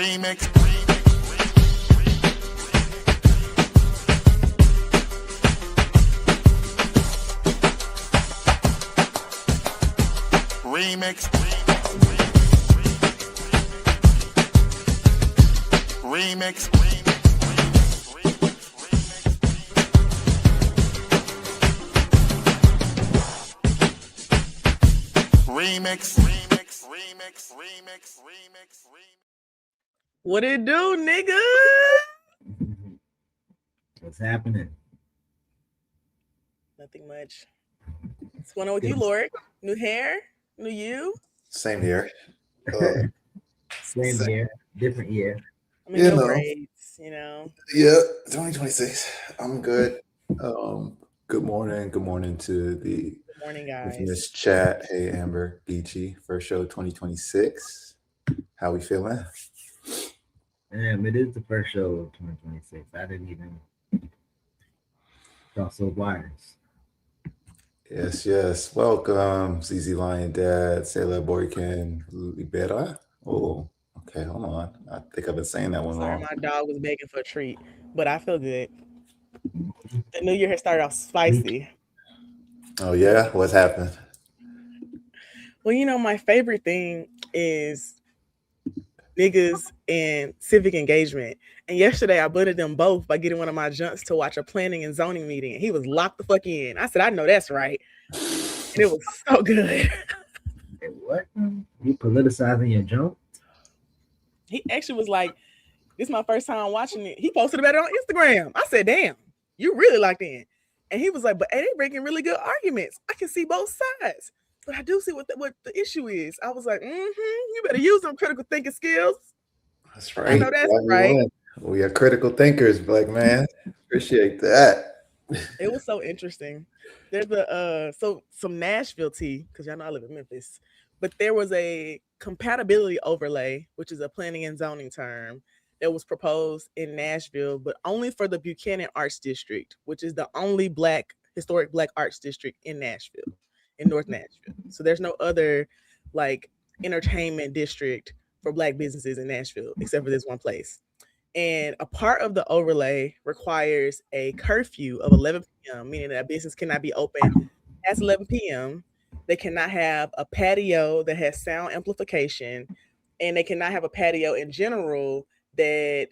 Remix. Remix. Remix. Remix. What it do, nigga? What's happening? Nothing much. What's going on with you, Lord? New hair? New you? Same here. Same year, different year. I mean, no braids, you know. Yeah, 2026. I'm good. Good morning to the Good morning, guys. infamous chat. Hey, Amber, Geechee, first show 2026. How we feeling? Damn, it is the first show of 2026. I didn't even cross those wires. Yes. Welcome, ZZ Lion Dad, Sailor Boykin, Libera. Oh, okay, hold on. I think I've been saying that one Sorry, wrong. my dog was begging for a treat, but I feel good. The new year has started off spicy. Oh, yeah? What's happened? Well, you know, my favorite thing is niggas and civic engagement. And yesterday I butted them both by getting one of my junks to watch a planning and zoning meeting. And he was locked the fuck in. I said, I know that's right. And it was so good. Hey, what? You politicizing your junk? He actually was like, this is my first time watching it. He posted about it on Instagram. I said, damn, you really locked in. And he was like, but they making really good arguments. I can see both sides. But I do see what the issue is. I was like, you better use them critical thinking skills. That's right. I know that's right. We are critical thinkers, black man. Appreciate that. It was so interesting. There's some Nashville tea, because y'all know I live in Memphis, but there was a compatibility overlay, which is a planning and zoning term that was proposed in Nashville, but only for the Buchanan Arts District, which is the only historic black arts district in Nashville, in North Nashville. So there's no other like entertainment district for black businesses in Nashville, except for this one place. And a part of the overlay requires a curfew of 11 p.m., meaning that a business cannot be open past 11 p.m. They cannot have a patio that has sound amplification, and they cannot have a patio in general that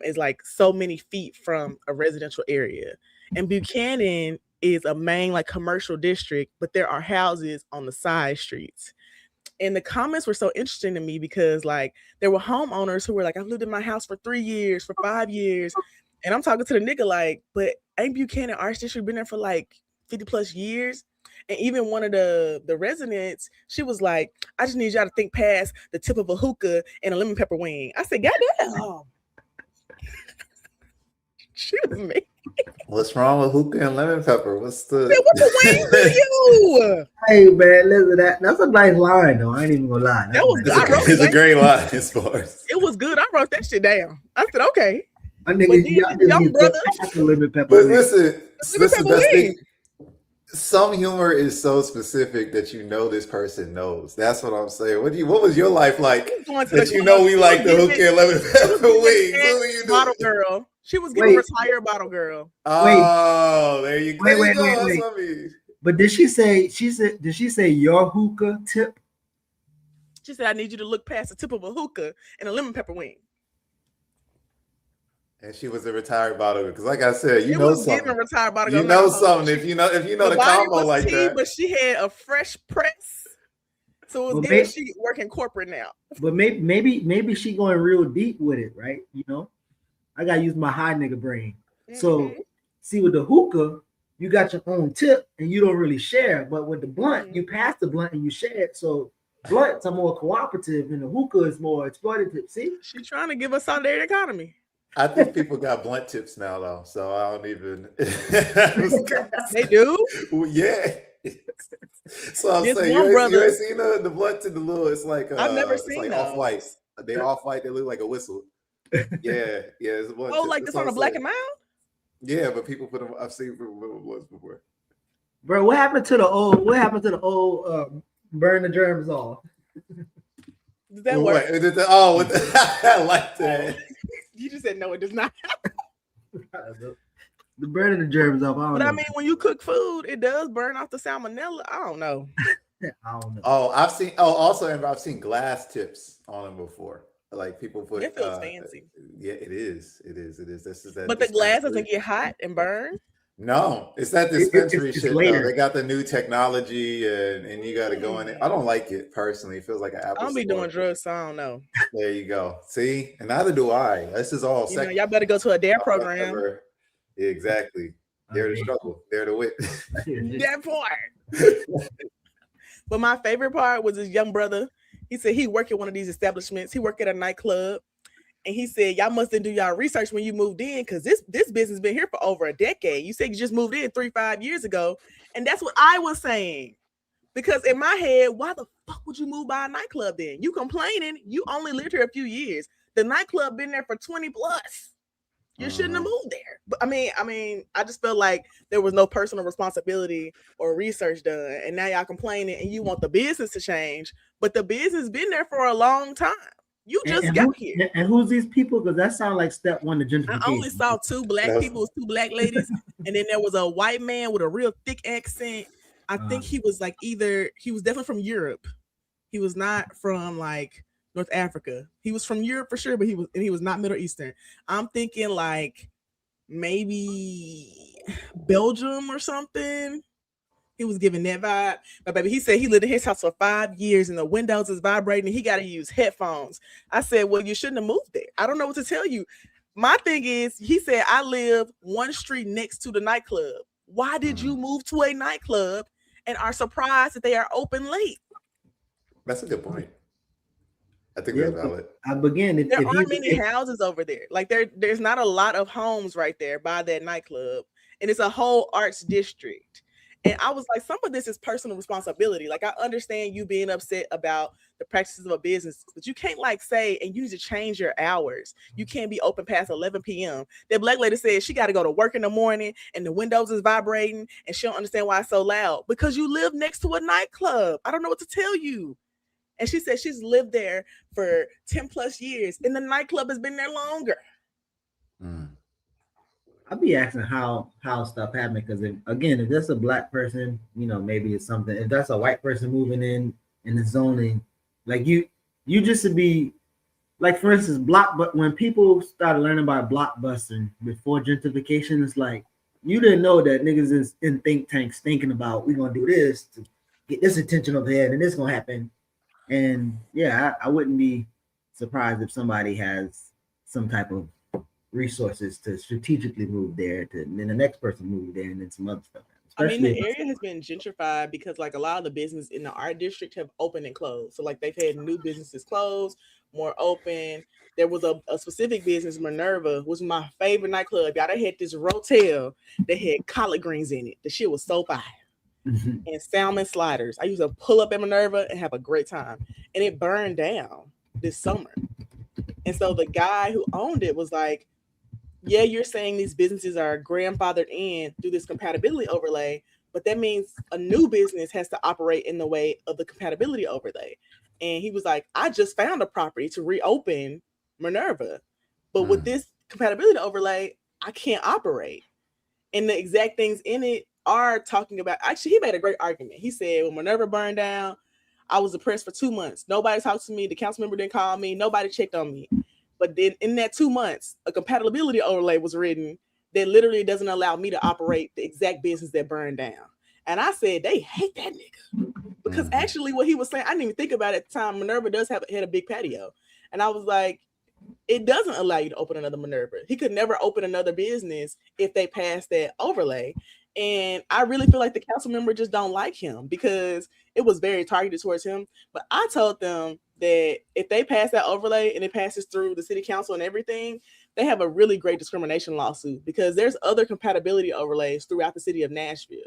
is like so many feet from a residential area. And Buchanan is a main like commercial district, but there are houses on the side streets. And the comments were so interesting to me because like there were homeowners who were like, I've lived in my house for 3 years, for 5 years. And I'm talking to the nigga like, but ain't Buchanan Arts District been there for like 50 plus years? And even one of the residents, she was like, I just need y'all to think past the tip of a hookah and a lemon pepper wing. I said, goddamn. She was me. What's wrong with hookah and lemon pepper? What's the wing for you? Hey man, listen, that's a nice line though. I ain't even gonna lie. It's a great line, as far as it was good. I wrote that shit down. I said, okay. My nigga, young brother. Lemon pepper. But listen, the best thing. Some humor is so specific that you know this person knows. That's what I'm saying. What was your life like that you know we like the hookah and lemon pepper wings? What were you doing? Bottle girl. She was getting retired bottle girl. Oh, there you go. Wait. But did she say your hookah tip? She said, I need you to look past the tip of a hookah and a lemon pepper wing. And she was a retired bottle girl. Because like I said, you know something. Retired bottle girl. You know something. If you know the combo like that. But she had a fresh press. So it was good she working corporate now. But maybe she going real deep with it, right? You know? I gotta use my high nigga brain. So see, with the hookah, you got your own tip and you don't really share. But with the blunt, you pass the blunt and you share it. So blunts are more cooperative and the hookah is more exploitative. See? She's trying to give us solidarity economy. I think people got blunt tips now though. So I don't even They do? Yeah. So I'm saying you ain't seen the blunt to the little, it's like I've never seen like off-white. They're off-white, they look like a whistle. Yeah. It's one tip. Like this on a black and mild? Yeah, but people put them. I've seen people put blunts before. Bro, what happened to the old? Burn the germs off? Does that work? I like that. You just said no, it does not. The burning the germs off. But I mean, when you cook food, it does burn off the salmonella. I don't know. I don't know. I've seen glass tips on them before. Like people put. It feels fancy. Yeah, it is. This is that. But the glass doesn't get hot and burn. No, it's that dispensary it's shit. later. Though. They got the new technology, and you got to go in it. I don't like it personally. It feels like an apple. I don't be doing drugs, so I don't know. There you go. See, and neither do I. This is all. Y'all better go to a DARE program. Yeah, exactly. Dare to struggle. Dare to wit. That part. But my favorite part was his young brother. He said he worked at one of these establishments. He worked at a nightclub. And he said, y'all must have done y'all research when you moved in, because this business been here for over a decade. You said you just moved in 3-5 years ago. And that's what I was saying. Because in my head, why the fuck would you move by a nightclub then? You complaining, you only lived here a few years. The nightclub been there for 20 plus. You shouldn't have moved there. But I mean, I just felt like there was no personal responsibility or research done. And now y'all complaining and you want the business to change. But the business been there for a long time. You just got here. And who's these people? Because that sounds like step one to gentrification. I only saw 2 black people, 2 black ladies, and then there was a white man with a real thick accent. I think he was like he was definitely from Europe. He was not from like North Africa. He was from Europe for sure, but he was not Middle Eastern. I'm thinking like maybe Belgium or something. He was giving that vibe. But baby, he said he lived in his house for 5 years and the windows is vibrating and he got to use headphones. I said, well, you shouldn't have moved there. I don't know what to tell you. My thing is, he said, I live one street next to the nightclub. Why did you move to a nightclub and are surprised that they are open late? That's a good point. I think that's valid. There aren't many houses over there. Like there's not a lot of homes right there by that nightclub. And it's a whole arts district. And I was like, some of this is personal responsibility. Like, I understand you being upset about the practices of a business, but you can't like say, and you need to change your hours. You can't be open past 11 p.m. That black lady said she got to go to work in the morning and the windows is vibrating and she don't understand why it's so loud because you live next to a nightclub. I don't know what to tell you. And she said she's lived there for 10 plus years and the nightclub has been there longer. I'll be asking how stuff happened because if that's a black person, maybe it's something. If that's a white person moving in the zoning, like you just to be like, for instance, but when people started learning about blockbusting before gentrification, it's like you didn't know that niggas is in think tanks thinking about we're gonna do this to get this attention over here and this gonna happen. And yeah, I wouldn't be surprised if somebody has some type of resources to strategically move there, then the next person move there, and then some other stuff. I mean, the area has been gentrified because like a lot of the business in the art district have opened and closed. So like they've had new businesses close, more open. There was a specific business, Minerva, was my favorite nightclub. Y'all, they had this rotel that had collard greens in it. The shit was so fire. And salmon sliders. I used to pull up at Minerva and have a great time. And it burned down this summer. And so the guy who owned it was like, yeah, you're saying these businesses are grandfathered in through this compatibility overlay, but that means a new business has to operate in the way of the compatibility overlay. And he was like, I just found a property to reopen Minerva, but with this compatibility overlay, I can't operate. And the exact things in it are talking about, actually, he made a great argument. He said, when Minerva burned down, I was depressed for 2 months. Nobody talked to me. The council member didn't call me. Nobody checked on me. But then in that 2 months, a compatibility overlay was written that literally doesn't allow me to operate the exact business that burned down. And I said, they hate that nigga. Because actually what he was saying, I didn't even think about it at the time. Minerva had a big patio. And I was like, it doesn't allow you to open another Minerva. He could never open another business if they pass that overlay. And I really feel like the council member just don't like him because it was very targeted towards him. But I told them that if they pass that overlay and it passes through the city council and everything, they have a really great discrimination lawsuit because there's other compatibility overlays throughout the city of Nashville.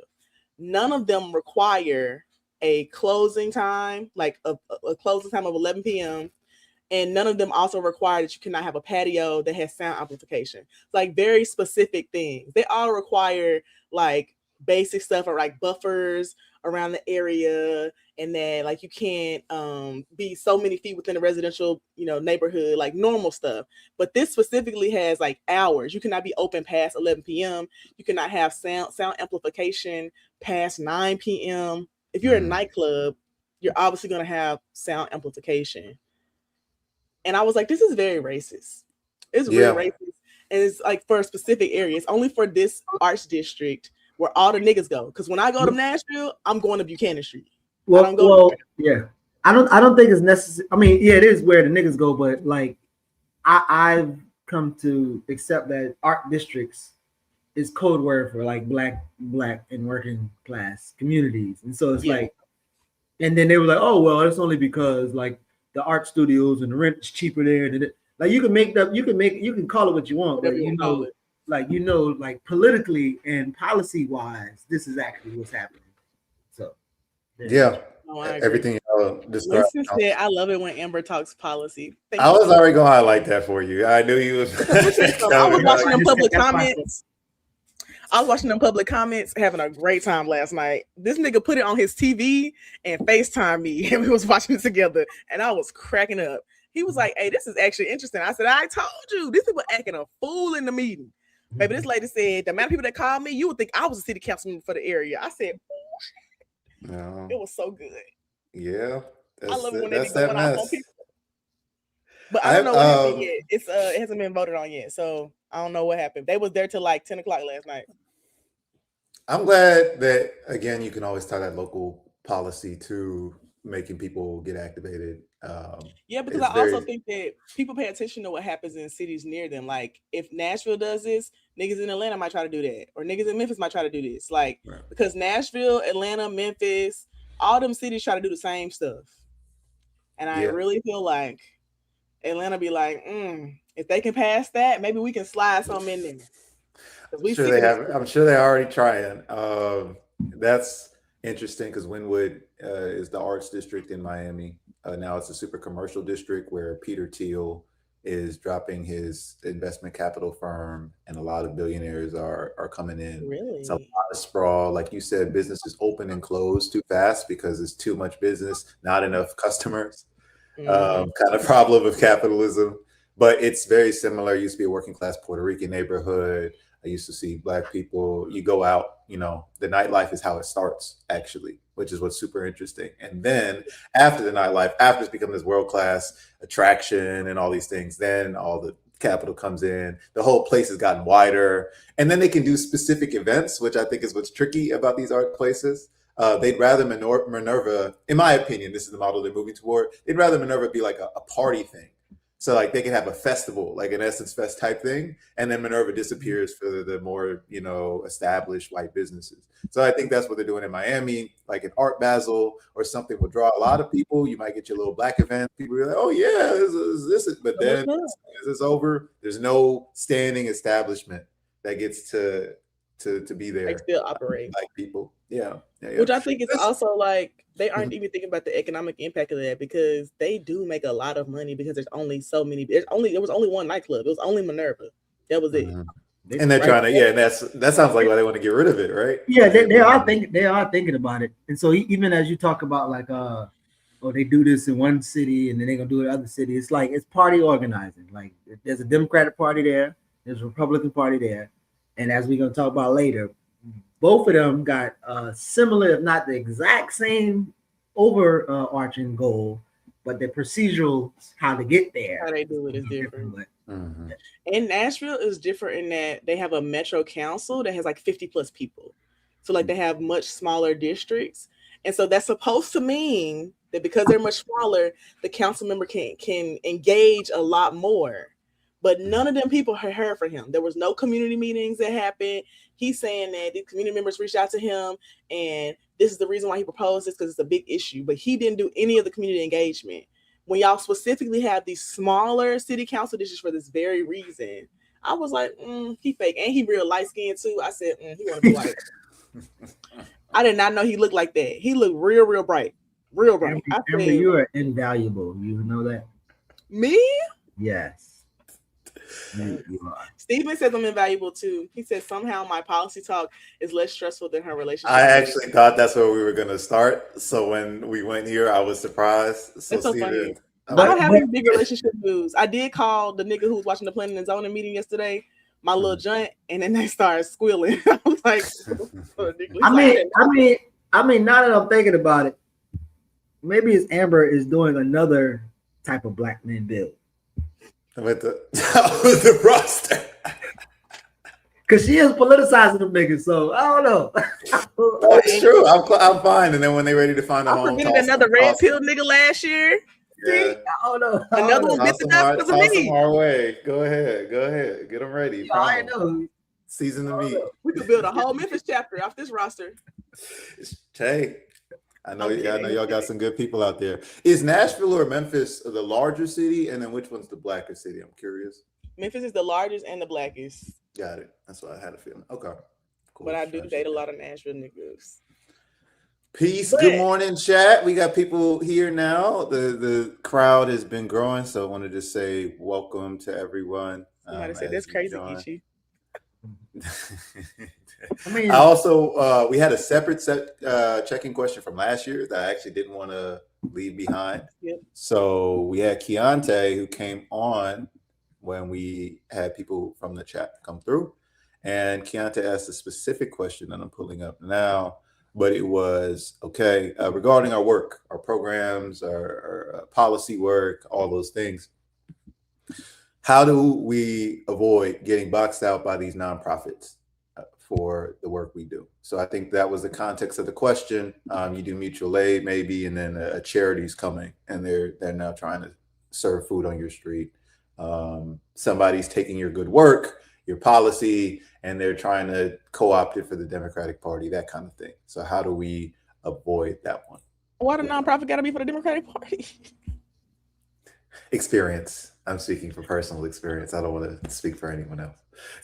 None of them require a closing time, like a closing time of 11 p.m. And none of them also require that you cannot have a patio that has sound amplification. Like very specific things. They all require like basic stuff or like buffers around the area, and then like you can't be so many feet within a residential, neighborhood, like normal stuff. But this specifically has like hours. You cannot be open past 11 p.m. You cannot have sound amplification past 9 p.m. If you're a nightclub, you're obviously going to have sound amplification. And I was like, this is very racist. It's real racist. And it's like for a specific area. It's only for this arts district where all the niggas go. Because when I go to Nashville, I'm going to Buchanan Street. Well, I don't think it's necessary. I mean, yeah, it is where the niggas go, but like I've come to accept that art districts is code word for like black and working class communities. And so it's like, and then they were like, oh well, it's only because like the art studios and the rent is cheaper there. And like you can call it what you want, but like politically and policy wise, this is actually what's happening. So everything described. Said, I love it when Amber talks policy. I was already gonna highlight that for you. I knew you was. I was watching them public comments. I was watching them public comments, having a great time last night. This nigga put it on his TV and FaceTime me, and we was watching it together, and I was cracking up. He was like, hey, this is actually interesting. I said, I told you, these people acting a fool in the meeting. Baby, this lady said, the amount of people that called me, you would think I was a city councilman for the area. I said, no. It was so good. Yeah. I love it when they be going off on people. But I don't know what happened yet. It hasn't been voted on yet, so I don't know what happened. They was there till like 10 o'clock last night. I'm glad that, again, you can always tie that local policy to making people get activated. Because I also think that people pay attention to what happens in cities near them. Like if Nashville does this, niggas in Atlanta might try to do that, or niggas in Memphis might try to do this. Like because Nashville, Atlanta, Memphis, all them cities try to do the same stuff. And I really feel like Atlanta be like, if they can pass that, maybe we can slide something in there. I'm sure they're already trying. That's interesting because Wynwood is the arts district in Miami. Now it's a super commercial district where Peter Thiel is dropping his investment capital firm, and a lot of billionaires are coming in. Really? It's a lot of sprawl. Like you said, businesses open and close too fast because it's too much business, not enough customers. Kind of problem of capitalism. But it's very similar. It used to be a working class Puerto Rican neighborhood. I used to see black people, you go out, the nightlife is how it starts, actually, which is what's super interesting. And then after the nightlife, after it's become this world-class attraction and all these things, then all the capital comes in. The whole place has gotten wider. And then they can do specific events, which I think is what's tricky about these art places. They'd rather Minerva, in my opinion, this is the model they're moving toward, they'd rather Minerva be like a party thing. So like they can have a festival, like an Essence Fest type thing, and then Minerva disappears for the more, established white businesses. So I think that's what they're doing in Miami, like an Art Basel or something will draw a lot of people. You might get your little black event. People are like, oh yeah, this is, but then as it's over, there's no standing establishment that gets to be there. They still operate like people. Yeah. Which I think is also like they aren't even thinking about the economic impact of that, because they do make a lot of money because there's only so many. There was only one nightclub. It was only Minerva. That was it. And they're trying to, and that sounds like why they want to get rid of it, right? Yeah, they are thinking about it. And so even as you talk about like they do this in one city and then they're gonna do it in other cities, it's like it's party organizing. Like there's a Democratic Party there, there's a Republican Party there, and as we're gonna talk about later, both of them got similar, if not the exact same overarching goal, but the procedural how to get there. How they do it is different. And Nashville is different in that they have a metro council that has like 50 plus people. So like they have much smaller districts. And so that's supposed to mean that because they're much smaller, the council member can engage a lot more. But none of them people heard from him. There was no community meetings that happened. He's saying that the community members reached out to him, and this is the reason why he proposed this, because it's a big issue. But he didn't do any of the community engagement. When y'all specifically have these smaller city council districts for this very reason, I was like, he fake. And he real light-skinned too. I said, he want to be white. I did not know he looked like that. He looked real, real bright. Real bright. Amber, you are invaluable. You know that? Me? Yes. Stephen says I'm invaluable too. He says somehow my policy talk is less stressful than her relationship. I actually thought that's where we were gonna start. So when we went here, I was surprised. So it's so Steven, funny. I don't have any big relationship news. I did call the nigga who was watching the planning and zoning meeting yesterday, my little joint, and then they started squealing. I was like, I mean, now that I'm thinking about it, maybe it's Amber is doing another type of black men bill. With the roster. Because she is politicizing them niggas, so I don't know. That's true. I'm fine. And then when they're ready to find a home, I forget another red pill nigga last year. Yeah. I don't know. Another one bit the dust because of me. Our way. Go ahead. Get them ready. Yeah, I know. Season the meat. We could build a whole Memphis chapter off this roster. Hey, I know y'all got some good people out there. Is Nashville or Memphis the larger city, and then which one's the blacker city? I'm curious. Memphis is the largest and the blackest. Got it. That's what I had a feeling. Okay. Cool. But I do date a lot of Nashville niggas. Peace. Good morning, chat. We got people here now. The crowd has been growing, so I want to just say welcome to everyone. Somebody said that's crazy, Geechee. I also we had a separate checking question from last year that I actually didn't want to leave behind. Yep. So we had Keontae who came on when we had people from the chat come through, and Keontae asked a specific question that I'm pulling up now, but it was regarding our work, our programs, our policy work, all those things. How do we avoid getting boxed out by these nonprofits for the work we do? So I think that was the context of the question. You do mutual aid maybe, and then a charity's coming and they're now trying to serve food on your street. Somebody's taking your good work, your policy, and they're trying to co-opt it for the Democratic Party, that kind of thing. So how do we avoid that one? Why the nonprofit got to be for the Democratic Party? Experience. I'm speaking from personal experience. I don't want to speak for anyone else.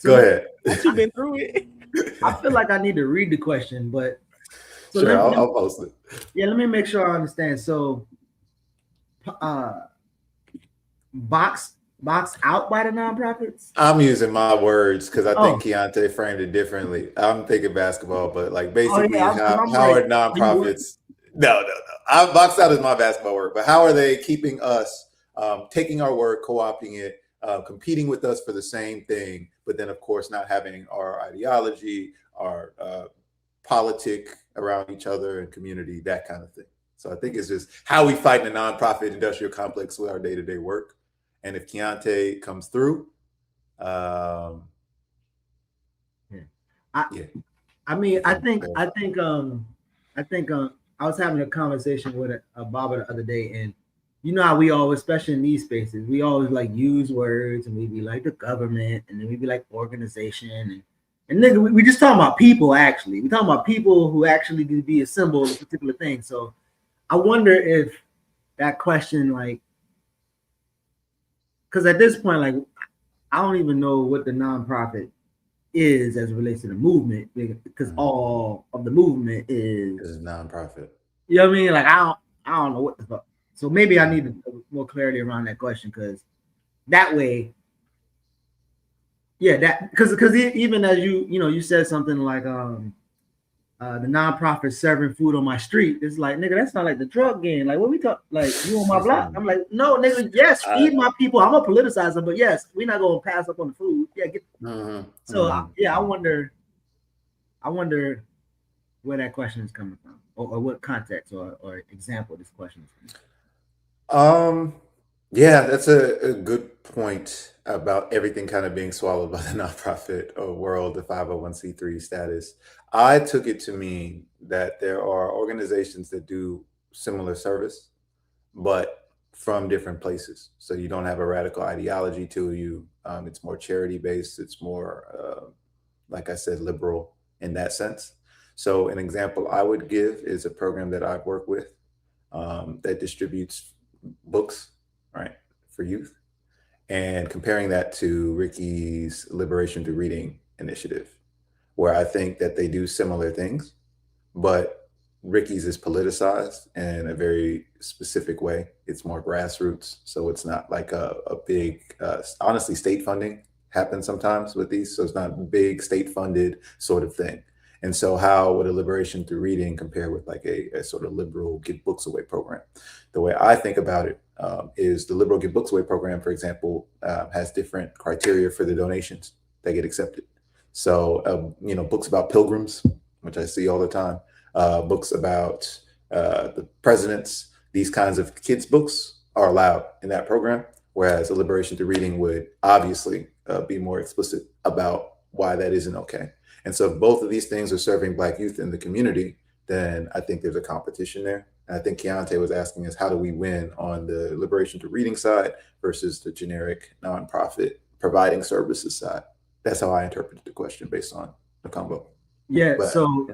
Go ahead. You've been through it. I feel like I need to read the question, but sure, I'll post it. Yeah, let me make sure I understand. So, box out by the nonprofits? I'm using my words because I think Keontae framed it differently. I'm thinking basketball, but like basically how are nonprofits? No. Box out is my basketball word, but how are they keeping us? Taking our work, co-opting it, competing with us for the same thing, but then of course not having our ideology, our politic around each other and community, that kind of thing. So I think it's just how we fight in the nonprofit industrial complex with our day-to-day work. And if Keontae comes through, I was having a conversation with a barber the other day, and you know how we always, especially in these spaces, we always like use words, and we be like the government, and then we be like organization, and nigga, we just talking about people. Actually, we talking about people who actually can be a symbol of a particular thing. So I wonder if that question, like, because at this point, like, I don't even know what the nonprofit is as it relates to the movement, because all of the movement is nonprofit. You know what I mean? Like, I don't know what the fuck. So maybe I need more clarity around that question, because that way, because even as you said something like the nonprofit serving food on my street, it's like, nigga, that's not like the drug game. Like, what we talk, like, you on my block? I'm like, no, nigga, yes, feed my people. I'm a politicizer, but yes, we're not gonna pass up on the food. Yeah, I wonder where that question is coming from, or what context or example this question is from. That's a good point about everything kind of being swallowed by the nonprofit world, the 501c3 status. I took it to mean that there are organizations that do similar service, but from different places. So you don't have a radical ideology to you. It's more charity based. It's more, like I said, liberal in that sense. So an example I would give is a program that I've worked with that distributes books, right, for youth, and comparing that to Ricky's Liberation Through Reading initiative, where I think that they do similar things, but Ricky's is politicized in a very specific way. It's more grassroots, so it's not like a big, honestly, state funding happens sometimes with these, so it's not a big state funded sort of thing. And so how would a liberation through reading compare with like a sort of liberal give books away program? The way I think about it is the liberal give books away program, for example, has different criteria for the donations that get accepted. So, books about pilgrims, which I see all the time, books about the presidents, these kinds of kids' books are allowed in that program, whereas a liberation through reading would obviously be more explicit about why that isn't okay. And so if both of these things are serving Black youth in the community, then I think there's a competition there. And I think Keontae was asking us, how do we win on the liberation through reading side versus the generic nonprofit providing services side? That's how I interpreted the question based on the combo. Yeah, so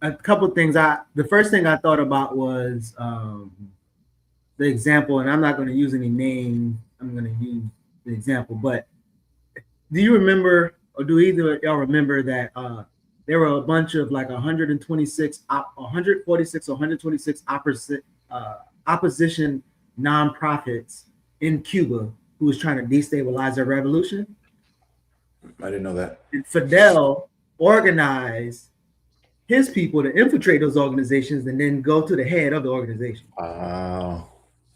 a couple of things. The first thing I thought about was the example, and I'm not going to use any names. I'm going to use the example, but do you remember, or do either of y'all remember that there were a bunch of like 146 or 126 opposition nonprofits in Cuba who was trying to destabilize their revolution? I didn't know that. And Fidel organized his people to infiltrate those organizations and then go to the head of the organization. Wow.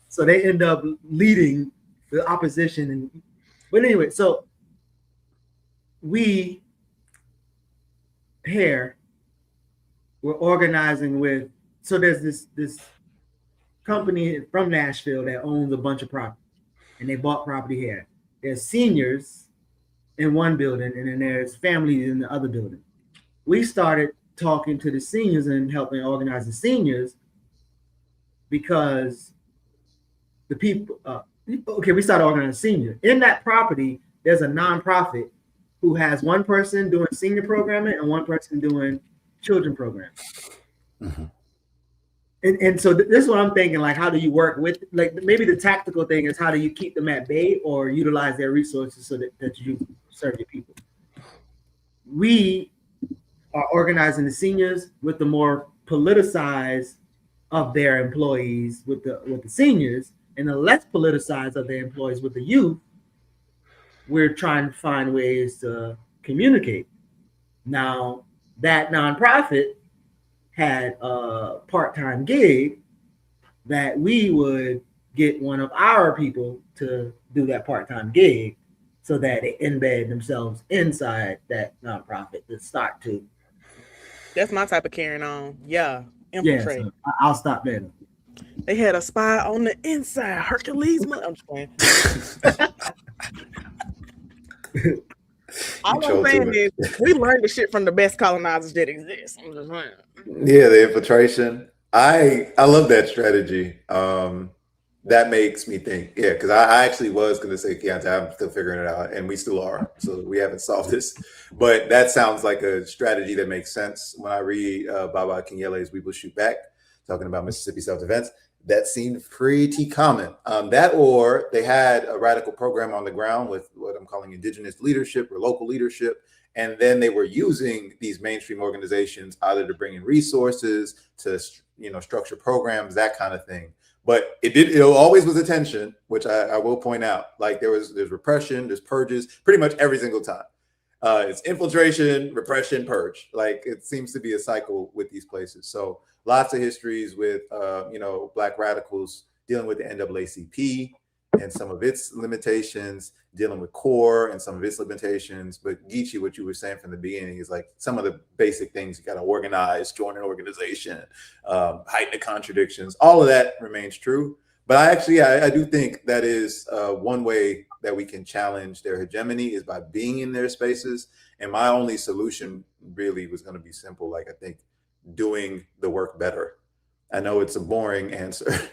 So they end up leading the opposition. But anyway, so we here we're organizing with, so there's this company from Nashville that owns a bunch of property, and they bought property here. There's seniors in one building, and then there's families in the other building. We started talking to the seniors and helping organize the seniors because the people, we started organizing seniors. In that property, there's a nonprofit who has one person doing senior programming and one person doing children programming. Mm-hmm. And so this is what I'm thinking, like, how do you work with, like, maybe the tactical thing is how do you keep them at bay or utilize their resources so that you serve your people? We are organizing the seniors with the more politicized of their employees with the seniors, and the less politicized of their employees with the youth. We're trying to find ways to communicate. Now, that nonprofit had a part-time gig that we would get one of our people to do that part-time gig so that they embed themselves inside that nonprofit to start to. That's my type of carrying on. Yeah, infiltrate. Yeah, so I'll stop there. They had a spy on the inside. Hercules. I'm just playing. All I'm saying is we learned the shit from the best colonizers that exist. I'm just saying. Yeah, the infiltration. I love that strategy. That makes me think. Yeah, because I actually was going to say, Keontae, I'm still figuring it out, and we still are. So we haven't solved this. But that sounds like a strategy that makes sense. When I read Baba Akinyele's We Will Shoot Back, talking about Mississippi self-defense, that seemed pretty common. That, or they had a radical program on the ground with what I'm calling indigenous leadership or local leadership. And then they were using these mainstream organizations either to bring in resources, to structure programs, that kind of thing. But it always was a tension, which I will point out. Like there's repression, there's purges, pretty much every single time. It's infiltration, repression, purge. Like it seems to be a cycle with these places. So lots of histories with Black radicals dealing with the NAACP and some of its limitations, dealing with CORE and some of its limitations. But Geechee, what you were saying from the beginning is like some of the basic things you got to organize, join an organization, heighten the contradictions. All of that remains true. But I do think that is one way that we can challenge their hegemony is by being in their spaces. And my only solution really was going to be simple. Like, I think doing the work better. I know it's a boring answer.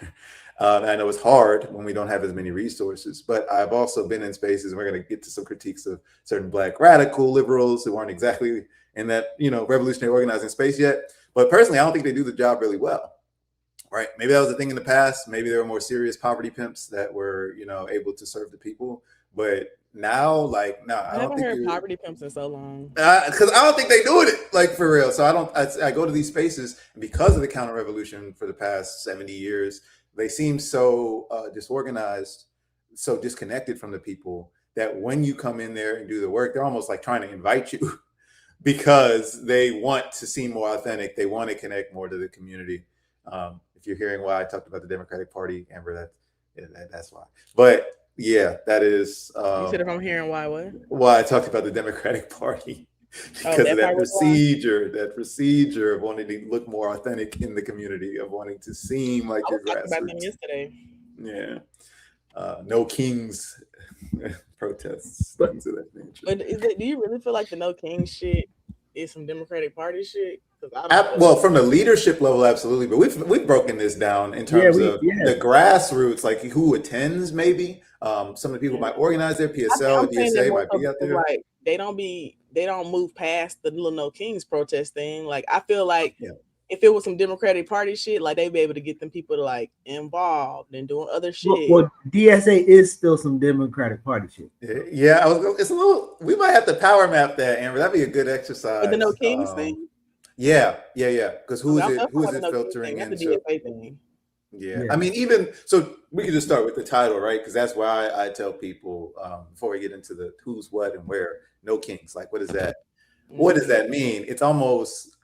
I know it's hard when we don't have as many resources, but I've also been in spaces, and we're going to get to some critiques of certain Black radical liberals who aren't exactly in that, revolutionary organizing space yet. But personally, I don't think they do the job really well. Right. Maybe that was a thing in the past. Maybe there were more serious poverty pimps that were, able to serve the people. But now, like, no, I I don't haven't think heard you're poverty pimps in so long. because I don't think they doing it like for real. So I go to these spaces, and because of the counter revolution for the past 70 years, they seem so disorganized, so disconnected from the people that when you come in there and do the work, they're almost like trying to invite you because they want to seem more authentic. They want to connect more to the community. If you're hearing why I talked about the Democratic Party, Amber, that's why. But yeah, that is You said if I'm hearing what? why I talked about the Democratic Party. Because of that procedure of wanting to look more authentic in the community, of wanting to seem like I your was talking about them grassroots. yesterday. Yeah. No Kings protests, But- things of that nature. But do you really feel like the No King shit is some Democratic Party shit? 'Cause I don't feel Well, like- from the leadership level, absolutely. But we've broken this down in terms of the grassroots, like who attends, maybe. Some of the people might organize their PSL, I'm saying that DSA more might be out there. like they don't move past the little No Kings protest thing. Like I feel like if it was some Democratic Party shit, like they'd be able to get them people to like involved and doing other shit. Well, DSA is still some Democratic Party shit. Yeah, it's a little. We might have to power map that, Amber. That'd be a good exercise. But the No Kings thing. Yeah. Because who is it filtering into? into? DSA thing. Yeah. I mean, even so, we could just start with the title, right? Because that's why I tell people before we get into the who's, what, and where. No Kings. Like, what is that? What does that mean? It's almost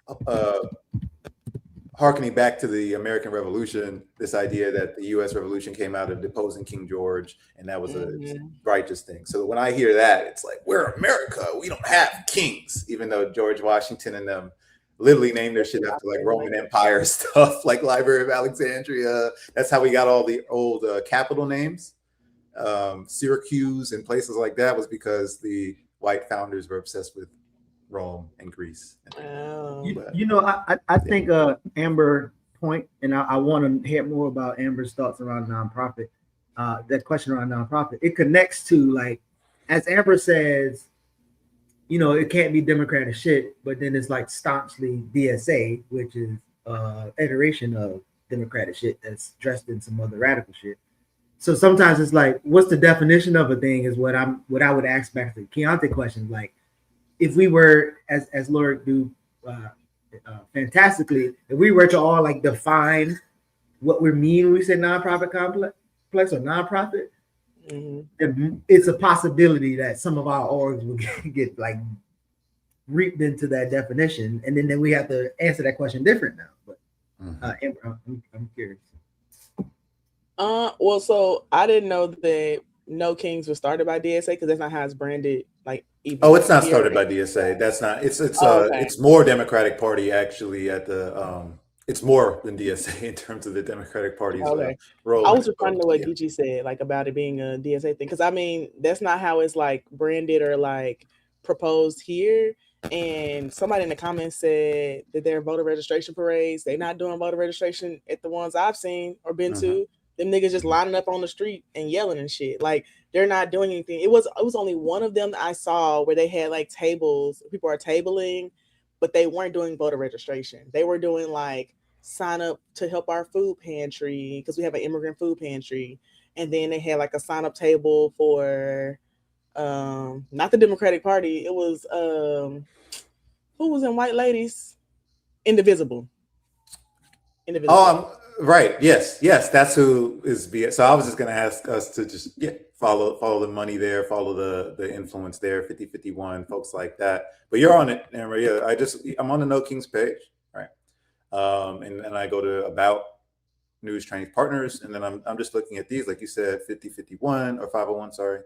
harkening back to the American Revolution, this idea that the U.S. Revolution came out of deposing King George, and that was a righteous thing. So when I hear that, it's like, we're America. We don't have kings, even though George Washington and them literally named their shit after like Roman Empire stuff, like Library of Alexandria. That's how we got all the old capital names. Syracuse and places like that was because the white founders were obsessed with Rome and Greece. I think Amber point, and I want to hear more about Amber's thoughts around nonprofit. That question around nonprofit, it connects to, like, as Amber says, it can't be Democratic shit, but then it's like staunchly DSA, which is iteration of Democratic shit that's dressed in some other radical shit. So sometimes it's like, what's the definition of a thing is what I would ask back to the Keontae question. Like, if we were, as Lord do fantastically, if we were to all like define what we mean when we say nonprofit complex or nonprofit, it's a possibility that some of our orgs will get like reaped into that definition, and then we have to answer that question different now. But I'm curious. Well, so I didn't know that No Kings was started by DSA because that's not how it's branded. Like, it's not started by DSA. That's not. It's more Democratic Party actually at the. It's more than DSA in terms of the Democratic Party's role. I was responding to what Geechee said, like about it being a DSA thing, because I mean that's not how it's like branded or like proposed here. And somebody in the comments said that their voter registration parades, they're not doing voter registration at the ones I've seen or been to. Them niggas just lining up on the street and yelling and shit. Like they're not doing anything. It was only one of them that I saw where they had like tables, people are tabling, but they weren't doing voter registration. They were doing like sign up to help our food pantry because we have an immigrant food pantry. And then they had like a sign up table for not the Democratic Party. It was who was in White Ladies? Indivisible. Right. Yes. That's who is. So I was just going to ask us to just follow the money there, follow the influence there, 5051, folks like that. But you're on it, Amber. Yeah, I'm on the No Kings page, right? And I go to about news training partners, and then I'm just looking at these, like you said, 5051 or 501, sorry,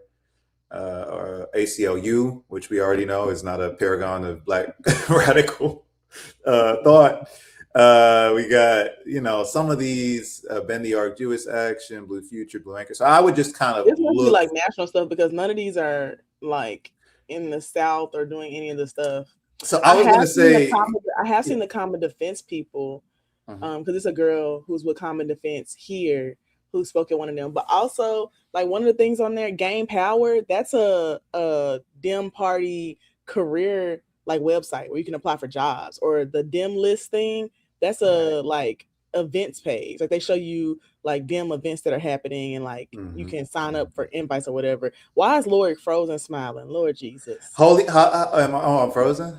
or ACLU, which we already know is not a paragon of Black radical thought. We got, some of these Bend the Arc, Jewish Action, Blue Future, Blue Anchor. So I would just kind of look like national stuff because none of these are like in the South or doing any of the stuff. So I was going to say, I have seen the Common Defense people because it's a girl who's with Common Defense here who spoke at one of them. But also, like one of the things on there, Gain Power, that's a Dem Party career like website where you can apply for jobs, or the Dem List thing. That's a like events page. Like they show you like dim events that are happening, and like you Mhm. can sign up for invites or whatever. Why is Lori frozen smiling? Lord Jesus. Holy, I'm frozen.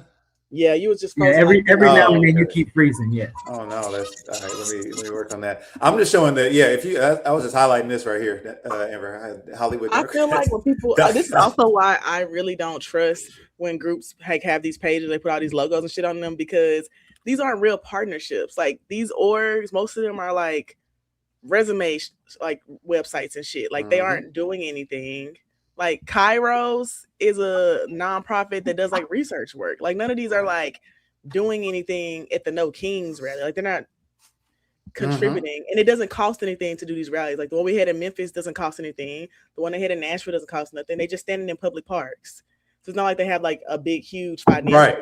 Yeah, you was just Yeah, frozen like every now Oh, and then you okay. keep freezing. Yes. Oh no, that's all right. Let me work on that. I'm just showing that. Yeah, if you, I was just highlighting this right here. Amber, Hollywood I feel like Democrats. when people, this is also why I really don't trust when groups like have these pages, they put all these logos and shit on them, because these aren't real partnerships. Like these orgs, most of them are like resume like websites and shit. Like they aren't doing anything. Like Kairos is a nonprofit that does like research work. Like none of these are like doing anything at the No Kings rally. Like they're not contributing, and it doesn't cost anything to do these rallies. Like the one we had in Memphis doesn't cost anything. The one they had in Nashville doesn't cost nothing. They just standing in public parks. So it's not like they have like a big, huge financial. Right.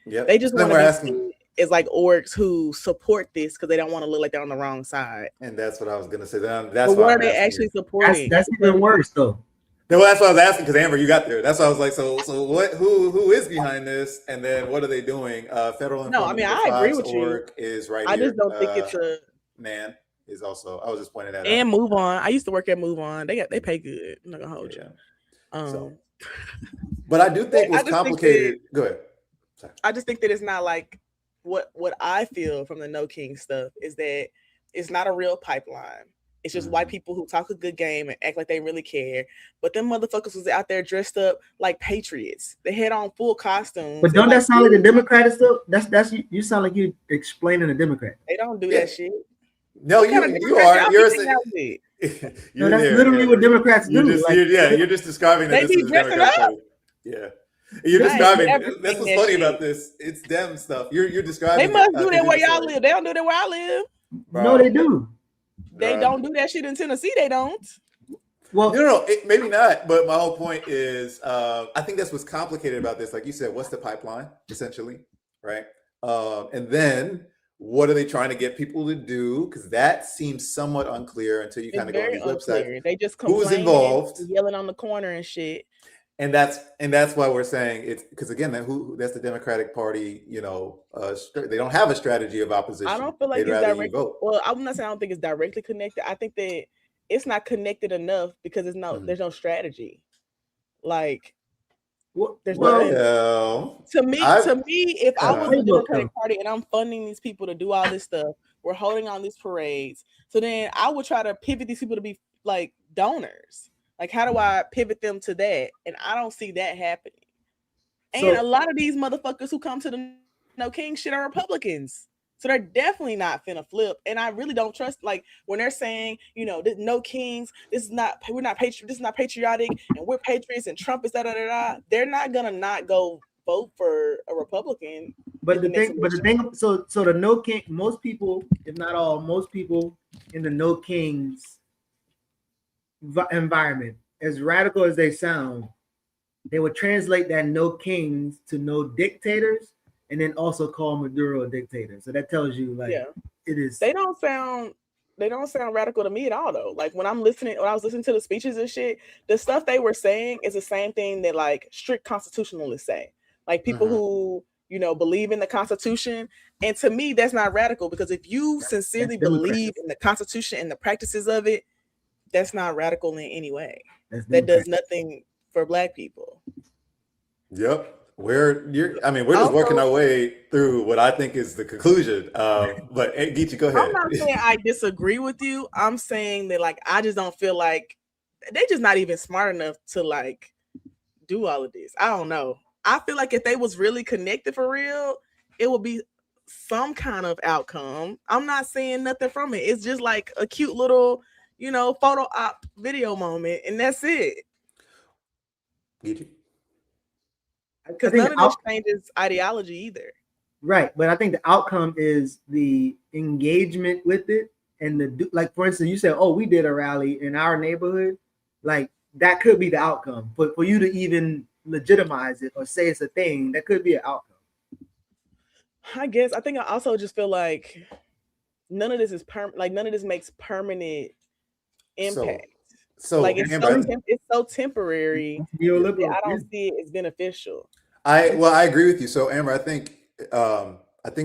Yeah. They just Then want we're to be asking. seen as like orgs who support this because they don't want to look like they're on the wrong side. And that's what I was gonna say. That's but why what I'm are they asking actually you. supporting? That's even worse though. No, that's what I was asking, because Amber, you got there. That's why I was like, so what? Who is behind this? And then what are they doing? Federal No, I Employment mean Number I agree 5's with you. org is right I here. just don't think it's a man is also. I was just pointing that out. and Move On. I used to work at Move On. They pay good. I'm not gonna hold you. So, but I do think what's complicated. Go ahead. Sorry. I just think that it's not like what I feel from the No King stuff is that it's not a real pipeline. It's just white people who talk a good game and act like they really care. But them motherfuckers was out there dressed up like patriots. They had on full costumes. But don't that sound like a Democrat still? That's you sound like you explaining a Democrat. They don't do that shit. No, you are. You're no, that's literally what Democrats do. You're just describing that this is a Democrat party. Yeah. You're describing. That's what's funny about this. It's them stuff. You're describing. They must do that where y'all live. They don't do that where I live. No, they do. They don't do that shit in Tennessee. They don't. Well, no, maybe not. But my whole point is, I think that's what's complicated about this. Like you said, what's the pipeline, essentially, right? And then what are they trying to get people to do? Because that seems somewhat unclear until you kind of go on these websites. They just complain, who's involved, yelling on the corner and shit. And that's why we're saying it's because again, that's the Democratic Party. You know, they don't have a strategy of opposition. I don't feel like it's directly. Well, I'm not saying I don't think it's directly connected. I think that it's not connected enough because there's no strategy. Like, there's no. To me, if I was the Democratic Party and I'm funding these people to do all this stuff, we're holding on these parades. So then I would try to pivot these people to be like donors. Like, how do I pivot them to that? And I don't see that happening. And a lot of these motherfuckers who come to the No King shit are Republicans. So they're definitely not finna flip. And I really don't trust, like, when they're saying, you know, No Kings, we're not patriotic, this is not patriotic, and we're patriots, and Trump is da-da-da-da. They're not gonna not go vote for a Republican. But the thing, so the No King, most people, if not all, most people in the No Kings environment, as radical as they sound, they would translate that No Kings to No Dictators, and then also call Maduro a dictator. So that tells you, like, it is. They don't sound radical to me at all, though. Like when I was listening to the speeches and shit, the stuff they were saying is the same thing that like strict constitutionalists say. Like people who, you know, believe in the Constitution. And to me, that's not radical, because if you sincerely believe in the Constitution and the practices of it, that's not radical in any way. That does nothing for Black people. Yep. We're just working our way through what I think is the conclusion. But Geechee, go ahead. I'm not saying I disagree with you. I'm saying that, like, I just don't feel like they're just not even smart enough to like do all of this. I don't know. I feel like if they was really connected for real, it would be some kind of outcome. I'm not saying nothing from it. It's just like a cute little, you know, photo op video moment, and that's it. Because none of this changes ideology either. Right, but I think the outcome is the engagement with it, and like, for instance, you said, "Oh, we did a rally in our neighborhood." Like that could be the outcome, but for you to even legitimize it or say it's a thing, that could be an outcome. I guess. I think I also just feel like none of this is none of this makes permanent impact. So like it's so temporary. I don't see it as beneficial. I agree with you. So Amber, I think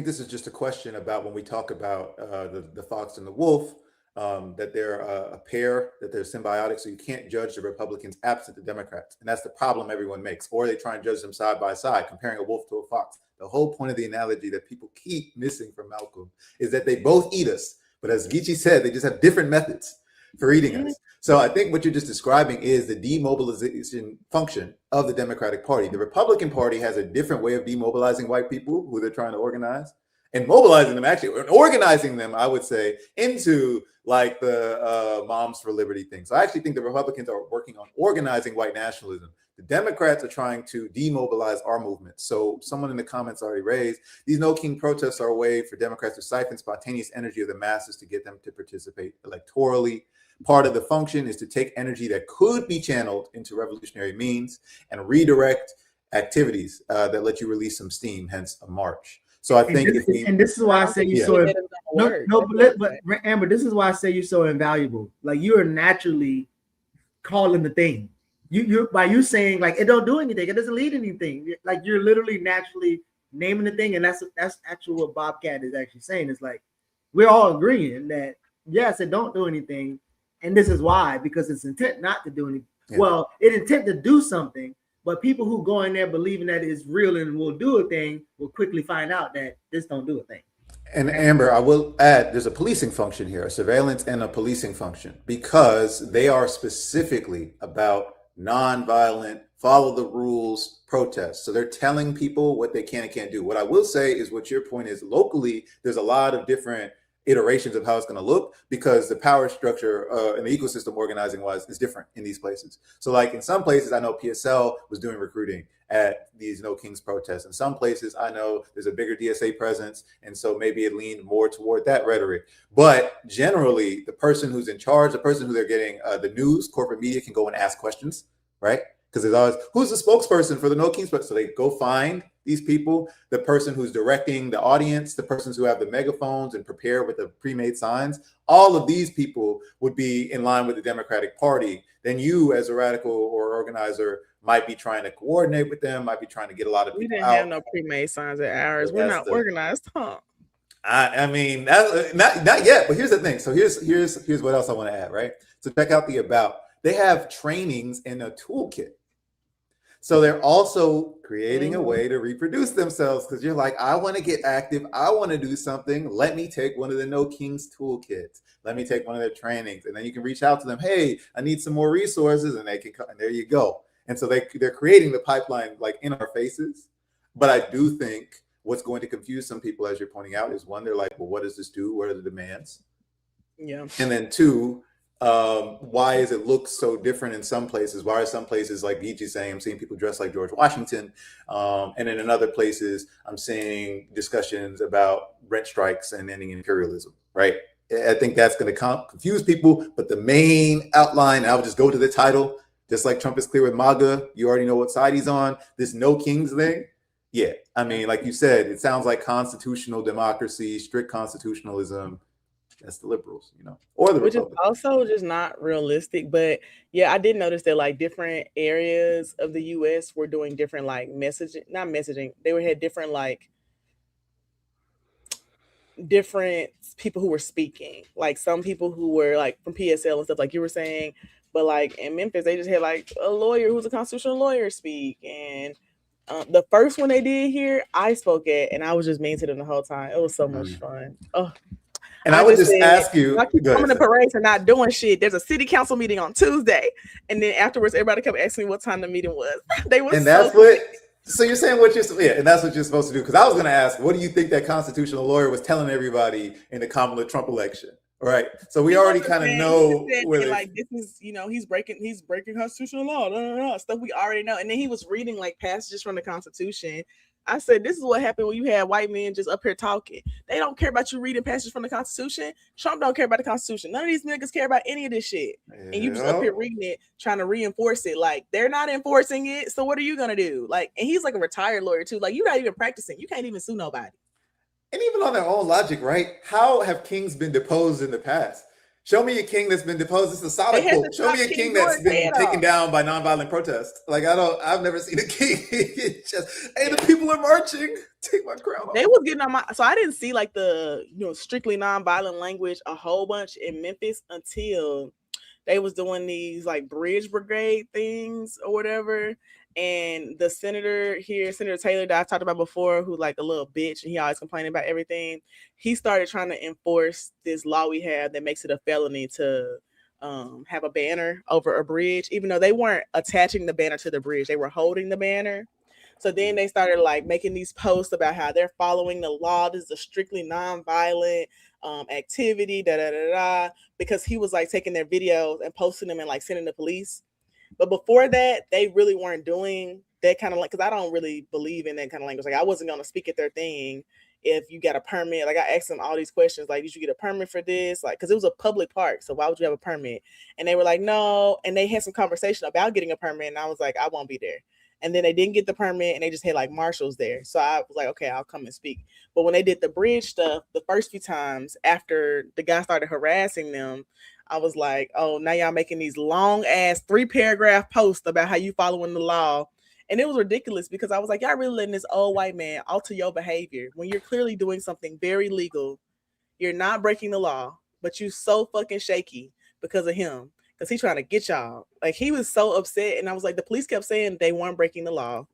this is just a question about when we talk about the fox and the wolf. that they're a pair, that they're symbiotic. So you can't judge the Republicans absent the Democrats. And that's the problem everyone makes. Or they try and judge them side by side, comparing a wolf to a fox. The whole point of the analogy that people keep missing from Malcolm is that they both eat us. But as Geechee said, they just have different methods for eating us. So I think what you're just describing is the demobilization function of the Democratic Party. The Republican Party has a different way of demobilizing white people who they're trying to organize and mobilizing them, actually, and organizing them, I would say, into like the Moms for Liberty thing. So I actually think the Republicans are working on organizing white nationalism. The Democrats are trying to demobilize our movement. So someone in the comments already raised, these No King protests are a way for Democrats to siphon spontaneous energy of the masses to get them to participate electorally. Part of the function is to take energy that could be channeled into revolutionary means and redirect activities that let you release some steam, hence a march. So I think this is why I say you're so but Amber, this is why I say you're so invaluable. Like, you are naturally calling the thing. You're by you saying like it don't do anything, it doesn't lead anything. Like, you're literally naturally naming the thing, and that's actually what Bobcat is actually saying. It's like we're all agreeing that yes, it don't do anything, and this is why, because it's intent not to do anything. Yeah. Well, it intent to do something. But people who go in there believing that it's real and will do a thing will quickly find out that this don't do a thing. And Amber, I will add, there's a policing function here, a surveillance and a policing function, because they are specifically about nonviolent, follow the rules protests. So they're telling people what they can and can't do. What I will say is what your point is, locally, there's a lot of different iterations of how it's going to look, because the power structure and the ecosystem organizing wise is different in these places. So like in some places, I know PSL was doing recruiting at these No Kings protests. In some places, I know there's a bigger DSA presence. And so maybe it leaned more toward that rhetoric. But generally, the person who's in charge, the person who they're getting the news, corporate media can go and ask questions, right? Because there's always, who's the spokesperson for the No Kings? So they go find these people, the person who's directing the audience, the persons who have the megaphones and prepare with the pre-made signs. All of these people would be in line with the Democratic Party. Then you, as a radical or organizer, might be trying to coordinate with them, might be trying to get a lot of people. We didn't have no pre-made signs at ours. We're not organized, huh? I mean, that's, not yet. But here's the thing. So here's what else I want to add, right? So check out the about. They have trainings in a toolkit. So they're also creating a way to reproduce themselves, because you're like, I want to get active. I want to do something. Let me take one of the No Kings toolkits. Let me take one of their trainings. And then you can reach out to them. Hey, I need some more resources. And they can come, and there you go. And so they're creating the pipeline like in our faces. But I do think what's going to confuse some people, as you're pointing out, is one, they're like, well, what does this do? What are the demands? Yeah. And then two, why does it look so different in some places? Why are some places, like Geechee saying, I'm seeing people dressed like George Washington, and then in other places I'm seeing discussions about rent strikes and ending imperialism, right? I think that's going to confuse people, but the main outline, and I'll just go to the title, just like Trump is clear with MAGA, you already know what side he's on, this No Kings thing. Yeah, I mean, like you said, it sounds like constitutional democracy, strict constitutionalism. That's the liberals, you know, or the Which is also just not realistic. But yeah, I did notice that like different areas of the US were doing different like they had different like different people who were speaking, like some people who were like from PSL and stuff like you were saying, but like in Memphis they just had like a lawyer who's a constitutional lawyer speak. And the first one they did here, I spoke at, and I was just mean to them the whole time. It was so much fun. Oh. And I would just ask you, I keep coming to parades and not doing shit. There's a city council meeting on Tuesday, and then afterwards, everybody come ask me what time the meeting was. They were, and that's what. So you're saying and that's what you're supposed to do. Because I was going to ask, what do you think that constitutional lawyer was telling everybody in the Kamala Trump election? All right. So we already kind of know where like this is, you know, he's breaking constitutional law, stuff we already know. And then he was reading like passages from the Constitution. I said, this is what happened when you had white men just up here talking. They don't care about you reading passages from the Constitution. Trump don't care about the Constitution. None of these niggas care about any of this shit. And you just up here reading it, trying to reinforce it. Like, they're not enforcing it. So what are you going to do? Like, and he's like a retired lawyer too. Like, you're not even practicing. You can't even sue nobody. And even on their own logic, right? How have kings been deposed in the past? Show me a king that's been deposed. This is a solid They had quote. to Show me chop a king King that's George's been head taken off. down by nonviolent protest. Like I've never seen a king just, hey, the people are marching. Take my crown off. They was getting on my, so I didn't see like the strictly nonviolent language a whole bunch in Memphis until they was doing these like bridge brigade things or whatever. And the senator here, Senator Taylor, that I talked about before, who like a little bitch and he always complaining about everything, he started trying to enforce this law we have that makes it a felony to have a banner over a bridge, even though they weren't attaching the banner to the bridge, they were holding the banner. So then they started like making these posts about how they're following the law. This is a strictly nonviolent activity, because he was like taking their videos and posting them and like sending the police. But before that, they really weren't doing that kind of like, because I don't really believe in that kind of language. Like I wasn't going to speak at their thing if you got a permit. Like I asked them all these questions, like, did you get a permit for this? Like, because it was a public park, so why would you have a permit? And they were like, no. And they had some conversation about getting a permit, and I was like, I won't be there. And then they didn't get the permit, and they just had like marshals there. So I was like, okay, I'll come and speak. But when they did the bridge stuff, the first few times after the guy started harassing them, I was like, oh, now y'all making these long ass 3-paragraph posts about how you following the law. And it was ridiculous because I was like, y'all really letting this old white man alter your behavior when you're clearly doing something very legal. You're not breaking the law, but you so fucking shaky because of him. Because he's trying to get y'all. Like he was so upset. And I was like, the police kept saying they weren't breaking the law.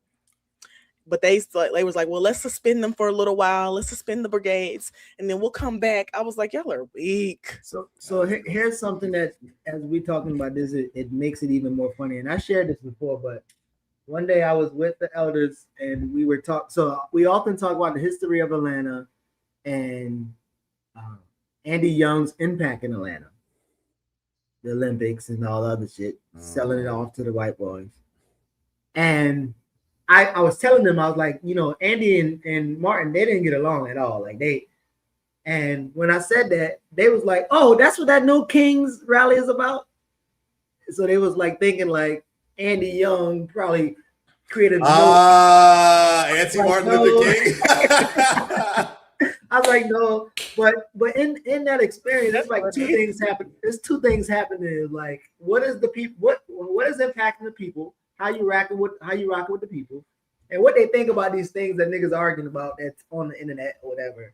But they was like, well, let's suspend them for a little while. Let's suspend the brigades, and then we'll come back. I was like, y'all are weak. So here's something that, as we talking about this, it makes it even more funny. And I shared this before, but one day I was with the elders, and we were talking. So we often talk about the history of Atlanta and Andy Young's impact in Atlanta, the Olympics and all the other shit, selling it off to the white boys. And I was telling them, I was like, Andy and Martin, they didn't get along at all. And when I said that, they was like, oh, that's what that new Kings rally is about. So they was like thinking like Andy Young probably created Martin Luther King. I was like, no, but in that experience, it's like two things happen. There's two things happening. Like, what is the people? What is impacting the people? How you rocking with the people, and what they think about these things that niggas arguing about that's on the internet or whatever.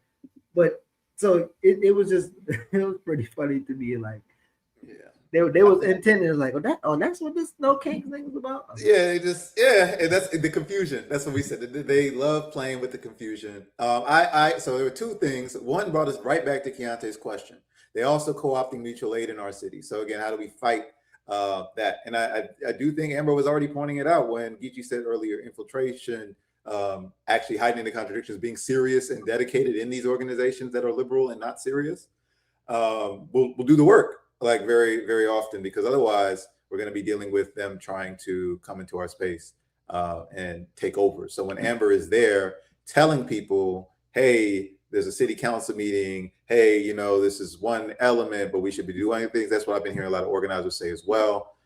But so it was just it was pretty funny to me. Like, they was intending like, that's what this No Kings thing was about. Yeah, and that's the confusion. That's what we said. They love playing with the confusion. So there were two things. One brought us right back to Keontae's question. They also co-opting mutual aid in our city. So again, how do we fight that? And I do think Amber was already pointing it out when Geechee said earlier, infiltration, actually hiding the contradictions, being serious and dedicated in these organizations that are liberal and not serious. We'll do the work like very, very often, because otherwise we're going to be dealing with them trying to come into our space and take over. So when Amber is there telling people, hey, there's a city council meeting, hey, this is one element, but we should be doing things. That's what I've been hearing a lot of organizers say as well,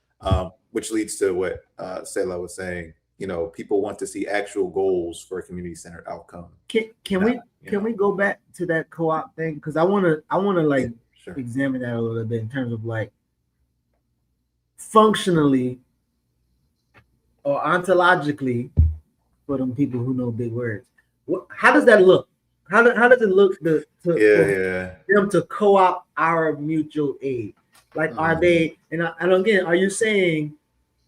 which leads to what Selah was saying. People want to see actual goals for a community-centered outcome. Can we go back to that co-op thing? Because I want to like examine that a little bit in terms of like functionally or ontologically for them people who know big words. How does that look? How does it look for them to co-opt our mutual aid? Like, are they, and again, are you saying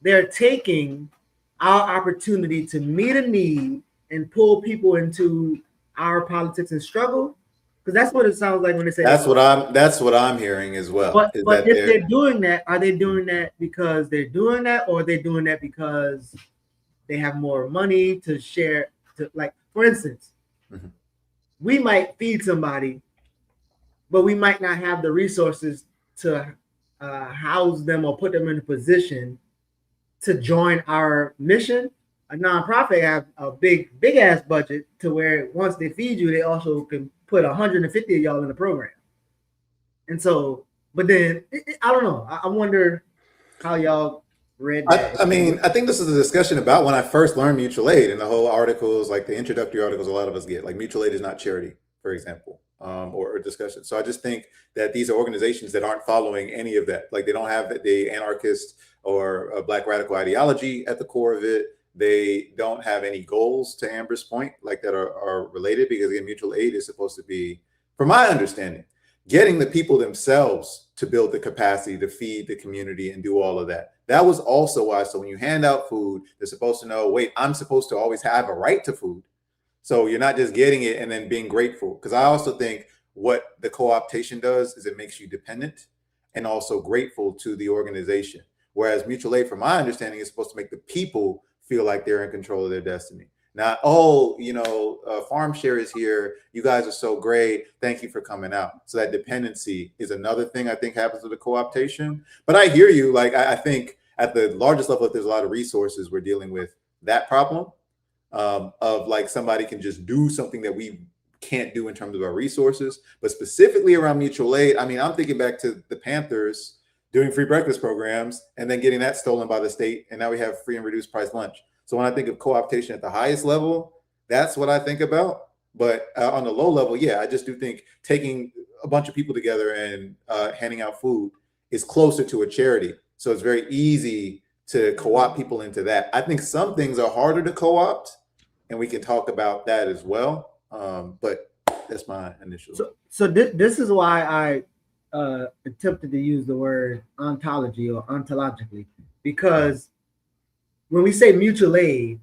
they're taking our opportunity to meet a need and pull people into our politics and struggle? Because that's what it sounds like when they say that's what I'm hearing as well. But if they're doing that, are they doing that because they're doing that, or are they doing that because they have more money to share? To, like, for instance, we might feed somebody, but we might not have the resources to house them or put them in a position to join our mission. A nonprofit have a big ass budget to where once they feed you, they also can put 150 of y'all in the program. And so, but then I don't know. I wonder how y'all read that. I think this is a discussion about when I first learned mutual aid and the whole articles, like the introductory articles a lot of us get, like mutual aid is not charity, for example. or discussion. So I just think that these are organizations that aren't following any of that. Like they don't have the anarchist or a Black radical ideology at the core of it. They don't have any goals, to Amber's point, like that are related, because again, mutual aid is supposed to be, from my understanding, getting the people themselves to build the capacity to feed the community and do all of that. That was also why, so when you hand out food, they're supposed to know, wait, I'm supposed to always have a right to food. So you're not just getting it and then being grateful. Because I also think what the co-optation does is it makes you dependent and also grateful to the organization. Whereas mutual aid, from my understanding, is supposed to make the people feel like they're in control of their destiny. Not, oh, farm share is here. You guys are so great. Thank you for coming out. So that dependency is another thing I think happens with the co-optation. But I hear you. Like, I think at the largest level, if there's a lot of resources, we're dealing with that problem of like somebody can just do something that we can't do in terms of our resources. But specifically around mutual aid, I mean, I'm thinking back to the Panthers doing free breakfast programs and then getting that stolen by the state. And now we have free and reduced price lunch. So when I think of co-optation at the highest level, that's what I think about. But on the low level, yeah, I just do think taking a bunch of people together and handing out food is closer to a charity. So it's very easy to co-opt people into that. I think some things are harder to co-opt, and we can talk about that as well. But that's my initial. So this is why I attempted to use the word ontology or ontologically, because when we say mutual aid,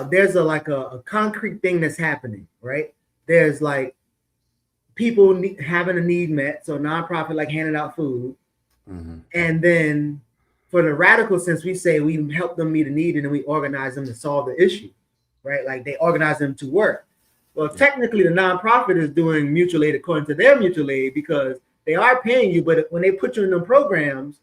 there's a concrete thing that's happening, right? There's like people having a need met, so nonprofit like handing out food, and then for the radical sense, we say we help them meet a need and then we organize them to solve the issue, right? Like they organize them to work. Well, technically, the nonprofit is doing mutual aid according to their mutual aid because they are paying you, but when they put you in them programs,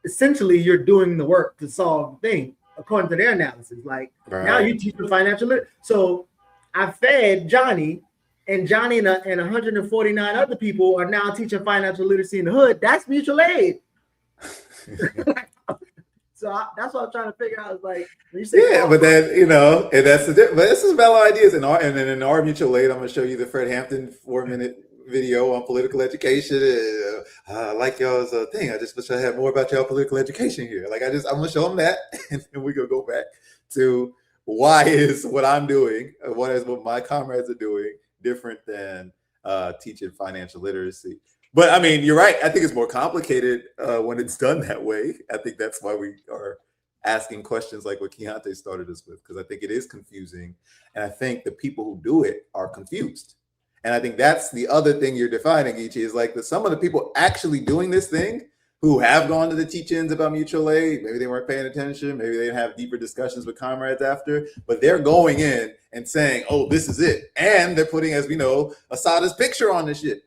essentially you're doing the work to solve the thing according to their analysis. Like now you teach them financial literacy. So I fed Johnny, and Johnny and 149 other people are now teaching financial literacy in the hood. That's mutual aid. So that's what I'm trying to figure out. Is like when you say, but then and that's but this is valid ideas. In our mutual aid, I'm going to show you the Fred Hampton 4-minute video on political education. I like y'all's thing. I just wish I had more about y'all political education here. Like I'm going to show them that, and then we're going to go back to why is what I'm doing, what my comrades are doing different than teaching financial literacy. But I mean, you're right. I think it's more complicated when it's done that way. I think that's why we are asking questions like what Keontae started us with, because I think it is confusing. And I think the people who do it are confused. And I think that's the other thing you're defining, Ichi, is like some of the people actually doing this thing who have gone to the teach-ins about mutual aid, maybe they weren't paying attention, maybe they didn't have deeper discussions with comrades after, but they're going in and saying, oh, this is it. And they're putting, as we know, Asada's picture on this shit.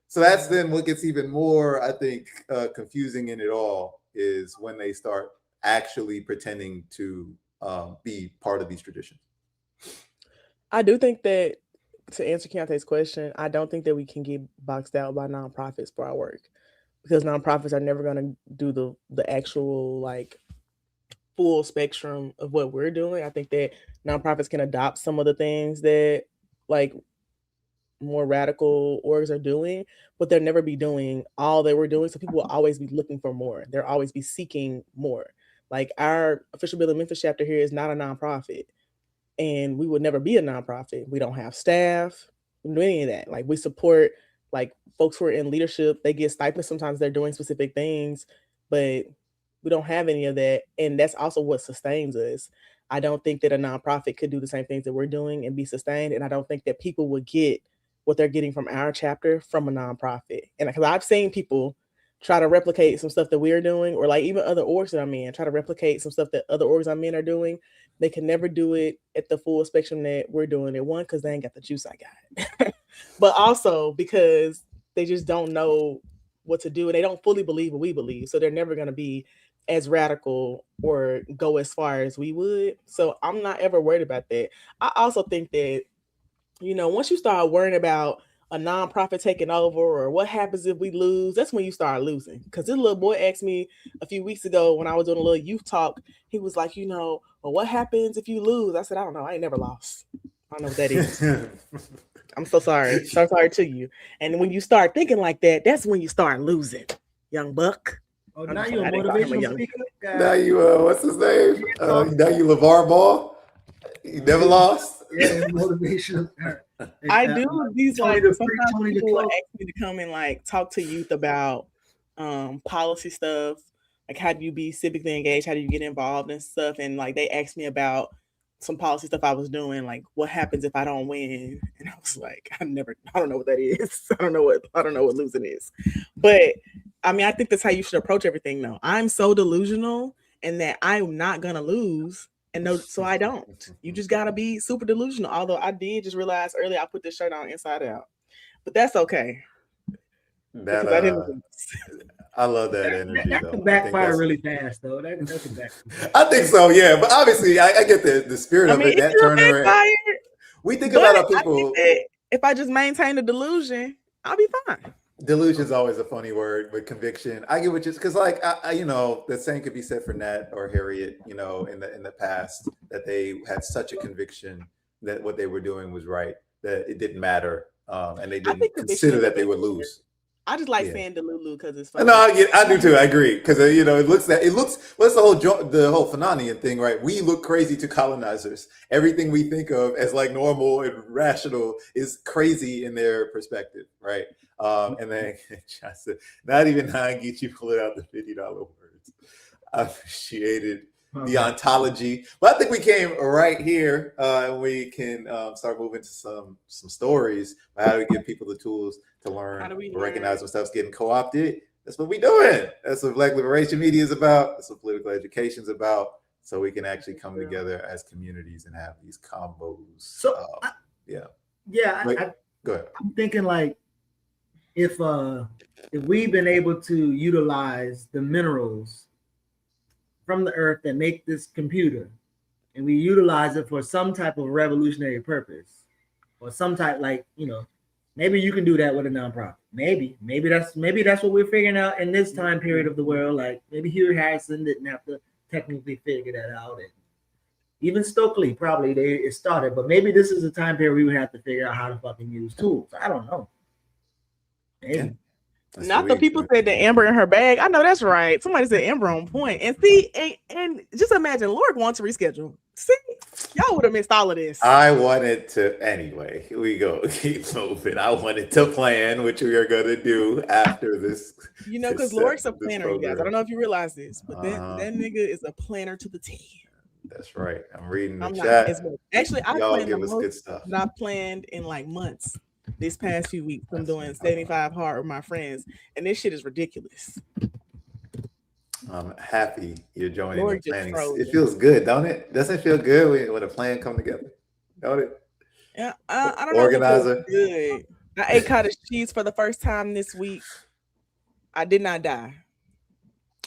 So that's then what gets even more, I think, confusing in it all is when they start actually pretending to be part of these traditions. I do think that, to answer Keontae's question, I don't think that we can get boxed out by nonprofits for our work, because nonprofits are never going to do the actual like full spectrum of what we're doing. I think that nonprofits can adopt some of the things that like more radical orgs are doing, but they'll never be doing all that we're doing. So people will always be looking for more. They'll always be seeking more. Like our Official Bill of Memphis chapter here is not a nonprofit, and we would never be a nonprofit. We don't have staff, we don't do any of that. Like we support like folks who are in leadership. They get stipends. Sometimes they're doing specific things, but we don't have any of that. And that's also what sustains us. I don't think that a nonprofit could do the same things that we're doing and be sustained. And I don't think that people would get what they're getting from our chapter from a nonprofit. And because I've seen people try to replicate some stuff that we're doing, or like even other orgs that I'm in, try to replicate some stuff that other orgs I'm in are doing. They can never do it at the full spectrum that we're doing it. One, because they ain't got the juice I got. But also because they just don't know what to do, and they don't fully believe what we believe. So they're never going to be as radical or go as far as we would. So I'm not ever worried about that. I also think that, once you start worrying about a nonprofit taking over or what happens if we lose, that's when you start losing. Because this little boy asked me a few weeks ago when I was doing a little youth talk, he was like, well, what happens if you lose? I said, I don't know. I ain't never lost. I don't know what that is. I'm so sorry. So sorry to you. And when you start thinking like that, that's when you start losing, young buck. Oh, I'm now just you're a playing. I didn't call him a motivational young. speaker. Now you, what's his name? Now you LeVar Ball. You never lost. Yeah, motivational. I do these Tony like the Freak, sometimes Tony the people will Cloak. ask me to come and like talk to youth about policy stuff, like how do you be civically engaged, how do you get involved and stuff, and like they asked me about some policy stuff I was doing, like what happens if I don't win, and I was like, I don't know what that is. I don't know what losing is, but I mean I think that's how you should approach everything. Though I'm so delusional in that I'm not gonna lose. And no, so I don't. You just gotta be super delusional. Although I did just realize earlier I put this shirt on inside out, but that's okay. Because I didn't lose. I love that energy. That can backfire really fast, though. That can backfire. I think so, yeah. But obviously, I get the spirit of it. That turnaround. We think about how people. If I just maintain the delusion, I'll be fine. Delusion is always a funny word with conviction. I get what you, because like I the same could be said for Nat or Harriet, in the past, that they had such a conviction that what they were doing was right, that it didn't matter, and they didn't consider that they would lose. I just like saying Delulu because it's funny. No, I do too. I agree because it looks. What's the whole Fananian thing, right? We look crazy to colonizers. Everything we think of as like normal and rational is crazy in their perspective, right? And then John said, "Not even Geechee pulling out the $50 words." I appreciated the ontology, but I think we came right here, and we can start moving to some stories. How do we give people the tools to learn, to recognize when stuff's getting co-opted? That's what we're doing. That's what Black Liberation Media is about. That's what political education is about. So we can actually come together as communities and have these combos. So go ahead. I'm thinking like if we've been able to utilize the minerals from the earth that make this computer, and we utilize it for some type of revolutionary purpose, or some type maybe you can do that with a nonprofit. Maybe that's what we're figuring out in this time period of the world. Like maybe Hugh Harrison didn't have to technically figure that out, and even Stokely probably it started, but maybe this is a time period we would have to figure out how to fucking use tools. I don't know. Maybe. Yeah. Not the people said the Amber in her bag. I know that's right. Somebody said Amber on point. And see, and just imagine Lord wants to reschedule. See, y'all would have missed all of this. I wanted to anyway. We go keep moving. I wanted to plan what we are gonna do after this. Because Lord's a planner, you guys. I don't know if you realize this, but that nigga is a planner to the T. That's right. I'm reading the chat. Actually, I planned the most that I planned in like months. This past few weeks, I'm doing 75 hard with my friends, and this shit is ridiculous. I'm happy you're joining the planning. It feels good, don't it? Doesn't it feel good when a plan come together? Don't it? Yeah, I don't Organizer. know. Good. I ate cottage cheese for the first time this week. I did not die,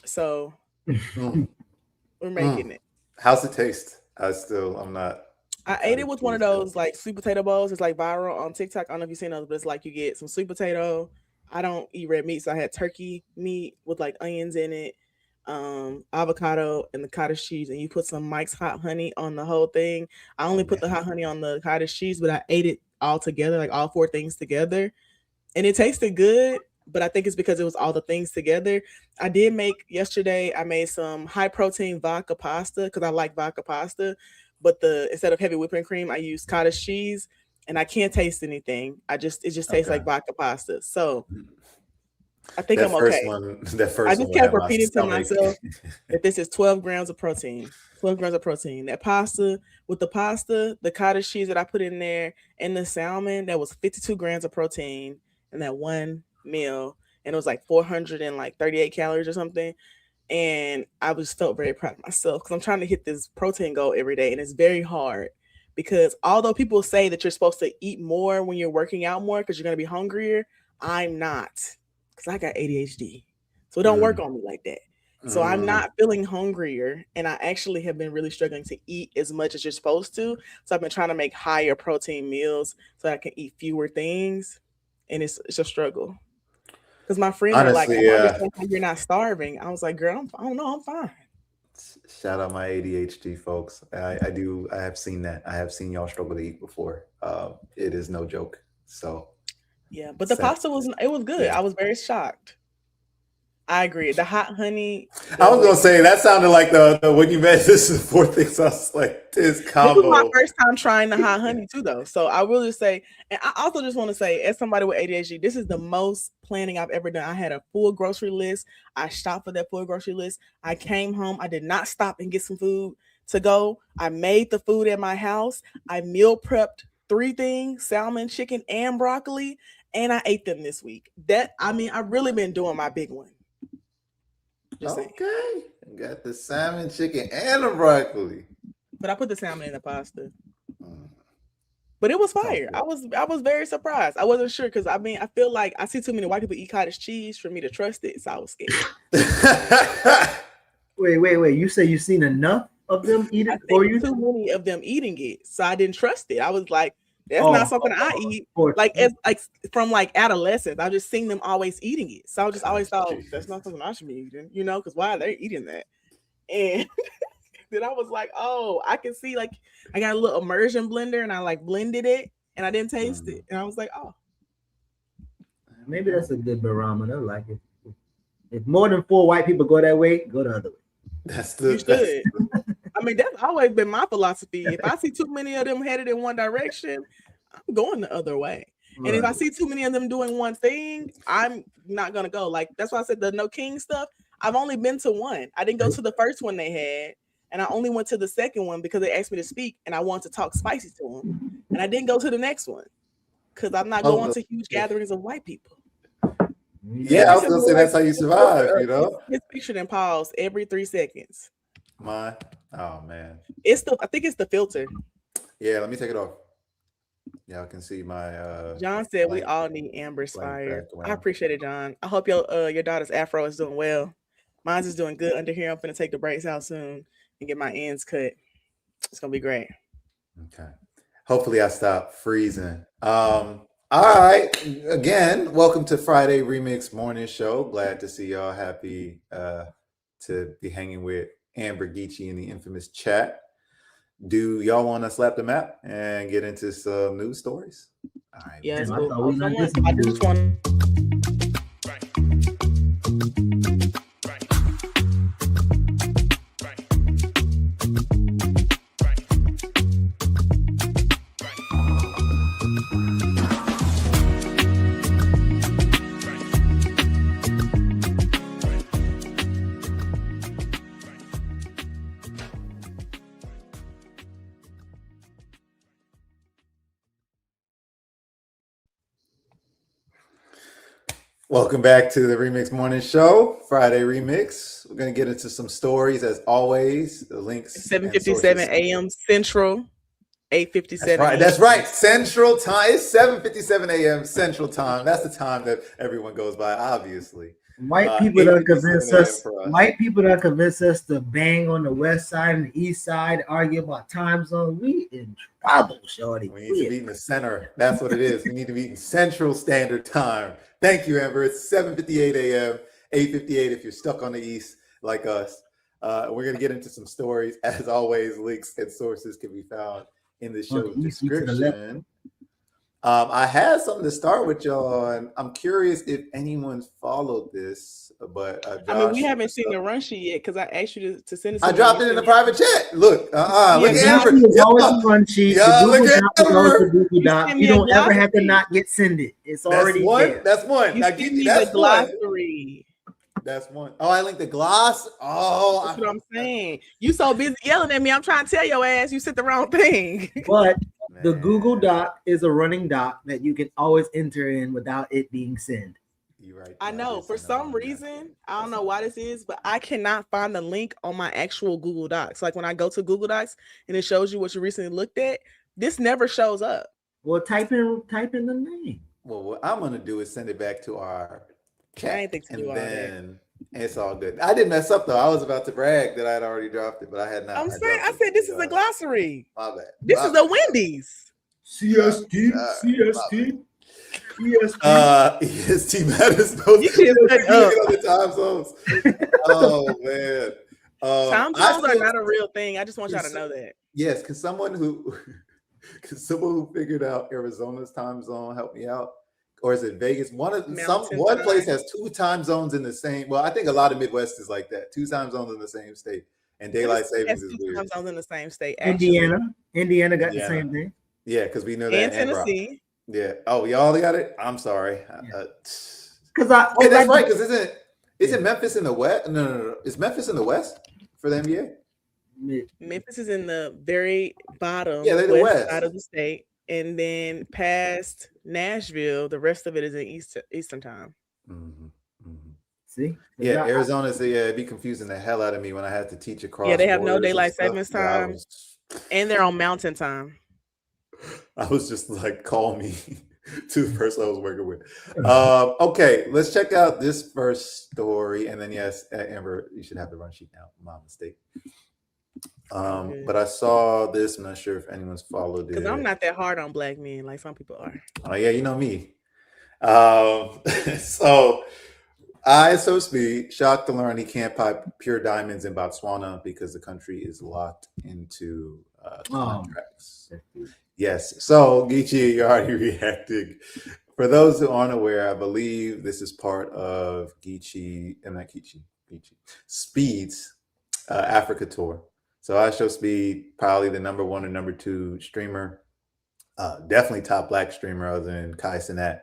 so we're making it. How's it taste? I'm not. I ate it with one of those like sweet potato bowls. It's like viral on TikTok. I don't know if you've seen those, but it's like you get some sweet potato. I don't eat red meat, so I had turkey meat with like onions in it, avocado, and the cottage cheese. And you put some Mike's hot honey on the whole thing. I only put the hot honey on the cottage cheese, but I ate it all together, like all 4 things together. And it tasted good, but I think it's because it was all the things together. I did make yesterday, I made some high protein vodka pasta because I like vodka pasta. But instead of heavy whipping cream, I use cottage cheese, and I can't taste anything. It just tastes like vodka pasta. So I think I'm okay. I just kept repeating to myself that this is 12 grams of protein. 12 grams of protein. That pasta, the cottage cheese that I put in there, and the salmon, that was 52 grams of protein in that one meal, and it was like 438 calories or something. And I was felt very proud of myself because I'm trying to hit this protein goal every day. And it's very hard because although people say that you're supposed to eat more when you're working out more because you're going to be hungrier, I'm not, because I got ADHD. So it don't work on me like that. So I'm not feeling hungrier. And I actually have been really struggling to eat as much as you're supposed to. So I've been trying to make higher protein meals so I can eat fewer things. And it's a struggle. Because my friends are like, you're not starving. I was like, girl, I don't know, I'm fine. Shout out my ADHD folks. I have seen that. I have seen y'all struggle to eat before. It is no joke. So yeah, but the pasta was good. Yeah. I was very shocked. I agree. The hot honey. I was gonna say that sounded like the when you met this is the fourth thing. So I was like, this combo. This was my first time trying the hot honey too, though. So I will just say, and I also just want to say, as somebody with ADHD, this is the most planning I've ever done. I had a full grocery list. I shopped for that full grocery list. I came home. I did not stop and get some food to go. I made the food at my house. I meal prepped 3 things: salmon, chicken, and broccoli, and I ate them this week. I've really been doing my big one. Okay, got the salmon, chicken, and the broccoli. But I put the salmon in the pasta. But it was fire. I was very surprised. I wasn't sure because I feel like I see too many white people eat cottage cheese for me to trust it, so I was scared. Wait. You say you've seen enough of them eat it for you? Too many of them eating it, so I didn't trust it. I was like, that's not something I eat. From adolescence, I just seen them always eating it. So I just always thought that's not something I should be eating, because why are they eating that? And then I was like, oh, I can see I got a little immersion blender and I blended it and I didn't taste it. And I was like, oh. Maybe that's a good barometer. If more than 4 white people go that way, go the other way. You should. That's always been my philosophy. If I see too many of them headed in one direction, I'm going the other way. Right. And if I see too many of them doing one thing, I'm not gonna go. That's why I said the No King stuff. I've only been to one. I didn't go to the first one they had, and I only went to the second one because they asked me to speak, and I wanted to talk spicy to them. And I didn't go to the next one because I'm not going to huge gatherings of white people. Yeah, I was gonna say that's how you survive, It's pictured and paused every 3 seconds. Oh man. I think it's the filter. Yeah, let me take it off. Yeah, I can see my John said we all need Amber's fire. I appreciate it, John. I hope your daughter's afro is doing well. Mine's is doing good under here. I'm gonna take the braids out soon and get my ends cut. It's gonna be great. Okay. Hopefully I stop freezing. All right. Again, welcome to Friday Remix Morning Show. Glad to see y'all. Happy to be hanging with Amber Geechee in the infamous chat. Do y'all want to slap the map and get into some news stories? All right. Yes, I just want. Welcome back to the Remix Morning Show, Friday Remix. We're going to get into some stories as always. The links. 7:57 a.m. Central, 8:57. That's right. Central time. It's 7:57 a.m. Central time. That's the time that everyone goes by, obviously. White people that convince us to bang on the west side and the east side, argue about time zone. We in trouble, shorty. We need to be in the center. That's what it is. We need to be in Central Standard Time. Thank you, Amber. It's 7:58 a.m., 8:58 if you're stuck on the east like us. We're going to get into some stories. As always, links and sources can be found in the show's description. I had something to start with y'all on. I'm curious if anyone followed this, but Josh, we haven't seen the run sheet yet because I asked you to send it. I dropped it in the private chat. Look, look at Amber. It's always a run sheet. Look at Amber. You don't ever have to not get send it. It's already there. That's one. Now give me the glossary. That's one. Oh, I linked the gloss. Oh, that's what I'm saying. You so busy yelling at me. I'm trying to tell your ass you said the wrong thing. But the Google Doc is a running doc that you can always enter in without it being sent. You're right. I know. For some reason, I don't know why this is, but I cannot find the link on my actual Google Docs. Like when I go to Google Docs and it shows you what you recently looked at, this never shows up. Well, type in the name. Well, what I'm gonna do is send it back to our chat, and then it's all good. I didn't mess up though. I was about to brag that I had already dropped it, but I had not. I said this is a glossary. My bad. This is a Wendy's. CST. EST matters most. You can't on the time zones. Oh man. Time I zones are still- not a real thing. I just want y'all to know that. Yes, can someone who figured out Arizona's time zone help me out? Or is it Vegas? One place has 2 time zones in the same. Well, I think a lot of Midwest is like that. 2 time zones in the same state, and daylight savings is weird. Time zones in the same state. Actually. Indiana got the same thing. Yeah, because we know that. And Tennessee. Yeah. Oh, y'all got it. I'm sorry. Because that's right. Because isn't Memphis in the West? No. Is Memphis in the West for the NBA? Memphis is in the very bottom west side of the state, and then past Nashville, the rest of it is in Eastern time. See? Yeah, Arizona's it'd be confusing the hell out of me when I had to teach across. Yeah, they have no daylight savings time, and they're on mountain time. I was just like, call me to the person I was working with. Okay, let's check out this first story, and then yes, Amber, you should have the run sheet now. My mistake. But I saw this. I'm not sure if anyone's followed it. Because I'm not that hard on black men like some people are. Oh yeah, you know me. So ISO Speed shocked to learn he can't pipe pure diamonds in Botswana because the country is locked into contracts. Yes. So Geechee, you're already reacting. For those who aren't aware, I believe this is part of Speed's Africa tour. So ISO Speed, probably the number 1 or number 2 streamer, definitely top black streamer other than Kai Cenat.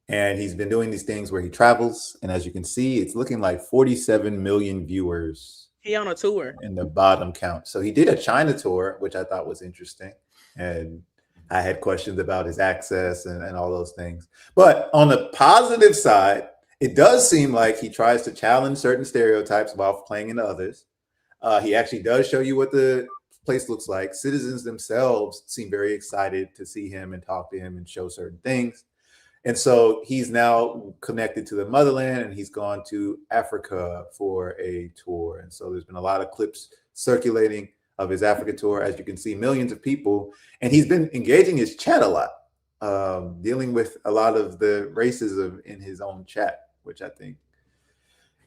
And he's been doing these things where he travels. And as you can see, it's looking like 47 million viewers. He on a tour. In the bottom count. So he did a China tour, which I thought was interesting. And I had questions about his access and all those things. But on the positive side, it does seem like he tries to challenge certain stereotypes while playing into others. He actually does show you what the place looks like. Citizens themselves seem very excited to see him and talk to him and show certain things. And so he's now connected to the motherland, and he's gone to Africa for a tour. And so there's been a lot of clips circulating of his Africa tour. As you can see, millions of people. And he's been engaging his chat a lot, dealing with a lot of the racism in his own chat, which I think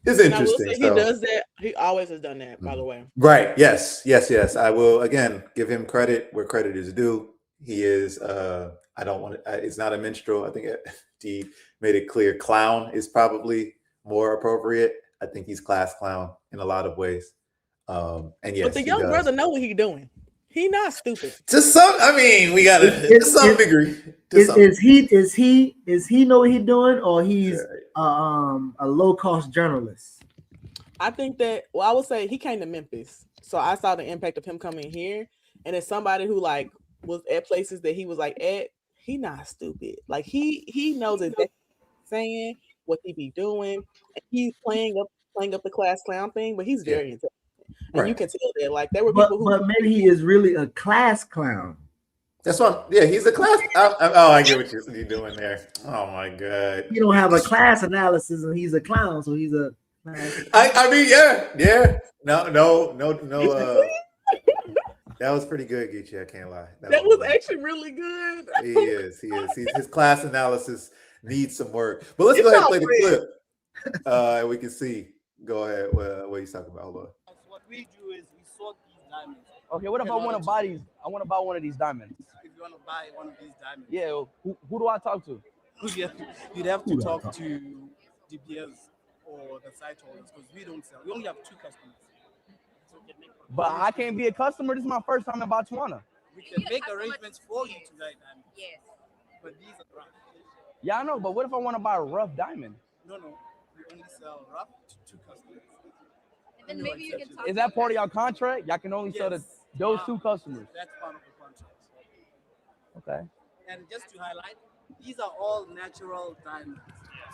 is interesting. He does that. He always has done that, by the way. Right. Yes. I will, again, give him credit where credit is due. He is, I don't want to, it's not a minstrel. I think he made it clear. Clown is probably more appropriate. I think he's class clown in a lot of ways. And yes, but the young brother know what he's doing. He not stupid. To some, I mean, we got to some degree. Is he know what he's doing, or he's a low cost journalist? I think that. Well, I would say he came to Memphis, so I saw the impact of him coming here. And as somebody who like was at places that he was like at, he not stupid. Like he knows exactly what he's saying, what he be doing. And he's playing up the class clown thing, but he's very intelligent. And you can tell that, like, there were people who. But maybe he is really a class clown. That's what. Yeah, he's a class. I get what you're doing there. Oh my god. You don't have a class analysis, and he's a clown, so he's a. I mean, yeah. No. That was pretty good, Geechee. I can't lie. That was actually really good. He is. His class analysis needs some work. But let's go ahead and play the clip. And we can see. Go ahead. What he's talking about. Hold on. What we do is we sort these diamonds. Okay, what if I want to buy these? I want to buy one of these diamonds. If you want to buy one of these diamonds, yeah. Who do I talk to? You'd have to talk to DPS or the site holders, because we don't sell. We only have 2 customers. So but I can't be a customer. This is my first time in Botswana. We can make arrangements for you to buy diamonds. Yes. But these are rough. Yeah, I know. But what if I want to buy a rough diamond? No. We only sell rough to 2 customers. And then maybe you can talk. Is that part of your contract? Y'all can only sell to those 2 customers. That's part of the contract. Okay. And just to highlight, these are all natural diamonds.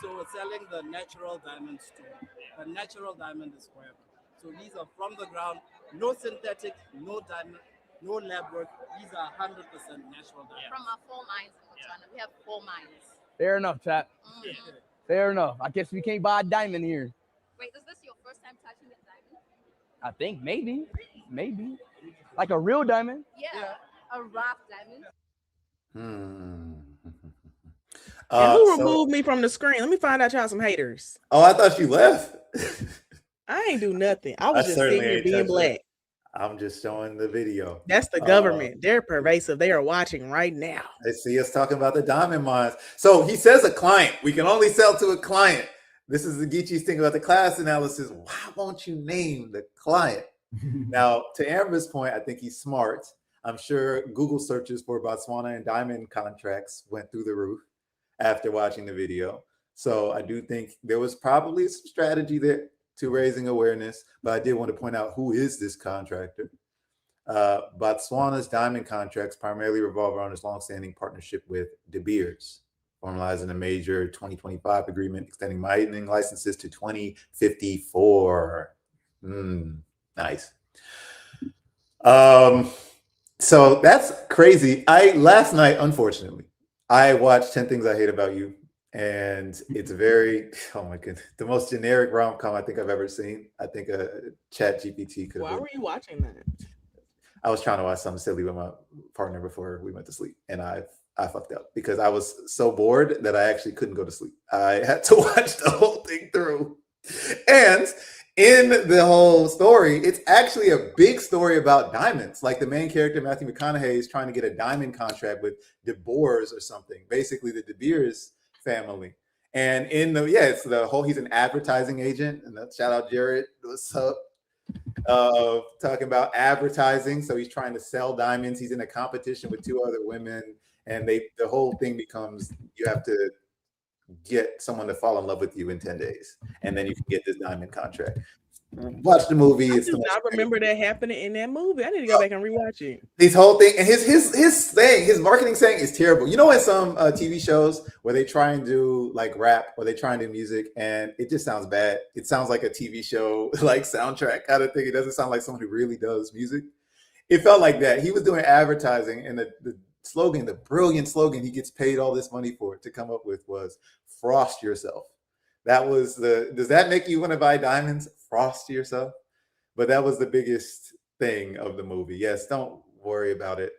So we're selling the natural diamond stone. The natural diamond is forever. So these are from the ground, no synthetic, no diamond, no lab work. These are 100% natural diamonds. From our 4 mines in Botswana. We have 4 mines. Fair enough, chat. Mm-hmm. Fair enough. I guess we can't buy a diamond here. Wait, is this your first time touching a diamond? I think maybe. Like a real diamond. Yeah. A rough diamond. And who removed me from the screen? Let me find out y'all some haters. Oh, I thought you left. I ain't do nothing. I I was just sitting certainly here ain't being touched black. it. I'm just showing the video. That's the government. They're pervasive. They are watching right now. They see us talking about the diamond mines. So he says a client. We can only sell to a client. This is the Geechee's thing about the class analysis. Why won't you name the client? Now, to Amber's point, I think he's smart. I'm sure Google searches for Botswana and diamond contracts went through the roof after watching the video. So I do think there was probably some strategy there to raising awareness, but I did want to point out who is this contractor. Botswana's diamond contracts primarily revolve around its longstanding partnership with De Beers, formalizing a major 2025 agreement extending mining licenses to 2054. Nice. So that's crazy. Last night, unfortunately, I watched 10 Things I Hate About You, and it's very, oh my goodness, the most generic rom-com I think I've ever seen. I think a Chat GPT could. Why were you watching that? I was trying to watch something silly with my partner before we went to sleep, and I fucked up because I was so bored that I actually couldn't go to sleep. I had to watch the whole thing through. And in the whole story, it's actually a big story about diamonds. Like the main character, Matthew McConaughey, is trying to get a diamond contract with De Boers or something, basically the De Beers family. And in the, it's the whole, he's an advertising agent. And shout out Jared, what's up? Talking about advertising. So he's trying to sell diamonds. He's in a competition with two other women. And the whole thing becomes, you have to get someone to fall in love with you in 10 days. And then you can get this diamond contract. Watch the movie. I do not remember that happening in that movie. I need to go back and rewatch it. This whole thing, and his marketing saying is terrible. You know, in some TV shows where they try and do like rap or they try and do music, and it just sounds bad. It sounds like a TV show, like soundtrack kind of thing. It doesn't sound like someone who really does music. It felt like that. He was doing advertising, and the slogan, the brilliant slogan he gets paid all this money for to come up with was "Frost yourself." That was does that make you want to buy diamonds? Frost yourself. But that was the biggest thing of the movie. Yes, don't worry about it.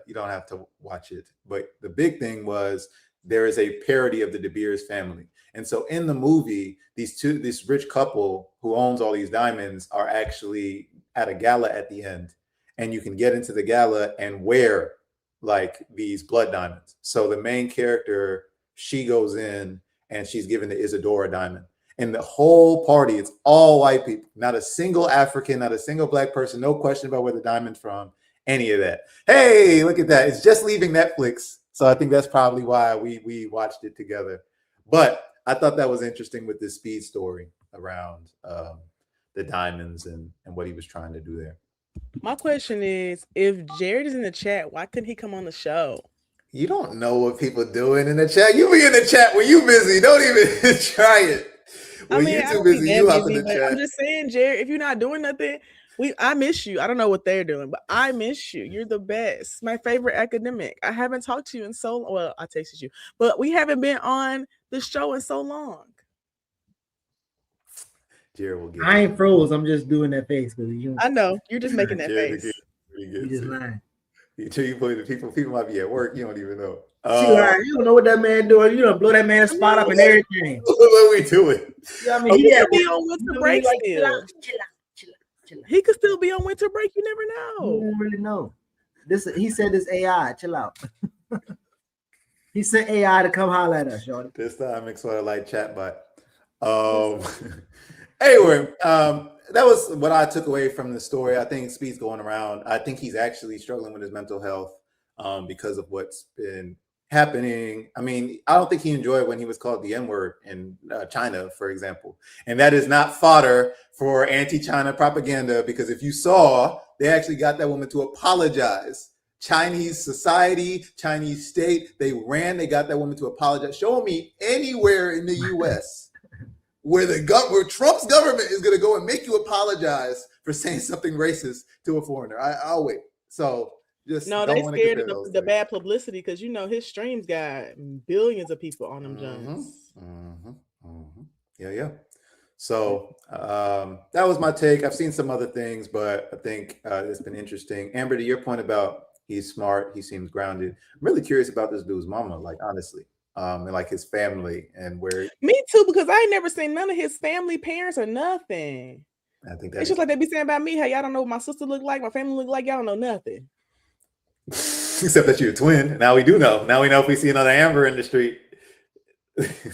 You don't have to watch it. But the big thing was there is a parody of the De Beers family. And so in the movie, this rich couple who owns all these diamonds are actually at a gala at the end. And you can get into the gala and wear like these blood diamonds. So the main character, she goes in and she's given the Isadora diamond. And the whole party, it's all white people, not a single African, not a single black person, no question about where the diamond's from, any of that. Hey, look at that. It's just leaving Netflix. So I think that's probably why we watched it together. But I thought that was interesting with this speed story around the diamonds and what he was trying to do there. My question is, if Jared is in the chat, why couldn't he come on the show? You don't know what people doing in the chat. You be in the chat when you busy. Don't even try it. When you're too busy, you hop in the chat. I'm just saying, Jared, if you're not doing nothing, I miss you. I don't know what they're doing, but I miss you. You're the best. My favorite academic. I haven't talked to you in so long. Well, I texted you, but we haven't been on the show in so long. Jared will get I ain't froze. I'm just doing that face because you. I know you're just making that face. You just lying. People might be at work. You don't even know. You don't know what that man doing. You don't blow that man's spot up and everything. What are we doing? Yeah, I mean, he could be on winter break still. Chill out. He could still be on winter break. You never know. You don't really know. He said this AI. Chill out. He sent AI to come holler at us, y'all. This time it's sort of like chatbot. Anyway, that was what I took away from the story. I think Speed's going around. I think he's actually struggling with his mental health because of what's been happening. I mean, I don't think he enjoyed when he was called the N-word in China, for example. And that is not fodder for anti-China propaganda, because if you saw, they actually got that woman to apologize. Chinese society, Chinese state, they got that woman to apologize. Show me anywhere in the U.S. where Trump's government is going to go and make you apologize for saying something racist to a foreigner. I'll wait. So just no, they scared of the bad publicity because his streams got billions of people on them Jones. Yeah. So that was my take. I've seen some other things, but I think it's been interesting. Amber, to your point about he's smart, he seems grounded. I'm really curious about this dude's mama, like honestly. And like his family and where. Me too, because I ain't never seen none of his family, parents, or nothing. I think It's just like they be saying about me, hey, y'all don't know what my sister look like, my family look like, y'all don't know nothing. Except that you're a twin. Now we do know. Now we know if we see another Amber in the street.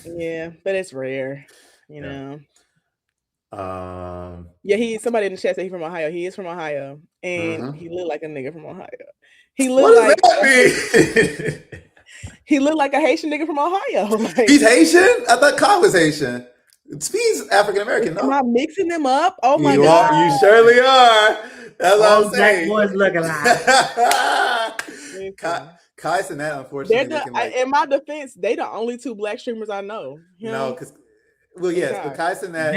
Yeah, but it's rare, you Yeah. know. Yeah, somebody in the chat said he's from Ohio. He is from Ohio, and he looked like a nigga from Ohio. He looked what does that mean? He looked like a Haitian nigga from Ohio. Like, he's Haitian? I thought Kai was Haitian. He's African American, no? Am I mixing them up? Oh my God. You surely are. That's what I'm saying. Black boys look alike. Kai and that, unfortunately. In my defense, they the only two black streamers I know. No, because but Kai and that.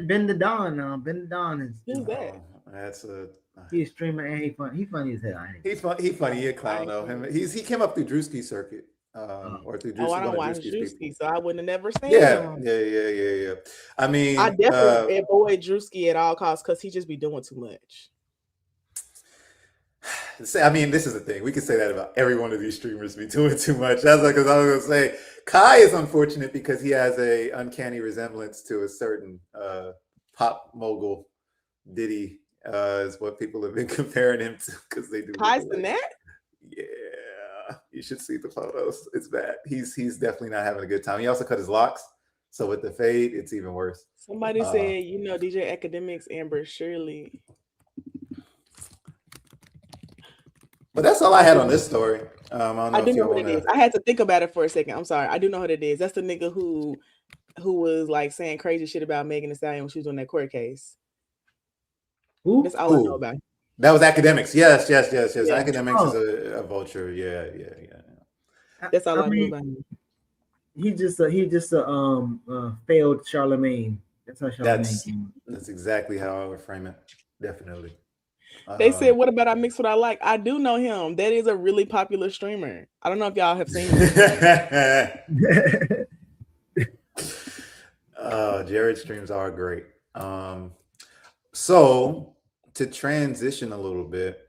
Ben the Don now. Ben the Don is. Who's that? That's a. He's a streamer and he's funny as hell. He's funny. He's a clown though. He came up through Drewski's circuit. Or through Drewski. I don't watch Drewski, so I wouldn't have never seen him. Yeah. I mean, I definitely avoid Drewski at all costs because he just be doing too much. I mean, this is the thing. We can say that about every one of these streamers be doing too much. That's like, because I was gonna say Kai is unfortunate because he has a uncanny resemblance to a certain pop mogul. Diddy is what people have been comparing him to because they do. Kai's the net? Yeah. You should see the photos. It's bad. He's definitely not having a good time. He also cut his locks, so with the fade, it's even worse. Somebody said, DJ Academics, Amber Shirley. But that's all I had on this story. I do know what it is. I had to think about it for a second. I'm sorry. I do know what it is. That's the nigga who was like saying crazy shit about Megan Thee Stallion when she was doing that court case. Who? That's all I know about. That was Academics. Yes. Yeah. Academics is a vulture. Yeah. That's all I know about him. He just failed Charlemagne. That's how Charlemagne came. That's exactly how I would frame it. Definitely. They said, what about I Mix What I Like? I do know him. That is a really popular streamer. I don't know if y'all have seen him. Jared's streams are great. So to transition a little bit,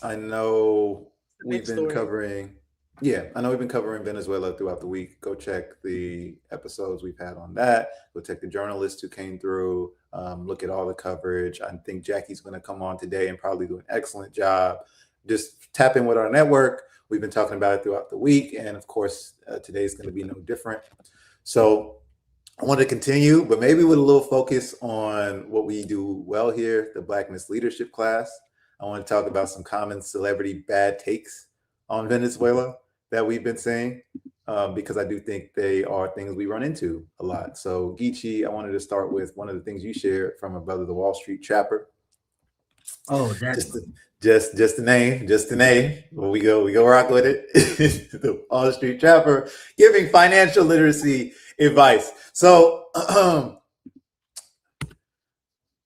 I know we've been covering Venezuela throughout the week. Go check the episodes we've had on that. Go check the journalists who came through. Look at all the coverage. I think Jackie's going to come on today and probably do an excellent job. Just tap in with our network. We've been talking about it throughout the week. And of course, today's going to be no different. So I want to continue, but maybe with a little focus on what we do well here, the Blackness Leadership class. I want to talk about some common celebrity bad takes on Venezuela that we've been saying, because I do think they are things we run into a lot. So Geechee, I wanted to start with one of the things you shared from a brother, the Wall Street Trapper. Oh, that's just the name. Well, we go rock with it. The Wall Street Trapper giving financial literacy advice. So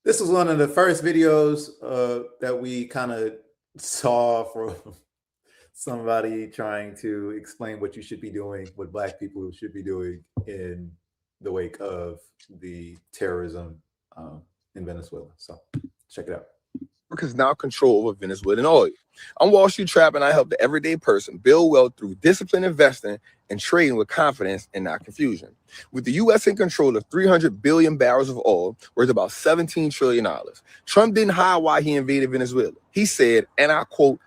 this was one of the first videos that we kind of saw from somebody trying to explain what you should be doing, what Black people should be doing in the wake of the terrorism in Venezuela. So check it out. America now control over Venezuelan oil. I'm Wall Street Trap, and I help the everyday person build wealth through disciplined investing and trading with confidence and not confusion. With the U.S. in control of 300 billion barrels of oil, worth about $17 trillion, Trump didn't hide why he invaded Venezuela. He said, and I quote,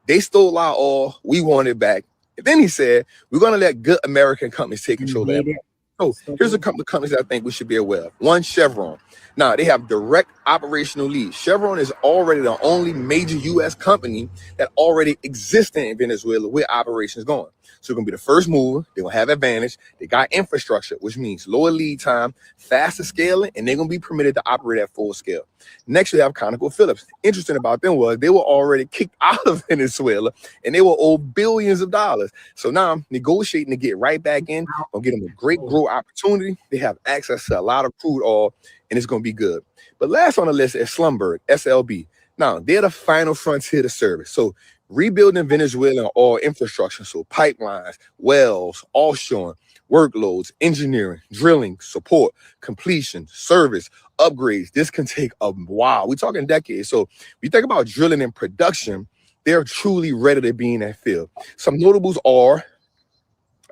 "They stole our oil, we want it back." And then he said, "We're going to let good American companies take control of that." So here's a couple of companies that I think we should be aware of. One, Chevron. Now, they have direct operational leads. Chevron is already the only major U.S. company that already exists in Venezuela with operations going. So they're going to be the first mover. They're going to have advantage. They got infrastructure, which means lower lead time, faster scaling, and they're going to be permitted to operate at full scale. Next, we have ConocoPhillips. Interesting about them was they were already kicked out of Venezuela, and they were owed billions of dollars. So now I'm negotiating to get right back in. I'll get them a great growth opportunity. They have access to a lot of crude oil, and it's going to be good. But last on the list is Slumberg, SLB. Now, they're the final frontier to service. So rebuilding Venezuelan oil infrastructure, so pipelines, wells, offshore, workloads, engineering, drilling, support, completion, service, upgrades. This can take a while. We're talking decades. So we think about drilling and production, they're truly ready to be in that field. Some notables are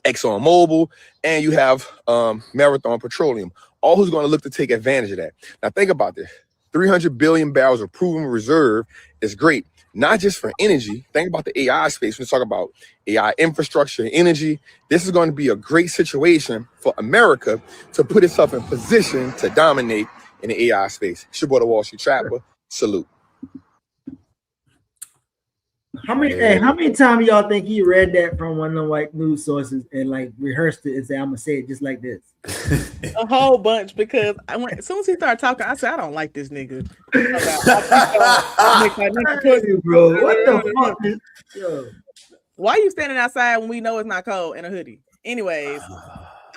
ExxonMobil, and you have Marathon Petroleum, all who's going to look to take advantage of that. Now think about this. 300 billion barrels of proven reserve is great, not just for energy. Think about the AI space. When we talk about AI infrastructure and energy, this is going to be a great situation for America to put itself in position to dominate in the AI space. It's your boy, the Wall Street Trapper. Salute. How many times y'all think he read that from one of the white news sources and like rehearsed it and say, I'm gonna say it just like this? A whole bunch, because as soon as he started talking, I said, I don't like this nigga. Bro, what the fuck? Yo. Why you standing outside when we know it's not cold in a hoodie? Anyways,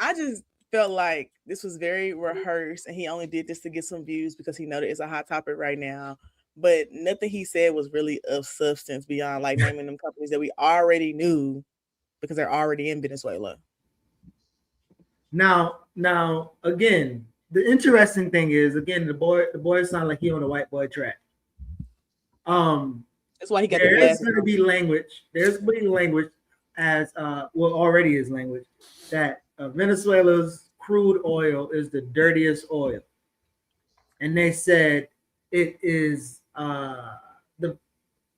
I just felt like this was very rehearsed, and he only did this to get some views because he know that it's a hot topic right now. But nothing he said was really of substance beyond like naming them companies that we already knew because they're already in Venezuela. Now, again, the interesting thing is, again, the boy sound like he on a white boy track. That's why he got there's going to be language. There's going to be language as already is language that Venezuela's crude oil is the dirtiest oil, and they said it is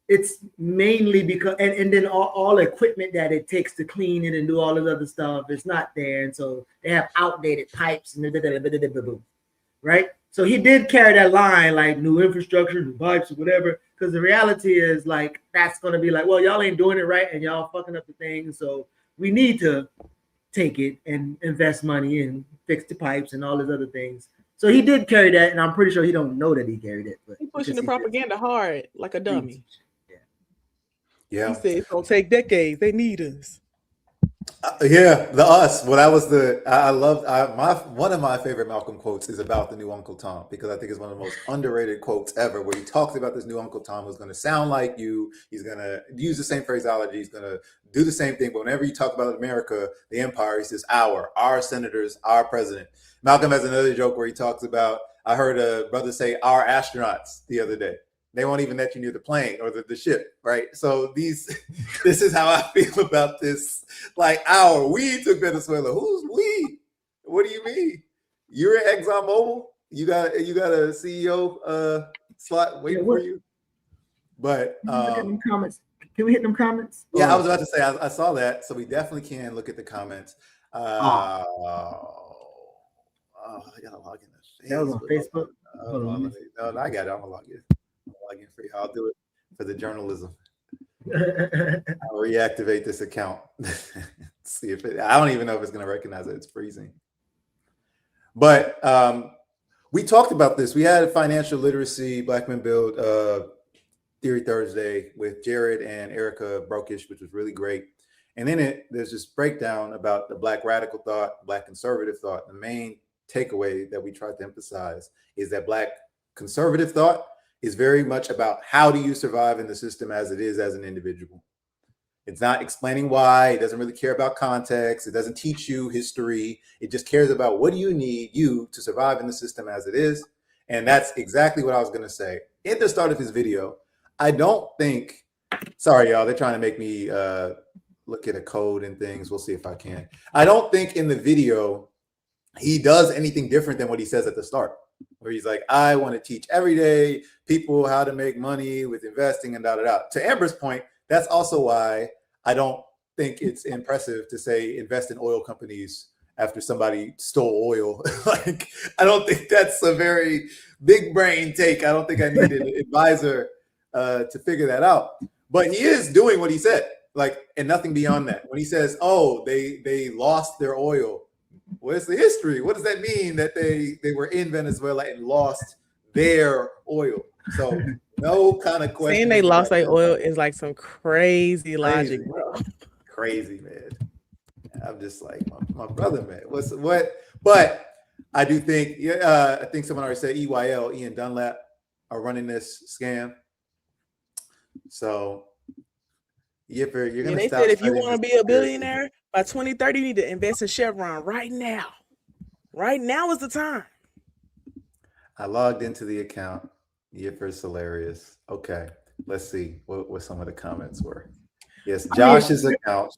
it's mainly because and then all equipment that it takes to clean it and do all this other stuff is not there, and so they have outdated pipes and right. So he did carry that line like new infrastructure, new pipes, or whatever. Because the reality is like that's gonna be like, well, y'all ain't doing it right and y'all fucking up the thing, so we need to take it and invest money and fix the pipes and all these other things. So he did carry that, and I'm pretty sure he don't know that he carried it. But he pushing the propaganda hard like a dummy. Yeah. He said it's gonna take decades. They need us. The us. Well, that was one of my favorite Malcolm quotes is about the new Uncle Tom, because I think it's one of the most underrated quotes ever, where he talks about this new Uncle Tom who's going to sound like you. He's going to use the same phraseology. He's going to do the same thing. But whenever you talk about America, the empire, he says our senators, our president. Malcolm has another joke where he talks about, I heard a brother say our astronauts the other day. They won't even let you near the plane or the ship, right? So this is how I feel about this. Like we took Venezuela. Who's we? What do you mean? You're at ExxonMobil. You got a CEO slot waiting for you. But comments. Can we hit them comments? Yeah, I was about to say I saw that, so we definitely can look at the comments. I gotta log in. That was on Facebook. No, I got it. I'm gonna log in. For you. I'll do it for the journalism. I'll reactivate this account. See if I don't even know if it's going to recognize that it's freezing. But we talked about this. We had a financial literacy Black Men Build Theory Thursday with Jared and Erica Brokish, which was really great. And in there's this breakdown about the Black radical thought, Black conservative thought. The main takeaway that we tried to emphasize is that Black conservative thought is very much about how do you survive in the system as it is as an individual. It's not explaining why. It doesn't really care about context. It doesn't teach you history. It just cares about what do you need to survive in the system as it is. And that's exactly what I was going to say. At the start of his video, I don't think, sorry, y'all, they're trying to make me look at a code and things. We'll see if I can. I don't think in the video he does anything different than what he says at the start, where he's like, I want to teach everyday people how to make money with investing and da-da-da. To Amber's point, that's also why I don't think it's impressive to say invest in oil companies after somebody stole oil. Like, I don't think that's a very big brain take. I don't think I need an advisor to figure that out. But he is doing what he said, like, and nothing beyond that. When he says, oh, they lost their oil, what's the history? What does that mean that they were in Venezuela and lost their oil? So no kind of question. Saying they lost their oil is like some crazy logic, bro. Crazy, man. I'm just like my brother, man. What? But I do think, I think someone already said EYL, Ian Dunlap, are running this scam. So Yipper, you're gonna. They said if you want to be a billionaire by 2030, you need to invest in Chevron right now. Right now is the time. I logged into the account. Yipper's hilarious. Okay, let's see what some of the comments were. Yes, Josh's account.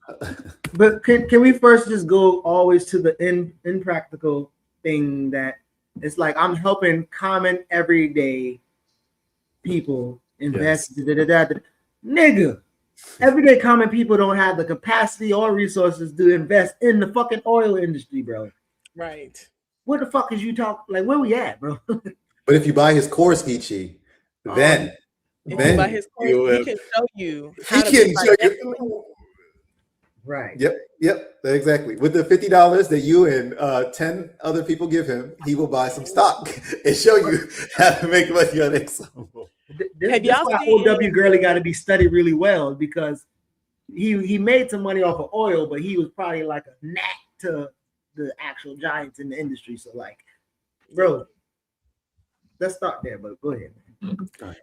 But can we first just go always to the impractical thing that It's like I'm helping common everyday people invest. Nigga, everyday common people don't have the capacity or resources to invest in the fucking oil industry, bro. Right. What the fuck is you talking? Like, where we at, bro? But if you buy his course, Geechee, then if you buy his course, he can show you how to be financially. Right. Yep, exactly. With the $50 that you and 10 other people give him, he will buy some stock and show you how to make money on ExxonMobil. Have y'all why seen OW Gurley got to be studied really well, because he made some money off of oil, but he was probably like a gnat to the actual giants in the industry. So like, bro, let's start there, but go ahead.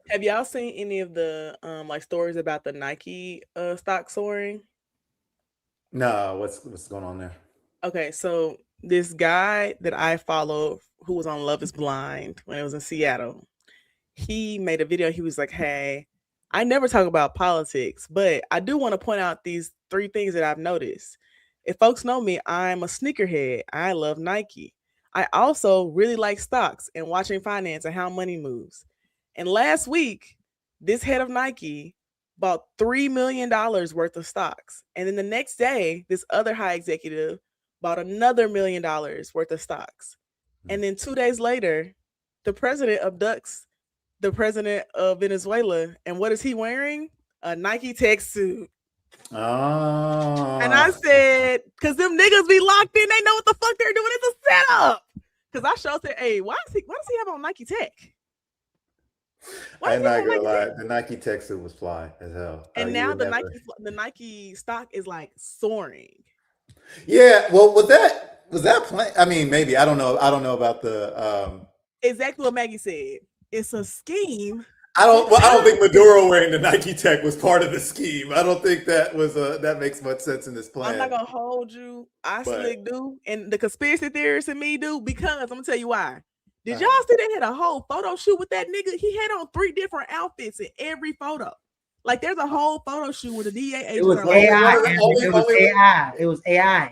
Have y'all seen any of the like stories about the Nike stock soaring? No, what's going on there? Okay, so this guy that I follow who was on Love is Blind when it was in Seattle, he made a video. He was like, hey, I never talk about politics, but I do want to point out these 3 things that I've noticed. If folks know me, I'm a sneakerhead. I love Nike. I also really like stocks and watching finance and how money moves. And last week, this head of Nike bought $3 million worth of stocks. And then the next day, this other high executive bought another $1 million worth of stocks. And then 2 days later, the president abducts the president of Venezuela. And what is he wearing? A Nike tech suit. Oh. And I said, because them niggas be locked in, they know what the fuck they're doing. It's a setup. Because I showed said, hey, why does he have on Nike tech? I'm not gonna lie, the Nike tech suit was fly as hell. And now the Nike stock is like soaring. Yeah, well, was that plan? I mean, maybe I don't know about the exactly what Maggie said. It's a scheme. I don't think Maduro wearing the Nike tech was part of the scheme. I don't think that was that makes much sense in this plan. I'm not gonna hold you. Slick do, and the conspiracy theorists and me do, because I'm gonna tell you why. Did y'all see they had a whole photo shoot with that nigga? He had on 3 different outfits in every photo. Like there's a whole photo shoot with a DA agent. It was AI. It was AI.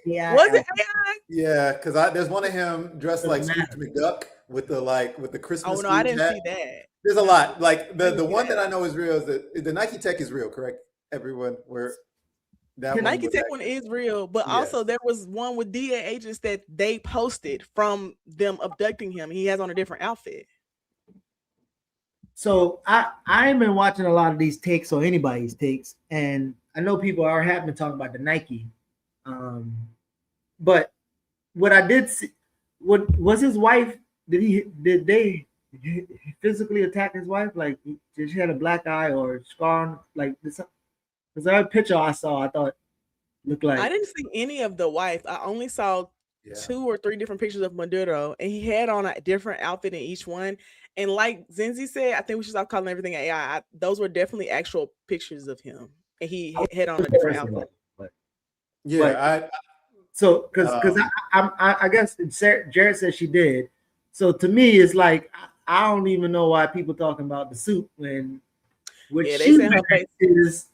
Yeah. Was it AI? Yeah, because there's one of him dressed like Scrooge McDuck with the Christmas. Oh no, I didn't see that. There's a lot. Like the one that I know is real is that the Nike tech is real, correct? Everyone, where the Nike tech one is real, but also there was one with DA agents that they posted from them abducting him. He has on a different outfit. So I've been watching a lot of these takes or anybody's takes, and I know people have been talking about the Nike. But what I did see, what was his wife? Did they physically attack his wife? Like, did she have a black eye or scar? Like this? Because that picture I saw, I thought looked like. I didn't see any of the wife. I only saw 2 or 3 different pictures of Maduro, and he had on a different outfit in each one. And like Zenzi said, I think we should stop calling everything AI. Those were definitely actual pictures of him, and he had on a different outfit. So because I guess Jared said she did. So to me, it's like I don't even know why people talking about the suit when they said her face.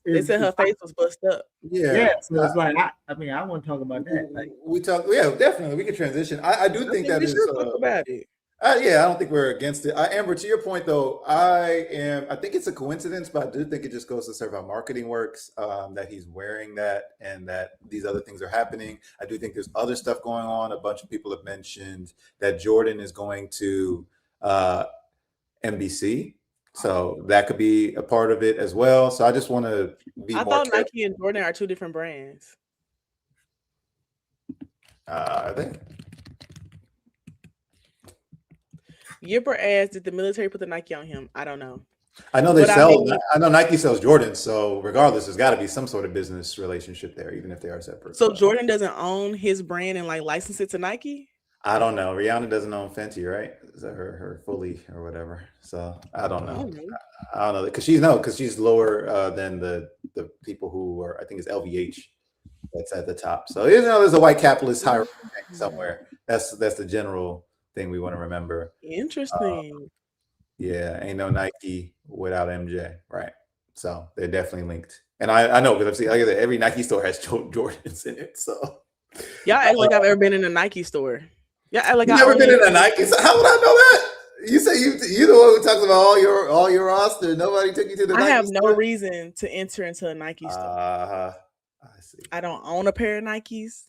They said her face was bust up. Yeah. So it's like I want to talk about that. Like we talk. Yeah, definitely we can transition. I do think that we is should talk about it. I don't think we're against it. Amber, to your point though, I think it's a coincidence, but I do think it just goes to serve how marketing works, that he's wearing that and that these other things are happening. I do think there's other stuff going on. A bunch of people have mentioned that Jordan is going to NBC. So that could be a part of it as well. So I just want to be I more thought Nike and Jordan are 2 different brands. I think. Yipper asked, did the military put the Nike on him? I don't know. I know I know Nike sells Jordans, so regardless, there's got to be some sort of business relationship there, even if they are separate. So Jordan doesn't own his brand and like license it to Nike? I don't know. Rihanna doesn't own Fenty, right? Is that her fully or whatever? So I don't know. I don't know because she's lower than the people who are. I think it's LVH that's at the top. So there's a white capitalist hierarchy somewhere. That's the general thing we want to remember. Interesting. Ain't no Nike without MJ, right? So they're definitely linked. And I know because I've seen, like I said, every Nike store has Jordans in it. So y'all act like I've ever been in a Nike store. Yeah, like You I never own been in it. a Nike? How would I know that? You say you the one who talks about all your roster. Nobody took you to the I Nike have no store? reason to enter into a Nike store. I see. I don't own a pair of Nikes.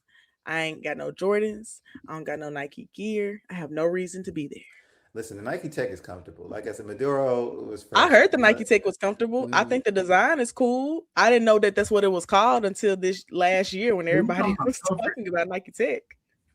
I ain't got no Jordans. I don't got no Nike gear. I have no reason to be there. Listen, the Nike Tech is comfortable. Like I said, Maduro was fresh. I heard the Nike Tech was comfortable. I think the design is cool. I didn't know that that's what it was called until this last year when everybody was talking about Nike Tech.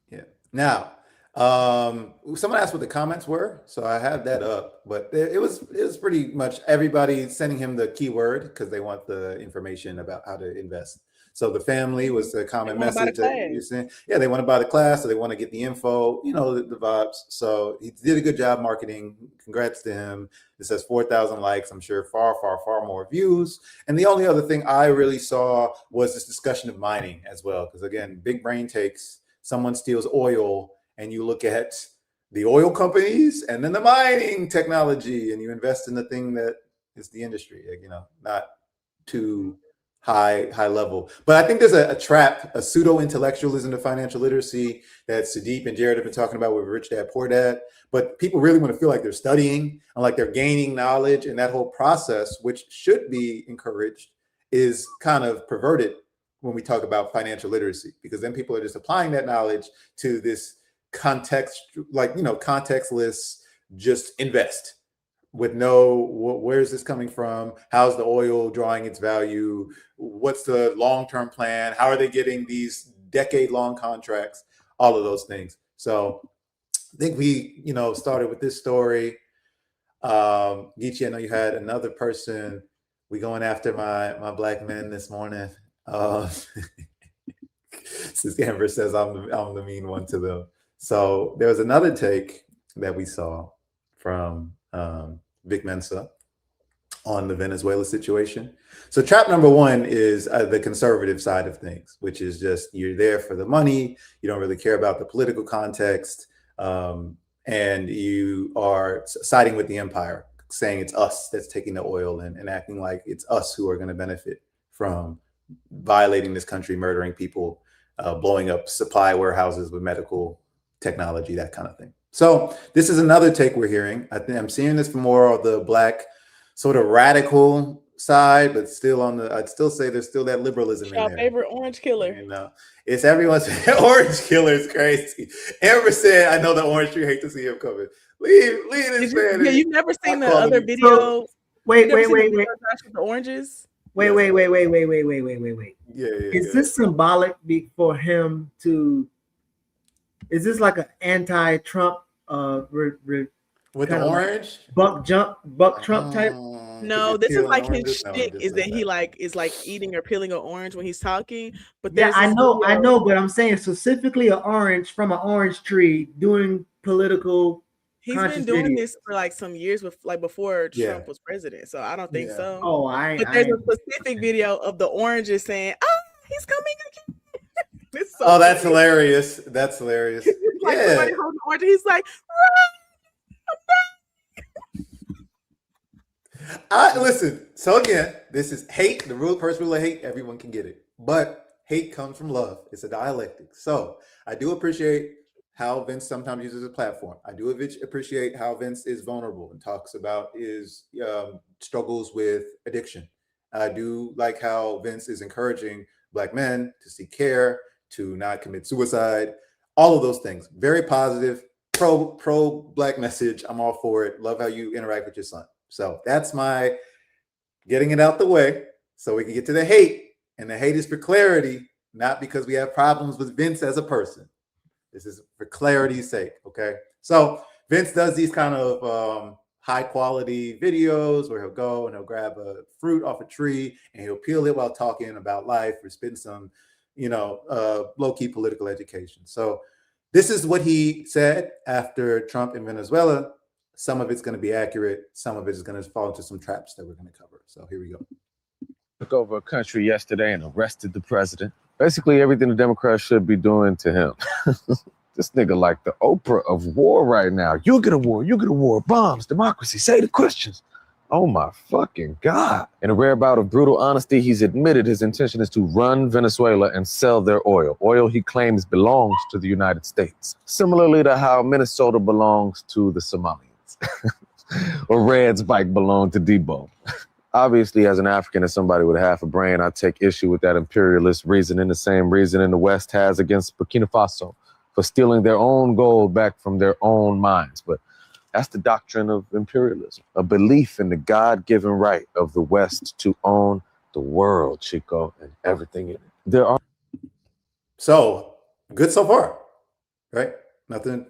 Yeah. Now, someone asked what the comments were, so I had that up. But it was pretty much everybody sending him the keyword because they want the information about how to invest. So the family was the common message that you're saying. Yeah, they want to buy the class, so they want to get the info, you know, the vibes. So he did a good job marketing. Congrats to him. It says 4,000 likes. I'm sure far more views. And the only other thing I really saw was this discussion of mining as well. Because again, big brain takes, someone steals oil and you look at the oil companies and then the mining technology and you invest in the thing that is the industry, you know, not too high level. But I think there's a trap, a pseudo intellectualism to financial literacy that Sudeep and Jared have been talking about with Rich Dad Poor Dad. But people really want to feel like they're studying and like they're gaining knowledge, and that whole process, which should be encouraged, is kind of perverted when we talk about financial literacy, because then people are just applying that knowledge to this context, like, you know, contextless, just invest with no, where's this coming from? How's the oil drawing its value? What's the long-term plan? How are they getting these decade-long contracts? All of those things. So I think we, you know, started with this story. Geechee, I know you had another person. We going after my black men this morning. Since Amber says I'm the mean one to them. So there was another take that we saw from Vic Mensa on the Venezuela situation. So trap number one is the conservative side of things, which is just you're there for the money. You don't really care about the political context. And you are siding with the empire, saying it's us that's taking the oil and acting like it's us who are going to benefit from violating this country, murdering people, blowing up supply warehouses with medical technology, that kind of thing. So this is another take we're hearing. I think I'm seeing this from more of the black sort of radical side, but still I'd still say there's still that liberalism in there. Our favorite orange killer. You know, it's everyone's orange killer is crazy. Amber said, I know the orange tree hate to see him coming. Leave this man. Yeah, you've never seen the other video. So, wait. The oranges. Wait. Yeah. Is this symbolic for him to? Is this like an anti-Trump with the orange buck Trump type? No, this is like his shtick. Is that he like is like eating or peeling an orange when he's talking? But yeah, I know, but I'm saying specifically an orange from an orange tree doing political. He's been doing this for like some years with like before Trump was president. So I don't think so. Oh, but there's a specific video of the oranges saying, "Oh, he's coming again." So that's hilarious. That's hilarious. Like somebody holding orange, he's like, listen. So again, this is hate. The first rule of hate. Everyone can get it, but hate comes from love. It's a dialectic. So I do appreciate how Vince sometimes uses a platform. I do appreciate how Vince is vulnerable and talks about his struggles with addiction. I do like how Vince is encouraging Black men to seek care, to not commit suicide, all of those things. Very positive, pro Black message. I'm all for it. Love how you interact with your son. So that's my getting it out the way so we can get to the hate. And the hate is for clarity, not because we have problems with Vince as a person. This is for clarity's sake, okay? So Vince does these kind of high quality videos where he'll go and he'll grab a fruit off a tree and he'll peel it while talking about life or spitting some, low-key political education. So this is what he said after Trump in Venezuela. Some of it's going to be accurate. Some of it is going to fall into some traps that we're going to cover. So here we go. Took over a country yesterday and arrested the president. Basically everything the Democrats should be doing to him. This nigga like the Oprah of war right now. You get a war, bombs, democracy, say the questions. Oh my fucking God. In a rare bout of brutal honesty, he's admitted his intention is to run Venezuela and sell their oil. Oil he claims belongs to the United States. Similarly to how Minnesota belongs to the Somalians. Or Red's bike belonged to Debo. Obviously, as an African and somebody with half a brain, I take issue with that imperialist reasoning, the same reasoning the West has against Burkina Faso for stealing their own gold back from their own mines. But that's the doctrine of imperialism, a belief in the God-given right of the West to own the world, Chico, and everything in it. There are So good so far, right? Nothing,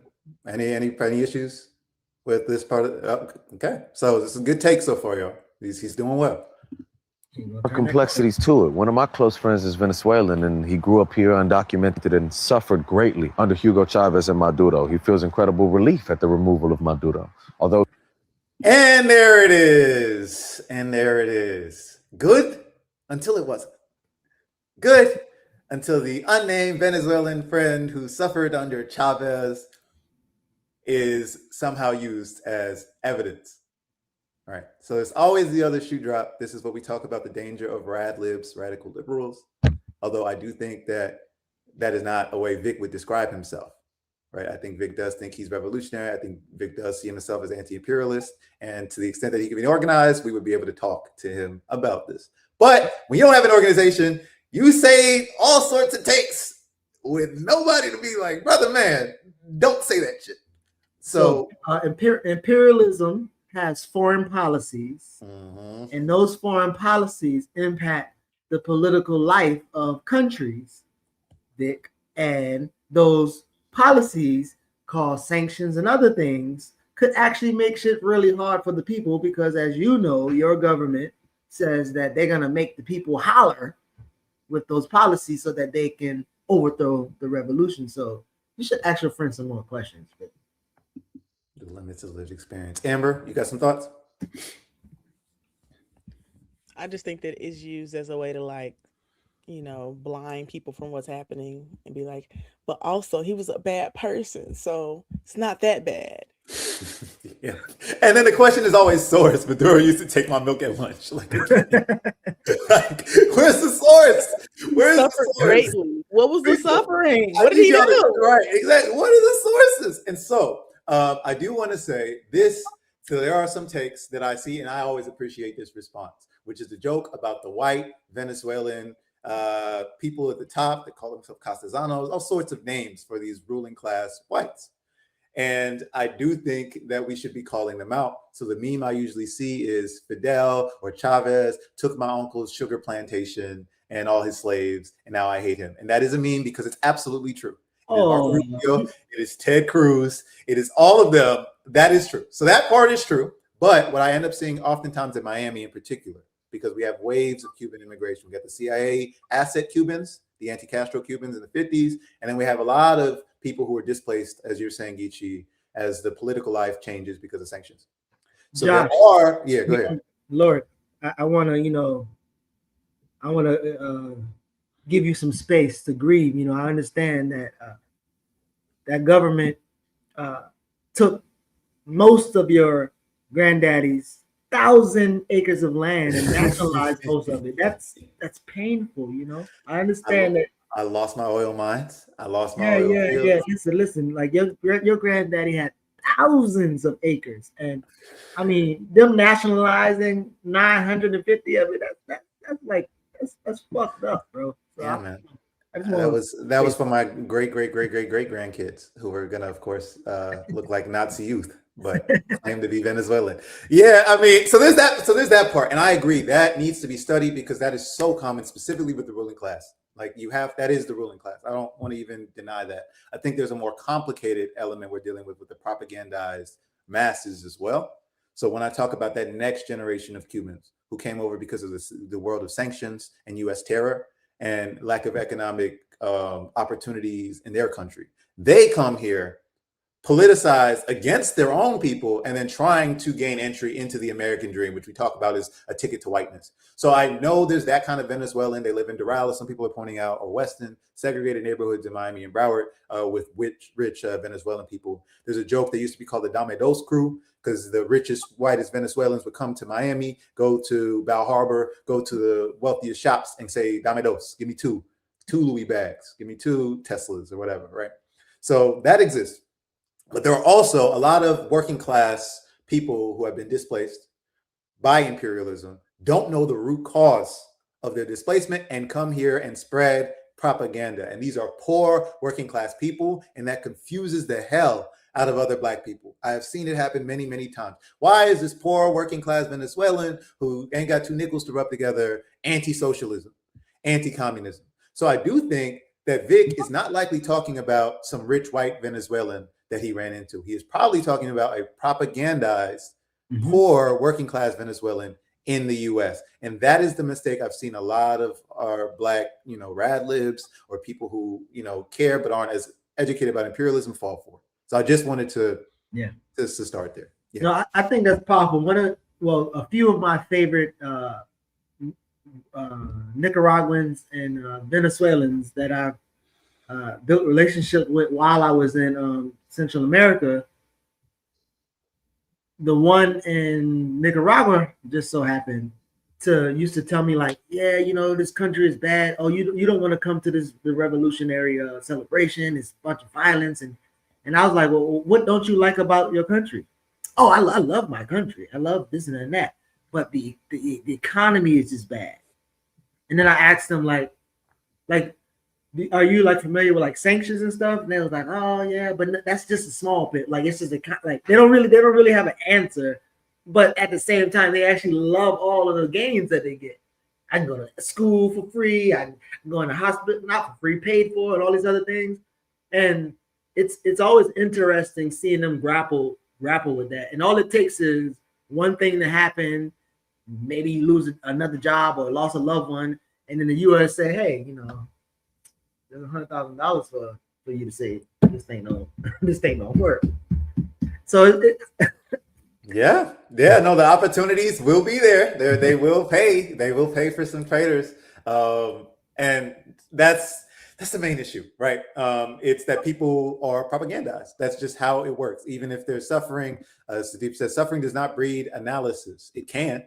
any issues with this part of okay. So this is a good take so far, y'all. He's doing well. complexities to it. One of my close friends is Venezuelan, and he grew up here undocumented and suffered greatly under Hugo Chavez and Maduro. He feels incredible relief at the removal of Maduro, although. And there it is. And there it is. Good until it wasn't. Good until the unnamed Venezuelan friend who suffered under Chavez is somehow used as evidence. All right. So there's always the other shoe drop. This is what we talk about, the danger of rad libs, radical liberals. Although I do think that that is not a way Vic would describe himself. Right. I think Vic does think he's revolutionary. I think Vic does see himself as anti-imperialist. And to the extent that he can be organized, we would be able to talk to him about this. But when you don't have an organization, you say all sorts of takes with nobody to be like, brother, man, don't say that shit. So imperialism has foreign policies, and those foreign policies impact the political life of countries, Vic, and those policies called sanctions and other things could actually make shit really hard for the people because, as you know, your government says that they're going to make the people holler with those policies so that they can overthrow the revolution. So you should ask your friend some more questions. But the limits of lived experience. Amber, you got some thoughts? I just think that it's used as a way to, like, you know, blind people from what's happening and be like, but also he was a bad person, so it's not that bad. Yeah. And then the question is always source. Maduro used to take my milk at lunch. Like, where's the source? Where's the source? Greatly. What was the suffering? What did he do? Right, exactly. What are the sources? And so I do want to say this. So there are some takes that I see, and I always appreciate this response, which is the joke about the white Venezuelan people at the top that call themselves castellanos, all sorts of names for these ruling class whites. And I do think that we should be calling them out. So the meme I usually see is Fidel or Chavez took my uncle's sugar plantation and all his slaves, and now I hate him. And that is a meme because it's absolutely true. It is Marco Rubio, it is Ted Cruz, it is all of them. That is true. So that part is true. But what I end up seeing oftentimes in Miami in particular, because we have waves of Cuban immigration. We got the CIA asset Cubans, the anti-Castro Cubans in the 50s. And then we have a lot of people who are displaced, as you're saying, Geechee, as the political life changes because of sanctions. So Josh, there are, yeah, go ahead. Lord, I want to, give you some space to grieve. You know, I understand that that government took most of your granddaddy's 1,000 acres of land and nationalized most of it. That's painful, you know. I understand that. I lost my oil mines. I lost my oil fields. Yeah. Listen, like your granddaddy had thousands of acres, and I mean, them nationalizing 950 of it. That's fucked up, bro. So yeah, man. That was for my great grandkids who were gonna, of course, look like Nazi youth, but claim to be Venezuelan. Yeah, I mean, so there's that part, and I agree that needs to be studied because that is so common, specifically with the ruling class. Like that is the ruling class. I don't want to even deny that. I think there's a more complicated element we're dealing with the propagandized masses as well. So when I talk about that next generation of Cubans who came over because of the world of sanctions and U.S. terror and lack of economic opportunities in their country, they come here politicized against their own people and then trying to gain entry into the American dream, which we talk about as a ticket to whiteness. So I know there's that kind of Venezuelan. They live in Doral, some people are pointing out, or Weston, segregated neighborhoods in Miami and Broward with rich Venezuelan people. There's a joke that used to be called the Dame Dos crew because the richest, whitest Venezuelans would come to Miami, go to Bal Harbor, go to the wealthiest shops and say, dame dos, give me two Louis bags, give me 2 Teslas or whatever, right? So that exists. But there are also a lot of working class people who have been displaced by imperialism, don't know the root cause of their displacement, and come here and spread propaganda. And these are poor working class people, and that confuses the hell out of other Black people. I have seen it happen many, many times. Why is this poor working class Venezuelan who ain't got 2 nickels to rub together anti-socialism, anti-communism? So I do think that Vic is not likely talking about some rich white Venezuelan that he ran into. He is probably talking about a propagandized, poor working class Venezuelan in the US. And that is the mistake I've seen a lot of our Black, rad libs or people who, care but aren't as educated about imperialism fall for. So I just wanted to start there. Yeah. No, I think that's powerful. A few of my favorite Nicaraguans and Venezuelans that I've built relationships with while I was in Central America. The one in Nicaragua just so happened used to tell me like, yeah, this country is bad. Oh, you don't want to come to the revolutionary celebration. It's a bunch of violence. And I was like, well, what don't you like about your country? Oh, I love my country. I love this and that. But the economy is just bad. And then I asked them like, are you like familiar with like sanctions and stuff? And they was like, oh yeah, but that's just a small bit. Like it's just they don't really have an answer, but at the same time, they actually love all of the gains that they get. I can go to school for free. I can go in the hospital not for free, paid for, and all these other things. And it's always interesting seeing them grapple with that. And all it takes is one thing to happen. Maybe you lose another job or lost a loved one, and then the U.S. say, hey, there's $100,000 for you to say this ain't no work. So no, the opportunities will be there. They will pay. They will pay for some traders, and that's the main issue, right? It's that people are propagandized. That's just how it works. Even if they're suffering, Sudeep says, suffering does not breed analysis. It can.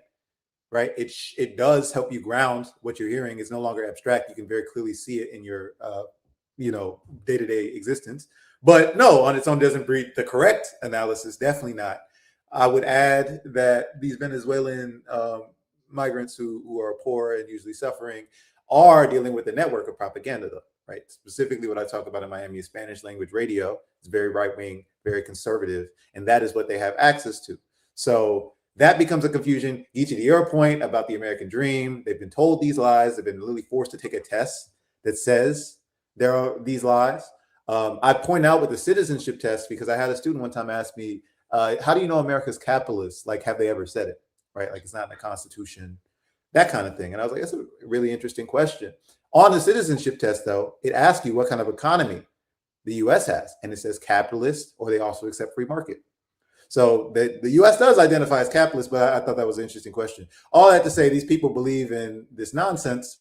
Right, it does help you ground what you're hearing. It's no longer abstract. You can very clearly see it in your, day-to-day existence. But no, on its own doesn't breed the correct analysis. Definitely not. I would add that these Venezuelan migrants who are poor and usually suffering are dealing with the network of propaganda, though. Right, specifically what I talk about in Miami is Spanish language radio. It's very right-wing, very conservative, and that is what they have access to. So that becomes a confusion. Geechee, to your point about the American dream, they've been told these lies. They've been literally forced to take a test that says there are these lies. I point out with the citizenship test because I had a student one time ask me, how do you know America's capitalist? Like, have they ever said it? Right? Like, it's not in the Constitution, that kind of thing. And I was like, that's a really interesting question. On the citizenship test, though, it asks you what kind of economy the U.S. has. And it says capitalist, or they also accept free market. So the U.S. does identify as capitalist, but I thought that was an interesting question. All that to say, these people believe in this nonsense.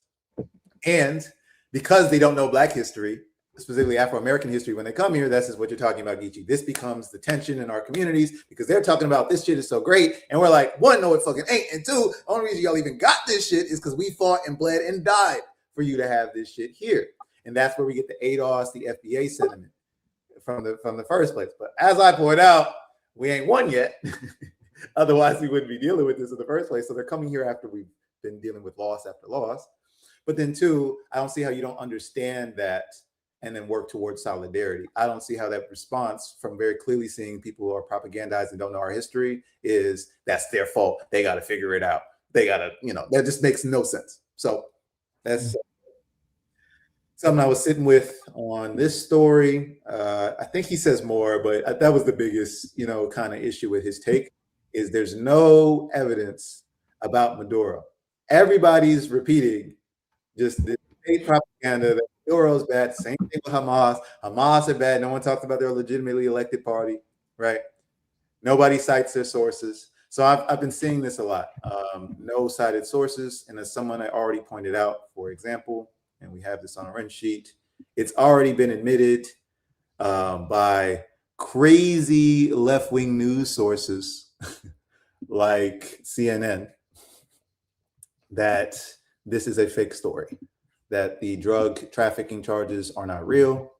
And because they don't know Black history, specifically Afro-American history, when they come here, this is what you're talking about, Geechee. This becomes the tension in our communities because they're talking about this shit is so great. And we're like, one, no, it fucking ain't. And two, the only reason y'all even got this shit is because we fought and bled and died for you to have this shit here. And that's where we get the ADOS, the FBA sentiment from the first place. But as I point out, we ain't won yet. Otherwise, we wouldn't be dealing with this in the first place. So they're coming here after we've been dealing with loss after loss. But then two, I don't see how you don't understand that and then work towards solidarity. I don't see how that response from very clearly seeing people who are propagandized and don't know our history is that's their fault. They got to figure it out. They got to, that just makes no sense. So that's something I was sitting with on this story. I think he says more, but that was the biggest, kind of issue with his take is there's no evidence about Maduro. Everybody's repeating just the fake propaganda that Maduro's bad. Same thing with Hamas. Hamas are bad. No one talks about their legitimately elected party, right? Nobody cites their sources. So I've been seeing this a lot. No cited sources. And as someone I already pointed out, for example, and we have this on a run sheet, it's already been admitted by crazy left-wing news sources like CNN that this is a fake story, that the drug trafficking charges are not real.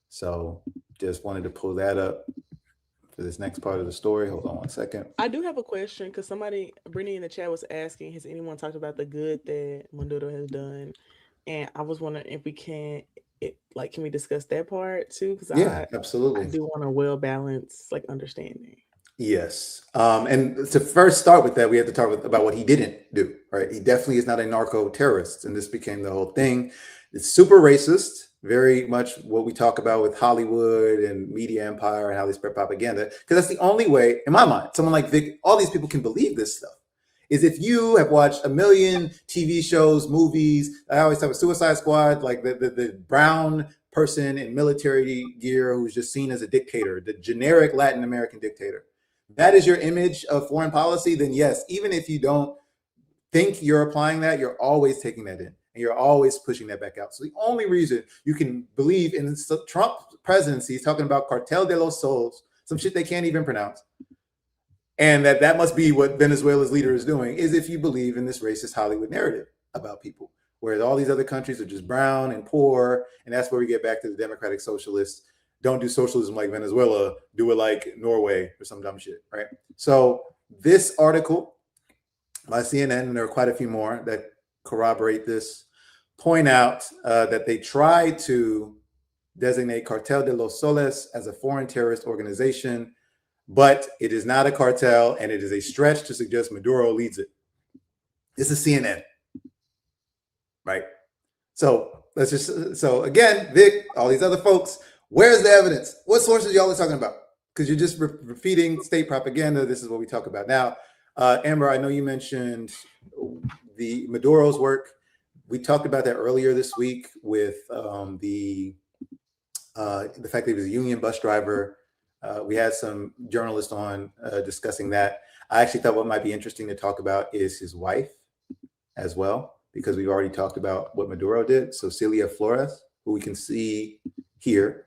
So just wanted to pull that up for this next part of the story. Hold on one second. I do have a question because somebody, Brittany in the chat, was asking, has anyone talked about the good that Maduro has done? And I was wondering if we can, can we discuss that part too? Because Yeah, absolutely. I do want a well-balanced understanding. Yes. And to first start with that, we have to talk about what he didn't do, right? He definitely is not a narco-terrorist, and this became the whole thing. It's super racist, very much what we talk about with Hollywood and media empire and how they spread propaganda, because that's the only way, in my mind, someone like Vic, all these people can believe this stuff, is if you have watched a million TV shows, movies. I always talk about Suicide Squad, like the brown person in military gear who's just seen as a dictator, the generic Latin American dictator. That is your image of foreign policy, then yes, even if you don't think you're applying that, you're always taking that in and you're always pushing that back out. So the only reason you can believe in Trump presidency is talking about Cartel de los Sols, some shit they can't even pronounce, and that must be what Venezuela's leader is doing, is if you believe in this racist Hollywood narrative about people, whereas all these other countries are just brown and poor, and that's where we get back to the democratic socialists. Don't do socialism like Venezuela, do it like Norway or some dumb shit, right? So this article by CNN, and there are quite a few more that corroborate this, point out that they try to designate Cartel de los Soles as a foreign terrorist organization, but it is not a cartel, and it is a stretch to suggest Maduro leads it. This is CNN, right? So again, Vic, all these other folks, where's the evidence? What sources y'all are talking about? Because you're just repeating state propaganda. This is what we talk about now. Amber, I know you mentioned the Maduro's work. We talked about that earlier this week with the fact that he was a union bus driver. We had some journalists on discussing that. I actually thought what might be interesting to talk about is his wife as well, because we've already talked about what Maduro did. So Celia Flores, who we can see here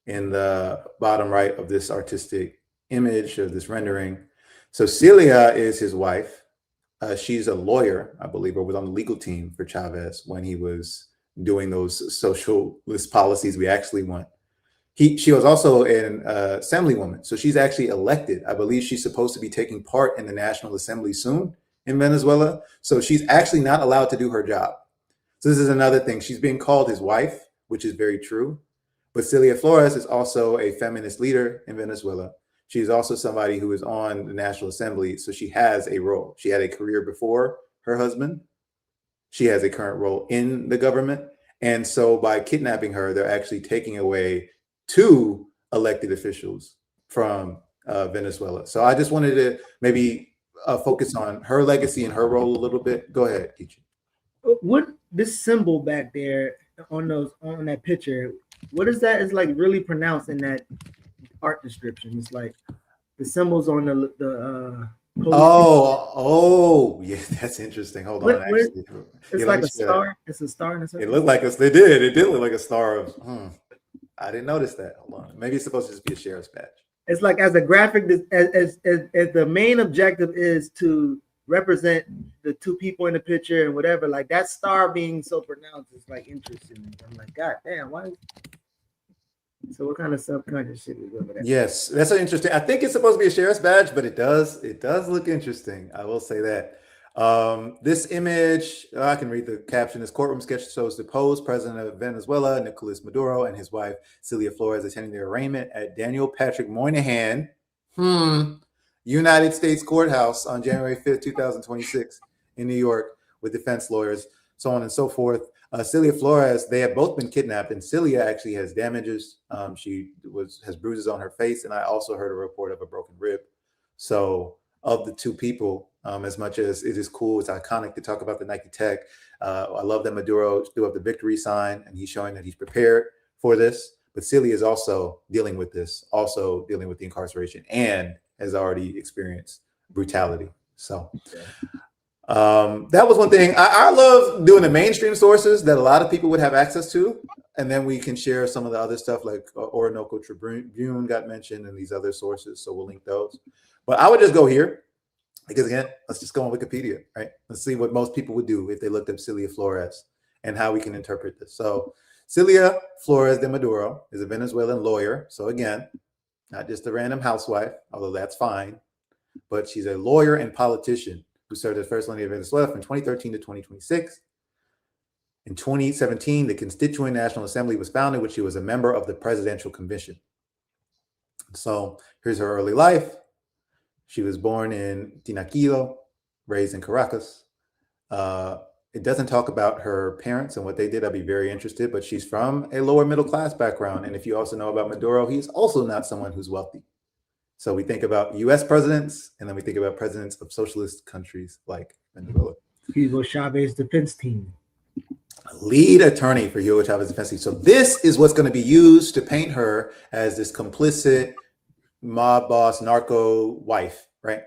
in the bottom right of this artistic image of this rendering. So Celia is his wife. She's a lawyer, I believe, or was on the legal team for Chavez when he was doing those socialist policies we actually want. She was also an assemblywoman, so she's actually elected. I believe she's supposed to be taking part in the National Assembly soon in Venezuela. So she's actually not allowed to do her job. So this is another thing. She's being called his wife, which is very true. But Celia Flores is also a feminist leader in Venezuela. She's also somebody who is on the National Assembly, so she has a role. She had a career before her husband. She has a current role in the government. And so by kidnapping her, they're actually taking away 2 elected officials from Venezuela. So I just wanted to maybe focus on her legacy and her role a little bit. Go ahead, Keisha. What this symbol back there on that picture, what is that? It's like really pronounced in that art description. It's like the symbols on the yeah, that's interesting. Hold on, actually. It's like a star. It's a star in a circle. It looked like it did look like a star of I didn't notice that. Hold on. Maybe it's supposed to just be a sheriff's badge. It's like as a graphic, as the main objective is to represent the 2 people in the picture and whatever, like that star being so pronounced is like interesting. I'm like, God damn, why? So what kind of subconscious shit is over there? Yes, that's an interesting. I think it's supposed to be a sheriff's badge, but it does look interesting. I will say that. This image, I can read the caption. This courtroom sketch shows the deposed president of Venezuela, Nicolas Maduro, and his wife, Celia Flores, attending their arraignment at Daniel Patrick Moynihan, United States Courthouse on January 5th, 2026 in New York with defense lawyers, so on and so forth. Celia Flores, they have both been kidnapped, and Celia actually has damages. She has bruises on her face, and I also heard a report of a broken rib. So of the 2 people, as much as it is cool, it's iconic to talk about the Nike Tech. I love that Maduro threw up the victory sign, and he's showing that he's prepared for this. But Celia is also dealing with this, also dealing with the incarceration, and has already experienced brutality. So that was one thing. I love doing the mainstream sources that a lot of people would have access to. and then we can share some of the other stuff like Orinoco Tribune got mentioned and these other sources. So we'll link those. But I would just go here because, again, let's just go on Wikipedia, right? Let's see what most people would do if they looked up Celia Flores and how we can interpret this. So Celia Flores de Maduro is a Venezuelan lawyer. So again, not just a random housewife, although that's fine, but she's a lawyer and politician who served as first lady of Venezuela from 2013 to 2026. In 2017, the Constituent National Assembly was founded, which she was a member of the Presidential Commission. So here's her early life. She was born in Tinaquilo, raised in Caracas. It doesn't talk about her parents and what they did. I'd be very interested, but she's from a lower middle class background. And if you also know about Maduro, he's also not someone who's wealthy. So we think about US presidents, and then we think about presidents of socialist countries like Venezuela. Hugo Chavez defense team. Lead attorney for Hugo Chavez defense team. So this is what's going to be used to paint her as this complicit mob boss, narco wife, right?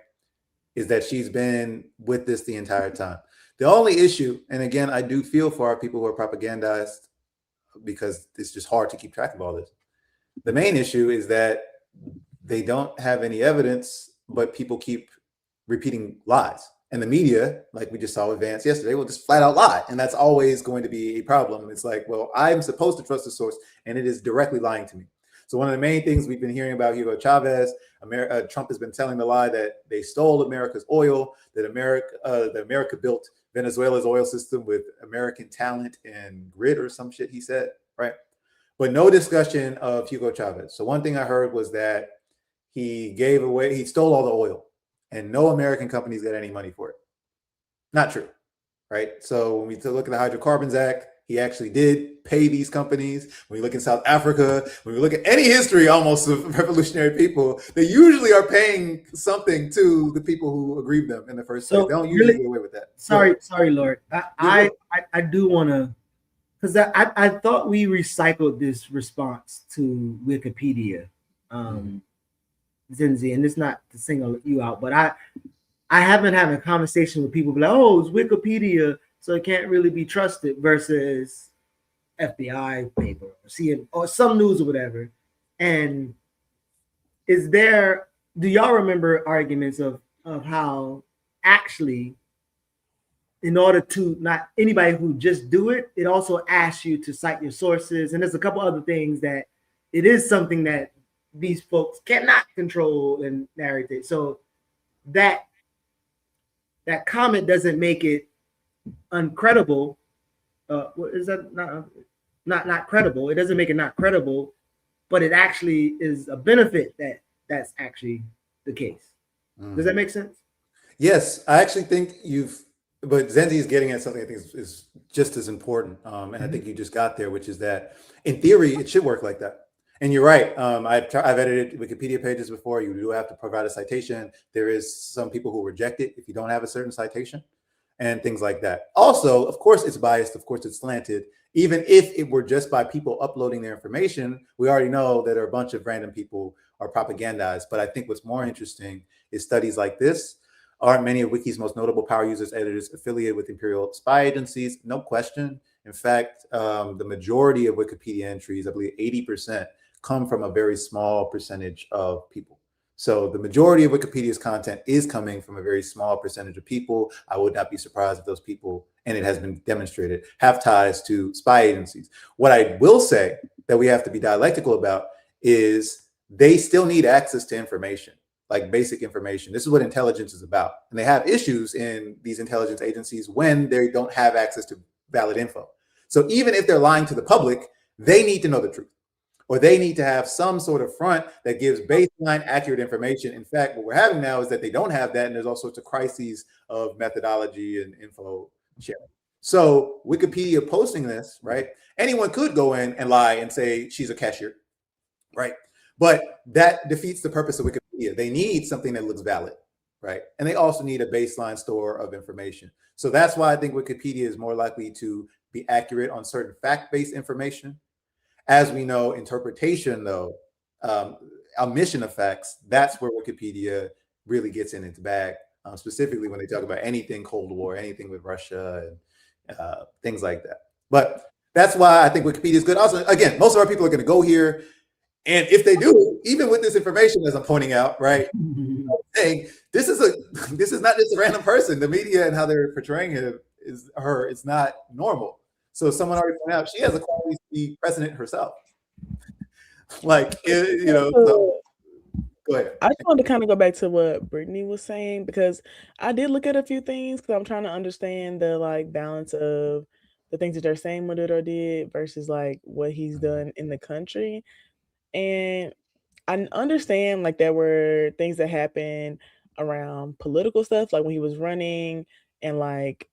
Is that she's been with this the entire time. The only issue, and again, I do feel for our people who are propagandized because it's just hard to keep track of all this. The main issue is that they don't have any evidence, but people keep repeating lies. And the media, like we just saw with Vance yesterday, will just flat out lie. And that's always going to be a problem. It's like, well, I'm supposed to trust the source, and it is directly lying to me. So one of the main things we've been hearing about Hugo Chavez, Trump has been telling the lie that they stole America's oil, that America built Venezuela's oil system with American talent and grit or some shit he said, right? But no discussion of Hugo Chavez. So one thing I heard was that he stole all the oil and no American companies got any money for it. Not true, right? So when we look at the Hydrocarbons Act, he actually did pay these companies. When you look in South Africa, when we look at any history almost of revolutionary people, they usually are paying something to the people who aggrieved them in the first place. They don't usually get away with that. Sorry, Lord. I do want to, because I thought we recycled this response to Wikipedia, Zenzi, and it's not to single you out, but I have been having a conversation with people like, oh, it's Wikipedia, so it can't really be trusted versus FBI paper or CNN or some news or whatever. And do y'all remember arguments of how actually, in order to not anybody who just do it, it also asks you to cite your sources. And there's a couple other things that it is something that these folks cannot control and narrate. So that comment doesn't make it uncredible. What is that? Not credible. It doesn't make it not credible, but it actually is a benefit that's actually the case. Does that make sense? Yes, I actually think but Zenzi is getting at something I think is just as important. And I think you just got there, which is that in theory, it should work like that. And you're right. I've edited Wikipedia pages before. You do have to provide a citation. There is some people who reject it if you don't have a certain citation and things like that. Also, of course, it's biased. Of course, it's slanted. Even if it were just by people uploading their information, we already know that a bunch of random people are propagandized. But I think what's more interesting is studies like this. Aren't many of Wiki's most notable power users, editors affiliated with imperial spy agencies? No question. In fact, the majority of Wikipedia entries, I believe 80%, come from a very small percentage of people. So the majority of Wikipedia's content is coming from a very small percentage of people. I would not be surprised if those people, and it has been demonstrated, have ties to spy agencies. What I will say that we have to be dialectical about is they still need access to information, like basic information. This is what intelligence is about. And they have issues in these intelligence agencies when they don't have access to valid info. So even if they're lying to the public, they need to know the truth, or they need to have some sort of front that gives baseline accurate information. In fact, what we're having now is that they don't have that, and there's all sorts of crises of methodology and info sharing. So Wikipedia posting this, right? Anyone could go in and lie and say she's a cashier, right? But that defeats the purpose of Wikipedia. They need something that looks valid, right? And they also need a baseline store of information. So that's why I think Wikipedia is more likely to be accurate on certain fact-based information. As we know, interpretation, though, omission of facts, that's where Wikipedia really gets in its bag, specifically when they talk about anything Cold War, anything with Russia, and things like that. But That's why I think Wikipedia is good. Also, again, most of our people are going to go here, and if they do, even with this information, as I'm pointing out, right, saying this is not just a random person. The media and how they're portraying her is not normal. So someone already pointed out she has a quality to be president herself. Like, so, go ahead. I just wanted to kind of go back to what Brittany was saying, because I did look at a few things because I'm trying to understand the like balance of the things that they're saying Maduro did versus like what he's done in the country. And I understand like there were things that happened around political stuff, like when he was running, and like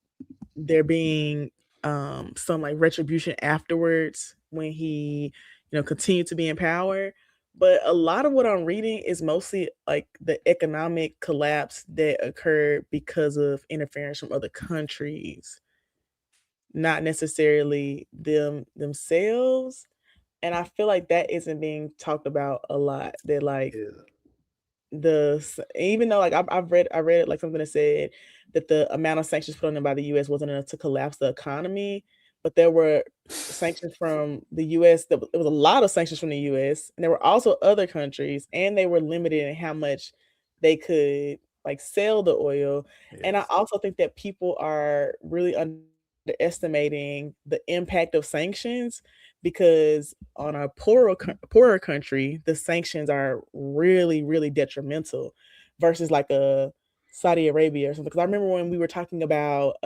there being some like retribution afterwards when he continued to be in power. But a lot of what I'm reading is mostly like the economic collapse that occurred because of interference from other countries, not necessarily themselves. And I feel like that isn't being talked about a lot. That like even though like I read it like something that said that the amount of sanctions put on them by the US wasn't enough to collapse the economy, but there were sanctions from the US. There was a lot of sanctions from the US, and there were also other countries, and they were limited in how much they could like sell the oil. And I also think that people are really underestimating the impact of sanctions, because on a poorer country, the sanctions are really, really detrimental versus like a Saudi Arabia or something. Because I remember when we were talking about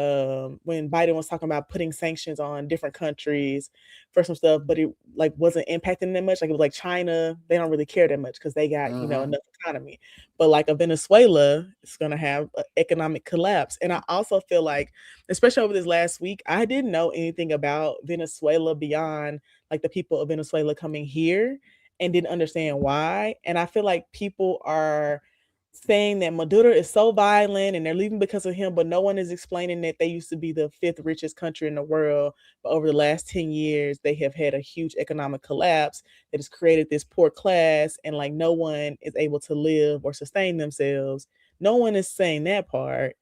when Biden was talking about putting sanctions on different countries for some stuff, but it like wasn't impacting them much. Like it was like China, they don't really care that much because they got enough economy. But like a Venezuela, it's gonna have an economic collapse. And I also feel like, especially over this last week, I didn't know anything about Venezuela beyond like the people of Venezuela coming here, and didn't understand why. And I feel like people are saying that Maduro is so violent and they're leaving because of him, but no one is explaining that they used to be the 5th richest country in the world. But over the last 10 years, they have had a huge economic collapse that has created this poor class, and like no one is able to live or sustain themselves. No one is saying that part.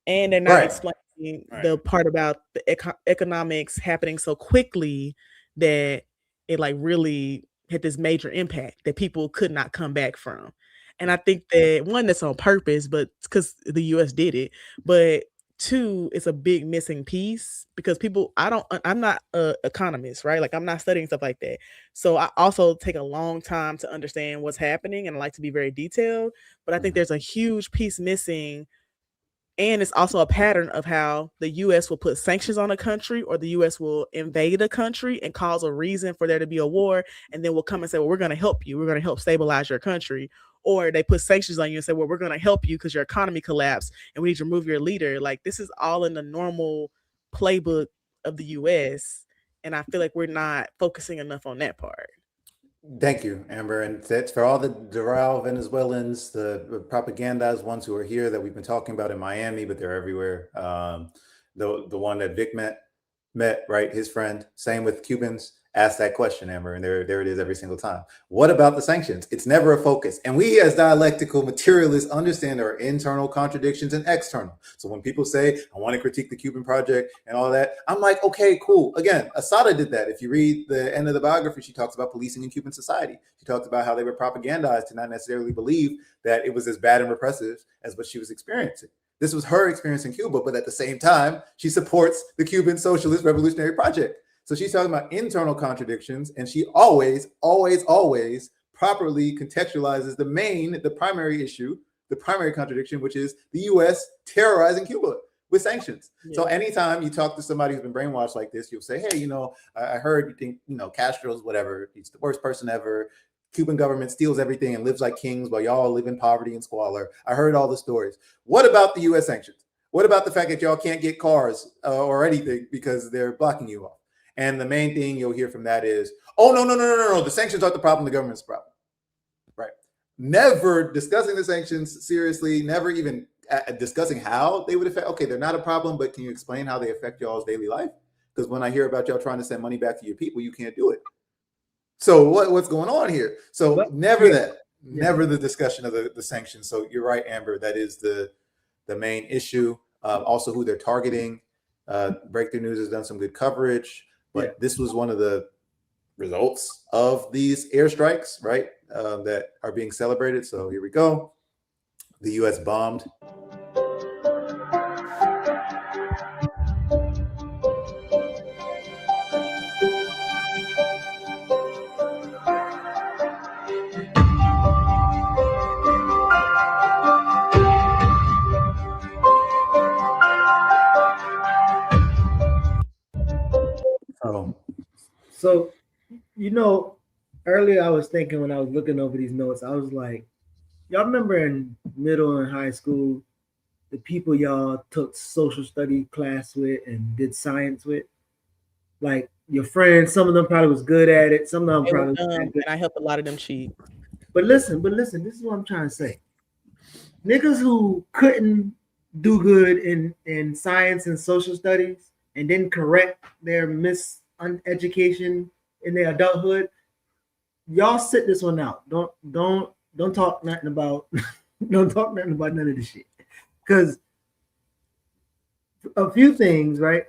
And they're not explaining the part about the economics happening so quickly that it like really had this major impact that people could not come back from. And I think that one, that's on purpose, but because the US did it. But two, it's a big missing piece because I'm not an economist, right? Like I'm not studying stuff like that. So I also take a long time to understand what's happening, and I like to be very detailed. But I think there's a huge piece missing. And it's also a pattern of how the US will put sanctions on a country, or the US will invade a country and cause a reason for there to be a war. And then we'll come and say, well, we're going to help you. We're going to help stabilize your country. Or they put sanctions on you and say, well, we're going to help you because your economy collapsed and we need to remove your leader. Like this is all in the normal playbook of the US. And I feel like we're not focusing enough on that part. Thank you, Amber. And that's for all the Doral Venezuelans, the propagandized ones who are here that we've been talking about in Miami, but they're everywhere. The one that Vic met, right? His friend, same with Cubans, asked that question, Amber, and there it is every single time. What about the sanctions? It's never a focus. And we as dialectical materialists understand there are internal contradictions and external. So when people say, I want to critique the Cuban project and all that, I'm like, okay, cool. Again, Asada did that. If you read the end of the biography, she talks about policing in Cuban society. She talks about how they were propagandized to not necessarily believe that it was as bad and repressive as what she was experiencing. This was her experience in Cuba, but at the same time, she supports the Cuban Socialist Revolutionary Project. So she's talking about internal contradictions, and she always properly contextualizes the primary issue, the primary contradiction, which is the US terrorizing Cuba with sanctions. Yeah. So anytime you talk to somebody who's been brainwashed like this, you'll say, hey, I heard you think, Castro's whatever, he's the worst person ever. Cuban government steals everything and lives like kings while y'all live in poverty and squalor. I heard all the stories. What about the US sanctions? What about the fact that y'all can't get cars or anything because they're blocking you off? And the main thing you'll hear from that is, oh, no. The sanctions aren't the problem. The government's the problem. Right. Never discussing the sanctions seriously, never even discussing how they would affect. Okay, they're not a problem, but can you explain how they affect y'all's daily life? Because when I hear about y'all trying to send money back to your people, you can't do it. So what's going on here? So never the discussion of the sanctions. So you're right, Amber. That is the main issue. Also who they're targeting. Breakthrough News has done some good coverage. But this was one of the results of these airstrikes, right? That are being celebrated. So here we go. The U.S. bombed. So, you know, earlier I was thinking when I was looking over these notes, I was like, y'all remember in middle and high school, the people y'all took social study class with and did science with? Like your friends, some of them probably was good at it, some of them probably and I helped a lot of them cheat. But listen, this is what I'm trying to say. Niggas who couldn't do good in science and social studies and didn't correct their miseducation in their adulthood, y'all sit this one out. Don't talk nothing about don't talk nothing about none of this shit. Because a few things, right?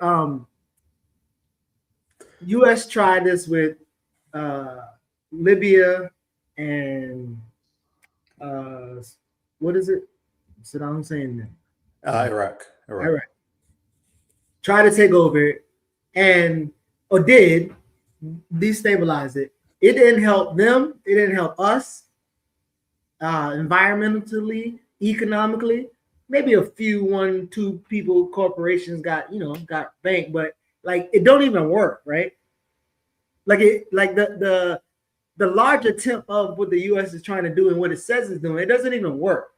US tried this with Libya and what is it? Saddam Hussein. Iraq. Try to take over it or did destabilize it. It didn't help them. It didn't help us environmentally, economically. Maybe a few, 1-2 people, corporations got banked, but like it don't even work, right? Like the large attempt of what the U.S. is trying to do and what it says it's doing, it doesn't even work.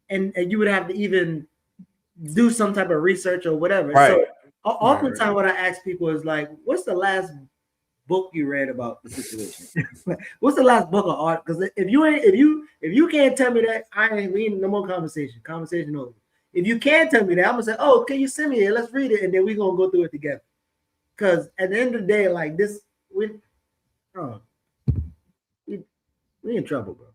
And you would have to even do some type of research or whatever. Right. So oftentimes what I ask people is like, what's the last book you read about the situation? What's the last book of art? Because if you can't tell me that, I ain't reading no more conversation. Conversation over. If you can't tell me that, I'm gonna say, oh, can you send me it? Let's read it, and then we're gonna go through it together. Because at the end of the day, like this, we in trouble, bro.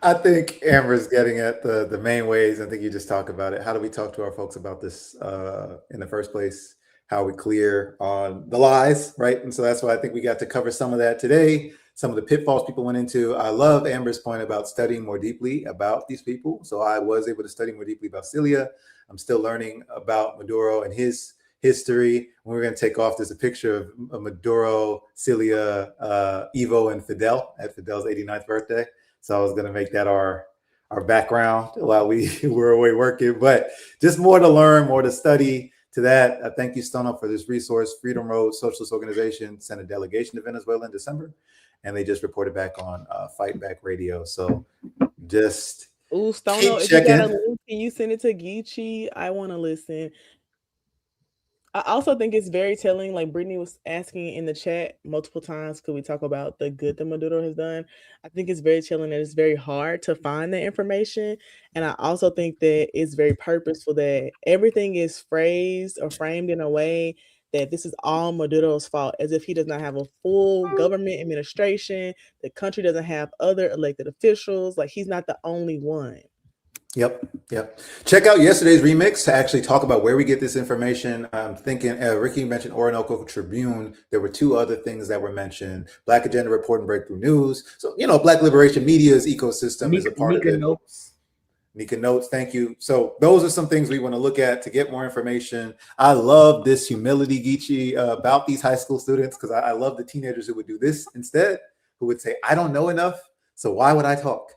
I think Amber's getting at the main ways. I think you just talk about it. How do we talk to our folks about this in the first place? How are we clear on the lies, right? And so that's why I think we got to cover some of that today, some of the pitfalls people went into. I love Amber's point about studying more deeply about these people. So I was able to study more deeply about Celia. I'm still learning about Maduro and his history. When we're going to take off, there's a picture of Maduro, Celia, Evo, and Fidel at Fidel's 89th birthday. So I was going to make that our background while we were away working, but just more to learn, more to study. To that, thank you, Stono, for this resource. Freedom Road Socialist Organization sent a delegation to Venezuela in December, and they just reported back on Fight Back Radio. So just Stono, if you got a link, can you send it to Geechee? I want to listen. I also think it's very telling, like Brittany was asking in the chat multiple times, could we talk about the good that Maduro has done? I think it's very telling that it's very hard to find that information. And I also think that it's very purposeful that everything is phrased or framed in a way that this is all Maduro's fault, as if he does not have a full government administration. The country doesn't have other elected officials. Like he's not the only one. Yep. Check out yesterday's remix to actually talk about where we get this information. I'm thinking Ricky mentioned Orinoco Tribune. There were 2 other things that were mentioned: Black Agenda Report and Breakthrough News. So, Black Liberation Media's ecosystem is a part of it. Nika Notes, thank you. So those are some things we want to look at to get more information. I love this humility, Geechee, about these high school students, because I love the teenagers who would do this instead, who would say, I don't know enough, so why would I talk?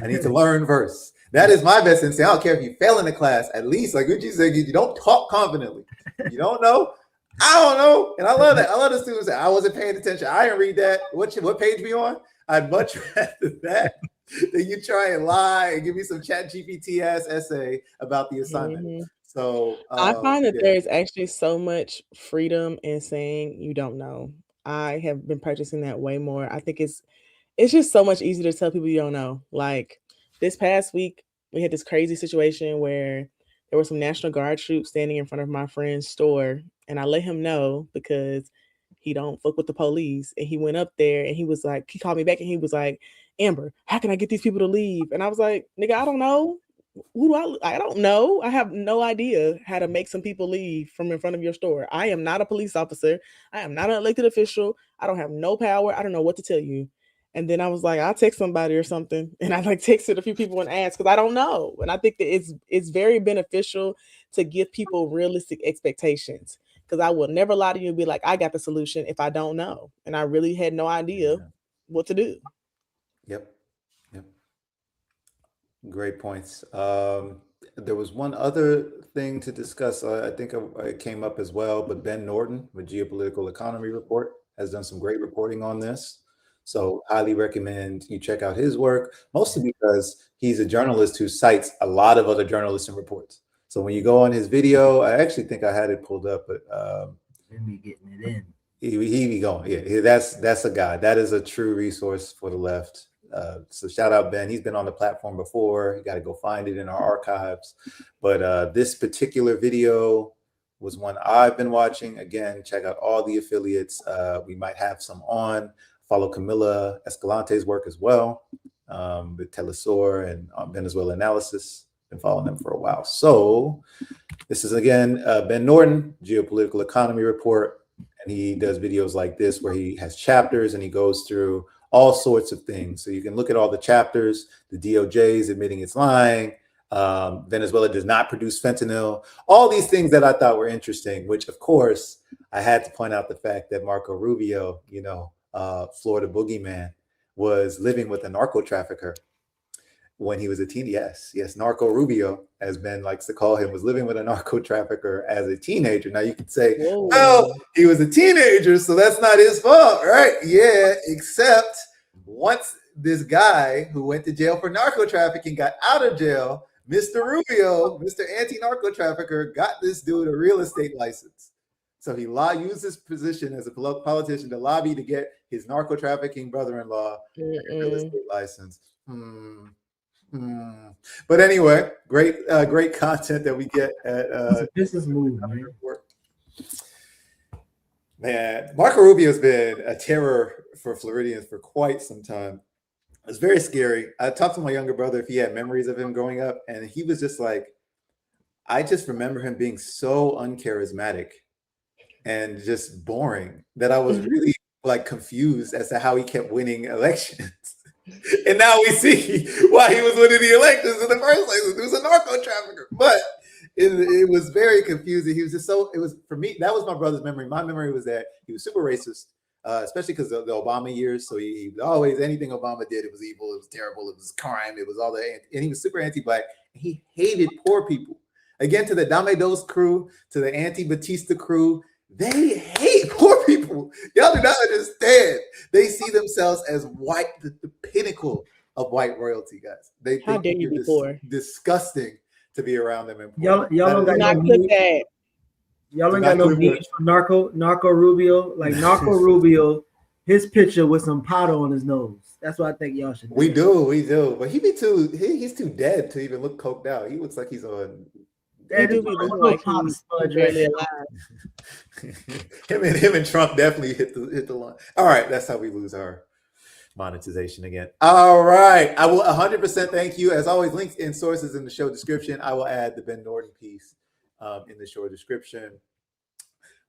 I need to learn first. That is my best instinct. I don't care if you fail in the class. At least, like what you said, you don't talk confidently. You don't know. I don't know. And I love that. I love the students that I wasn't paying attention. I didn't read that. What page be on? I'd much rather that than you try and lie and give me some chat GPT ass essay about the assignment. Mm-hmm. So I find that there's actually so much freedom in saying you don't know. I have been practicing that way more. I think it's just so much easier to tell people you don't know. Like this past week, we had this crazy situation where there were some National Guard troops standing in front of my friend's store, and I let him know because he don't fuck with the police. And he went up there and he was like, he called me back and he was like, Amber, how can I get these people to leave? And I was like, nigga, I don't know. who do I don't know. I have no idea how to make some people leave from in front of your store. I am not a police officer. I am not an elected official. I don't have no power. I don't know what to tell you. And then I was like, I'll text somebody or something. And I like texted a few people and asked because I don't know. And I think that it's very beneficial to give people realistic expectations. Because I will never lie to you and be like, I got the solution if I don't know. And I really had no idea what to do. Yep. Great points. There was one other thing to discuss. I think it came up as well, but Ben Norton with Geopolitical Economy Report has done some great reporting on this. So highly recommend you check out his work, mostly because he's a journalist who cites a lot of other journalists and reports. So when you go on his video, I actually think I had it pulled up, but let me getting it in. He be going. Yeah, that's a guy. That is a true resource for the left. So shout out Ben. He's been on the platform before. You got to go find it in our archives. But this particular video was one I've been watching. Again, check out all the affiliates. We might have some on. Follow Camila Escalante's work as well, with Telesur and Venezuela Analysis. Been following them for a while. So this is, again, Ben Norton, Geopolitical Economy Report. And he does videos like this where he has chapters and he goes through all sorts of things. So you can look at all the chapters. The DOJ is admitting it's lying. Venezuela does not produce fentanyl. All these things that I thought were interesting, which, of course, I had to point out the fact that Marco Rubio, Florida boogeyman, was living with a narco trafficker when he was a teen. Yes, Narco Rubio, as Ben likes to call him, was living with a narco trafficker as a teenager. Now you could say, well, he was a teenager, so that's not his fault, right? Yeah, except once this guy who went to jail for narco trafficking got out of jail, Mr. Rubio, Mr. Anti-Narco Trafficker, got this dude a real estate license. So he used his position as a politician to lobby to get his narco trafficking brother-in-law a real estate license. But anyway, great content that we get at business move, man. Marco Rubio's been a terror for Floridians for quite some time. It's very scary. I talked to my younger brother if he had memories of him growing up, and he was just like, I just remember him being so uncharismatic and just boring that I was really like confused as to how he kept winning elections. And now we see why he was winning the elections in the first place. He was a narco trafficker. But it was very confusing. He was just for me, that was my brother's memory. My memory was that he was super racist, especially because of the Obama years. So he always, anything Obama did, it was evil, it was terrible, it was crime, it was all that. And he was super anti-Black. He hated poor people. Again, to the Dame Dos crew, to the anti-Batista crew, they hate poor people. Y'all do not understand. They see themselves as white, the pinnacle of white royalty, guys. They How dare you be poor? Disgusting to be around them. Y'all don't got no need. Y'all ain't got no need for Narco Rubio. Like Narco Rubio, his picture with some powder on his nose. That's what I think y'all should do. We do. But he's too dead to even look coked out. He looks like he's on. Him and Trump definitely hit the line. All right, that's how we lose our monetization again. All right, I will 100% thank you. As always, links and sources in the show description. I will add the Ben Norton piece in the show description.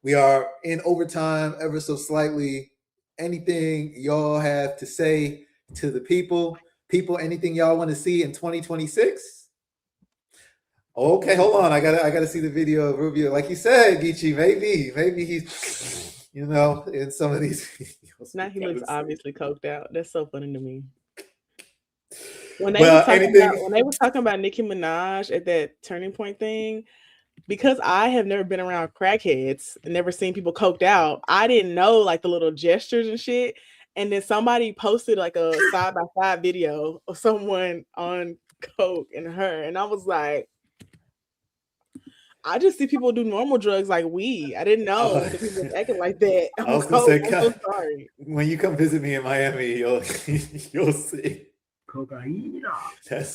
We are in overtime ever so slightly. Anything y'all have to say to the people? Anything y'all want to see in 2026? Okay, hold on. I gotta see the video of Rubio. Like you said, Geechee, maybe he's, in some of these videos. Now he looks obviously coked out. That's so funny to me. When they were talking about Nicki Minaj at that Turning Point thing, because I have never been around crackheads and never seen people coked out, I didn't know like the little gestures and shit. And then somebody posted like a side-by-side video of someone on coke and her, and I was like, I just see people do normal drugs like weed. I didn't know that people was acting like that. I'm so sorry. When you come visit me in Miami, you'll see. Cocaine. He's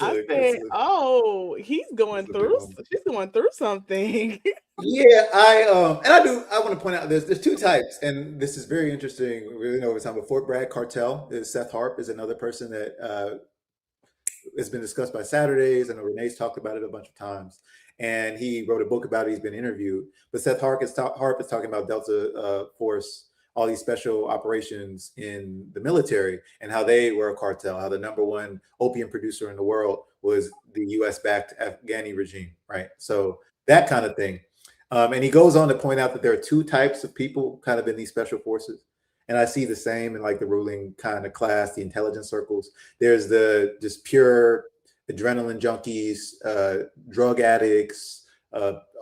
going through. She's going through something. Yeah, I want to point out there's two types, and this is very interesting. Really over time, but Fort Bragg cartel is Seth Harp is another person that has been discussed by Saturdays. I know Renee's talked about it a bunch of times, and he wrote a book about it. He's been interviewed. But Seth Harp is talking about Delta Force, all these special operations in the military, and how they were a cartel, how the number one opium producer in the world was the U.S.-backed Afghani regime, right? So that kind of thing. And he goes on to point out that there are two types of people kind of in these special forces. And I see the same in like the ruling kind of class, the intelligence circles. There's the just pure adrenaline junkies, drug addicts,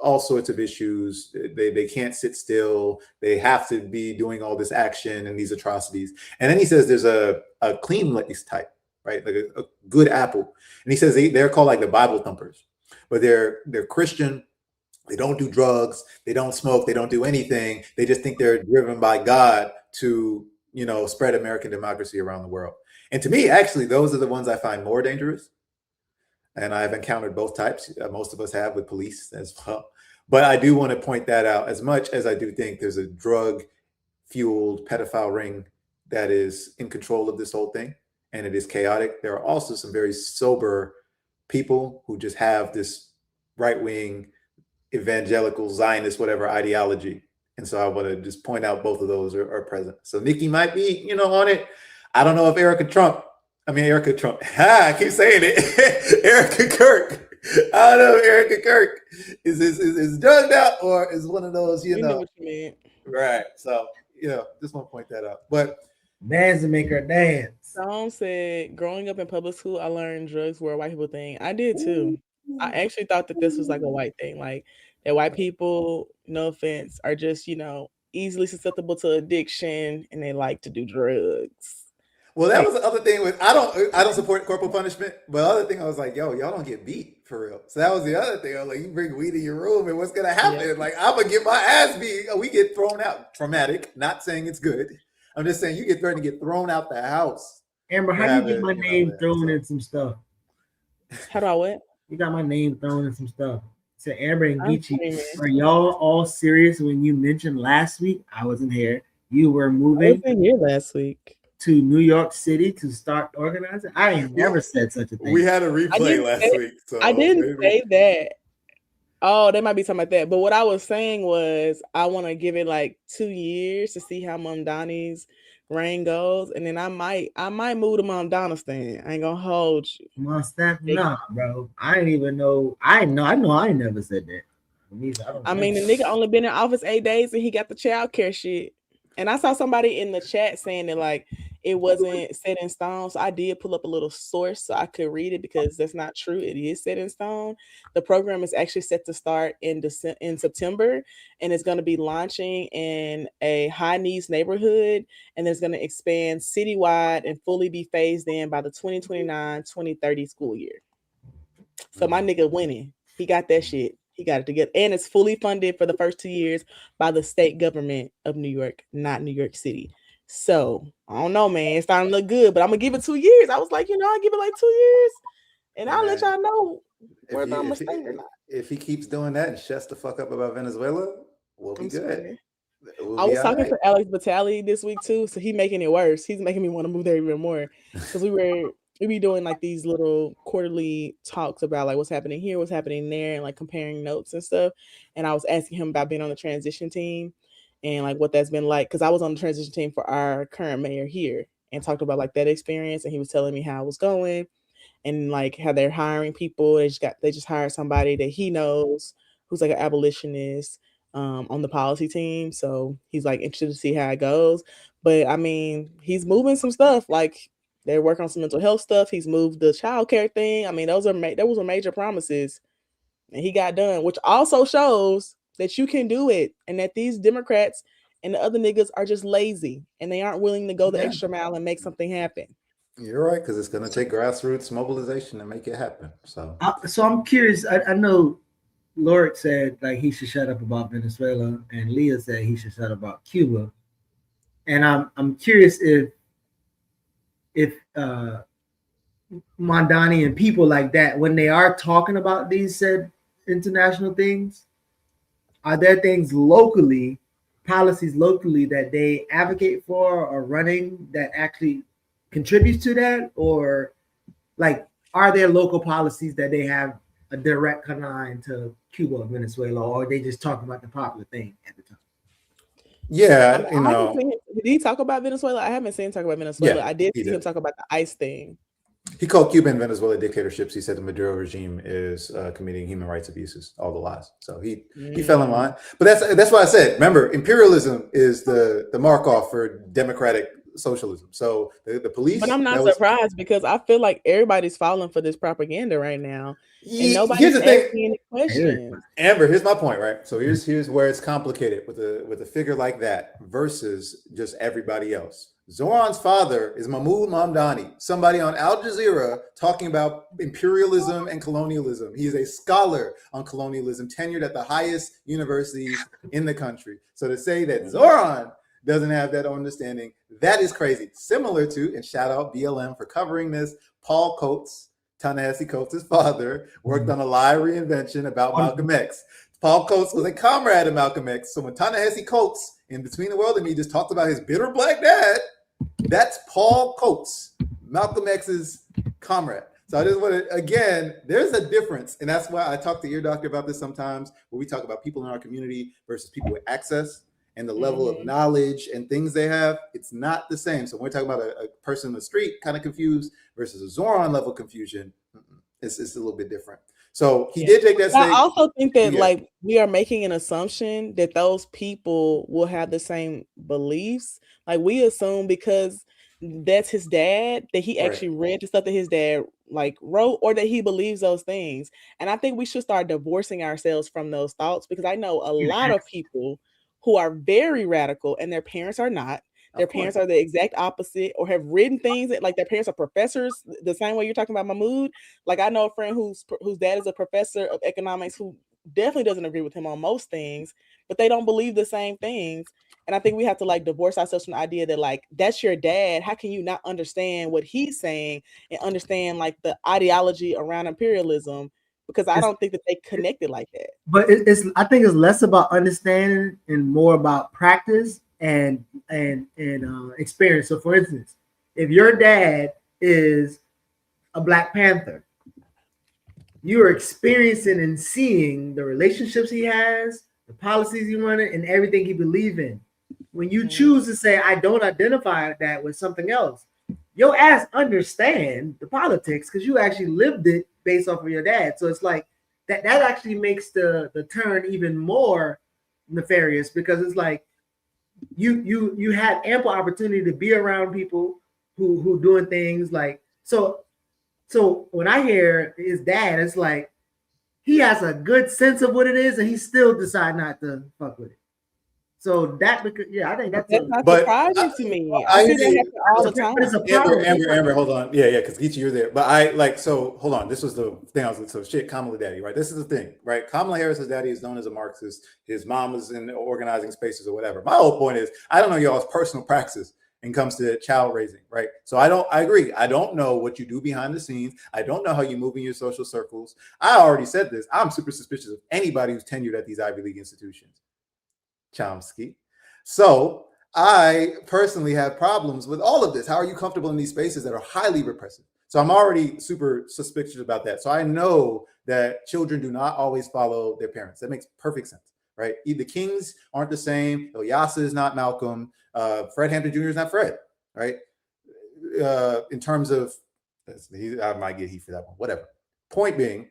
all sorts of issues. They can't sit still. They have to be doing all this action and these atrocities. And then he says there's a clean lace type, right? Like a good apple. And he says they're called like the Bible thumpers, but they're Christian. They don't do drugs. They don't smoke. They don't do anything. They just think they're driven by God to, you know, spread American democracy around the world. And to me, actually, those are the ones I find more dangerous. And I've encountered both types. Most of us have with police as well. But I do want to point that out, as much as I do think there's a drug-fueled pedophile ring that is in control of this whole thing, and it is chaotic. There are also some very sober people who just have this right-wing evangelical Zionist whatever ideology, and so I want to just point out both of those are present. So Nikki might be, you know, on it. I don't know if Erica Trump. I keep saying it. Erica Kirk. I don't know if Erica Kirk is drugged out or is one of those, you know. What you mean. Right. So just want to point that out. But dance and make her dance. Song said, growing up in public school, I learned drugs were a white people thing. I did too. I actually thought that this was like a white thing, like that white people, no offense, are just, you know, easily susceptible to addiction and they like to do drugs. Well, that was the other thing with I don't support corporal punishment, but the other thing I was like, yo, y'all don't get beat for real. So that was the other thing. I was like, you bring weed in your room and what's gonna happen? Yeah. Like, I'm gonna get my ass beat. We get thrown out. Traumatic. Not saying it's good. I'm just saying you get threatened to get thrown out the house. Amber, how do you get my name thrown in some stuff? How do I what? You got my name thrown in some stuff. So Amber and Geechee, are y'all all serious when you mentioned last week? I wasn't here. You were moving. I wasn't here last week. To New York City to start organizing? I ain't never said such a thing. We had a replay last week. So I didn't say that. Oh, they might be talking about that. But what I was saying was I want to give it like 2 years to see how Mamdani's reign goes. And then I might move to Mamdanistan. I ain't gonna hold you. Nah, bro. I didn't even know. I know I ain't never said that. I mean, the nigga only been in office 8 days and he got the child care shit. And I saw somebody in the chat saying that like it wasn't set in stone. So I did pull up a little source so I could read it because that's not true. It is set in stone. The program is actually set to start in September, and it's going to be launching in a high needs neighborhood, and it's going to expand citywide and fully be phased in by the 2029-2030 school year. So my nigga winning. He got that shit. He got it together. And it's fully funded for the first 2 years by the state government of New York, not New York City. So I don't know, man. It's starting to look good, but I'm gonna give it 2 years. I was like, I'll give it like 2 years, and I'll let y'all know whether I'm staying or not. If he keeps doing that and shuts the fuck up about Venezuela, we'll be good. I was talking to Alex Batali this week too, so he's making it worse. He's making me want to move there even more because we be doing like these little quarterly talks about like what's happening here, what's happening there, and like comparing notes and stuff. And I was asking him about being on the transition team and like what that's been like, because I was on the transition team for our current mayor here and talked about like that experience, and he was telling me how it was going and like how they're hiring people. They just hired somebody that he knows who's like an abolitionist on the policy team. So he's like interested to see how it goes. But I mean, he's moving some stuff. Like they're working on some mental health stuff. He's moved the child care thing. I mean, those were major promises, and he got done, which also shows that you can do it, and that these Democrats and the other niggas are just lazy and they aren't willing to go the extra mile and make something happen. You're right, because it's going to take grassroots mobilization to make it happen. So I'm curious. I know Lord said like he should shut up about Venezuela, and Leah said he should shut up about Cuba, and I'm curious if Mamdani and people like that, when they are talking about these said international things, are there things locally, policies locally that they advocate for or running that actually contributes to that? Or like are there local policies that they have a direct line to Cuba or Venezuela, or they just talk about the popular thing at the time? Yeah, I haven't seen him. Did he talk about Venezuela? I haven't seen him talk about Venezuela. Yeah, I did he see him did. talk about the ICE thing. He called Cuba and Venezuela dictatorships. He said the Maduro regime is committing human rights abuses, all the lies. So he fell in line. But that's why I said, remember, imperialism is the mark off for democratic socialism. So the police. But I'm not surprised because I feel like everybody's falling for this propaganda right now, and nobody's here's the thing, asking any questions. Amber, here's my point, right? So here's where it's complicated with a figure like that versus just everybody else. Zoran's father is Mahmoud Mamdani, somebody on Al Jazeera talking about imperialism and colonialism. He is a scholar on colonialism, tenured at the highest universities in the country. So to say that Zoran doesn't have that understanding, that is crazy. Similar to, and shout out BLM for covering this, Paul Coates, Ta-Nehisi Coates' father, worked on a lie reinvention about Malcolm X. Paul Coates was a comrade of Malcolm X. So when Ta-Nehisi Coates in Between the World and Me just talked about his bitter black dad, that's Paul Coates, Malcolm X's comrade. So I just want to, again, there's a difference. And that's why I talk to your doctor about this sometimes, where we talk about people in our community versus people with access and the level of knowledge and things they have. It's not the same. So when we're talking about a person in the street kind of confused versus a Zoran level confusion, it's a little bit different. So he did take that I also think that like we are making an assumption that those people will have the same beliefs. Like we assume because that's his dad that he actually read the stuff that his dad like wrote, or that he believes those things. And I think we should start divorcing ourselves from those thoughts, because I know a lot of people who are very radical and their parents are not. Their parents are the exact opposite, or have written things that like their parents are professors, the same way you're talking about Mahmoud. Like I know a friend whose dad is a professor of economics who definitely doesn't agree with him on most things, but they don't believe the same things. And I think we have to like divorce ourselves from the idea that like that's your dad. How can you not understand what he's saying and understand like the ideology around imperialism? Because I don't think that they connected like that. But I think it's less about understanding and more about practice and experience. So for instance, if your dad is a Black Panther, you are experiencing and seeing the relationships he has, the policies he running, and everything he believes in. When you choose to say, I don't identify that with something else, your ass understand the politics because you actually lived it based off of your dad. So it's like that actually makes the turn even more nefarious, because it's like you had ample opportunity to be around people who doing things like so when I hear his dad, it's like he has a good sense of what it is and he still decide not to fuck with it. So that, because I think that's not surprising to me. I see that happen all the time. Amber, hold on. Yeah, because Geechee, you're there. But I like, so hold on. This was the thing I was like, so shit, Kamala daddy, right? This is the thing, right? Kamala Harris's daddy is known as a Marxist. His mom was in organizing spaces or whatever. My whole point is, I don't know y'all's personal praxis when it comes to child raising, right? So I agree. I don't know what you do behind the scenes. I don't know how you move in your social circles. I already said this. I'm super suspicious of anybody who's tenured at these Ivy League institutions. Chomsky. So I personally have problems with all of this. How are you comfortable in these spaces that are highly repressive? So I'm already super suspicious about that. So I know that children do not always follow their parents. That makes perfect sense, right? The Kings aren't the same. Ilyasa is not Malcolm. Fred Hampton Jr. is not Fred, right? In terms of, I might get heat for that one, whatever. Point being,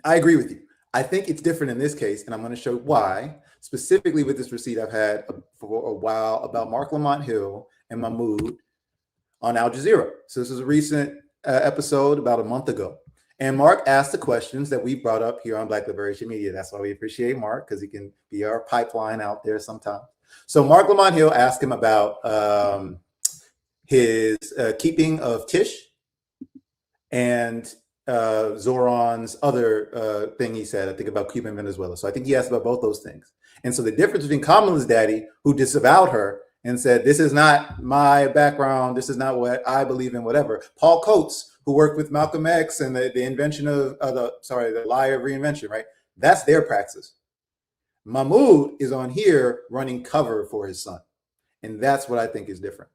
I agree with you. I think it's different in this case, and I'm going to show why. Specifically with this receipt I've had for a while about Mark Lamont Hill and Mahmoud on Al Jazeera. So this is a recent episode about a month ago. And Mark asked the questions that we brought up here on Black Liberation Media. That's why we appreciate Mark, because he can be our pipeline out there sometimes. So Mark Lamont Hill asked him about his keeping of Tish and Zoran's other thing he said, I think about Cuba and Venezuela. So I think he asked about both those things. And so the difference between Kamala's daddy, who disavowed her and said, this is not my background, this is not what I believe in, whatever. Paul Coates, who worked with Malcolm X and the invention of the lie of reinvention, right? That's their praxis. Mahmoud is on here running cover for his son. And that's what I think is different.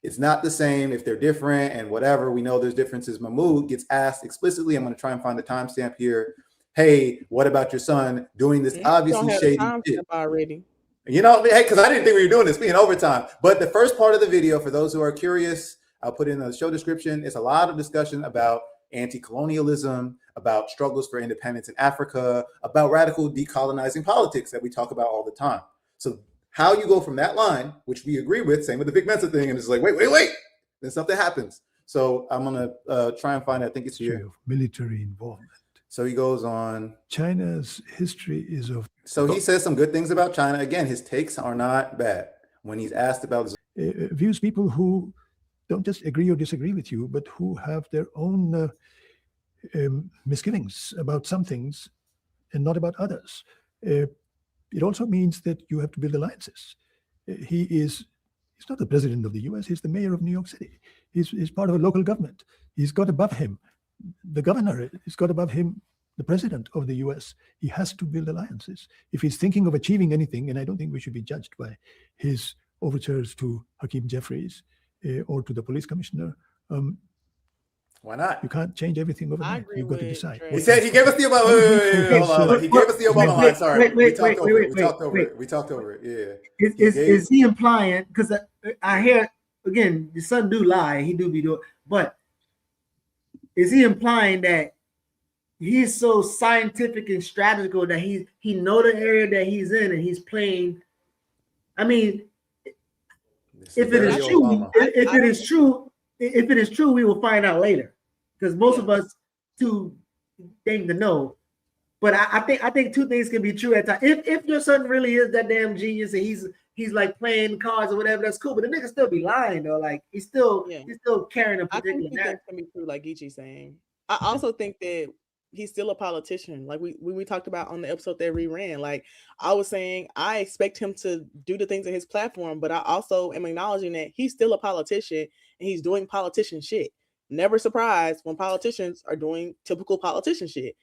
It's not the same if they're different and whatever. We know there's differences. Mahmoud gets asked explicitly, I'm going to try and find the timestamp here. Hey, what about your son doing this obviously shady shit? Already. You know, hey, because I didn't think we were doing this, being overtime. But the first part of the video, for those who are curious, I'll put in the show description. It's a lot of discussion about anti-colonialism, about struggles for independence in Africa, about radical decolonizing politics that we talk about all the time. So how you go from that line, which we agree with, same with the Vic Mensa thing, and it's like, wait, then something happens. So I'm going to try and find it. I think it's here. Of military involvement. So he goes on. China's history is of... So he says some good things about China. Again, his takes are not bad. When he's asked about... views people who don't just agree or disagree with you, but who have their own misgivings about some things and not about others. It also means that you have to build alliances. He's not the president of the US, he's the mayor of New York City. He's part of a local government. He's got above him the governor, he's got above him the president of the US. He has to build alliances. If he's thinking of achieving anything, and I don't think we should be judged by his overtures to Hakeem Jeffries or to the police commissioner, why not? You can't change everything overnight. You've got to decide. He said he gave us the Obama. Wait, hold on. He gave us the Obama line. Sorry, we talked over it. Yeah. Is he implying? Because I hear again, the son do lie. He do be doing. But is he implying that he's so scientific and strategical that he know the area that he's in and he's playing? I mean, if it is true, we will find out later. Because most of us too think to know, but I think two things can be true at times. If your son really is that damn genius and he's like playing cards or whatever, that's cool. But the nigga still be lying though. Like he's still carrying a particular. I think can be true, like Geechee's saying. I also think that he's still a politician. Like we talked about on the episode that we ran. Like I was saying, I expect him to do the things in his platform, but I also am acknowledging that he's still a politician and he's doing politician shit. Never surprised when politicians are doing typical politician shit.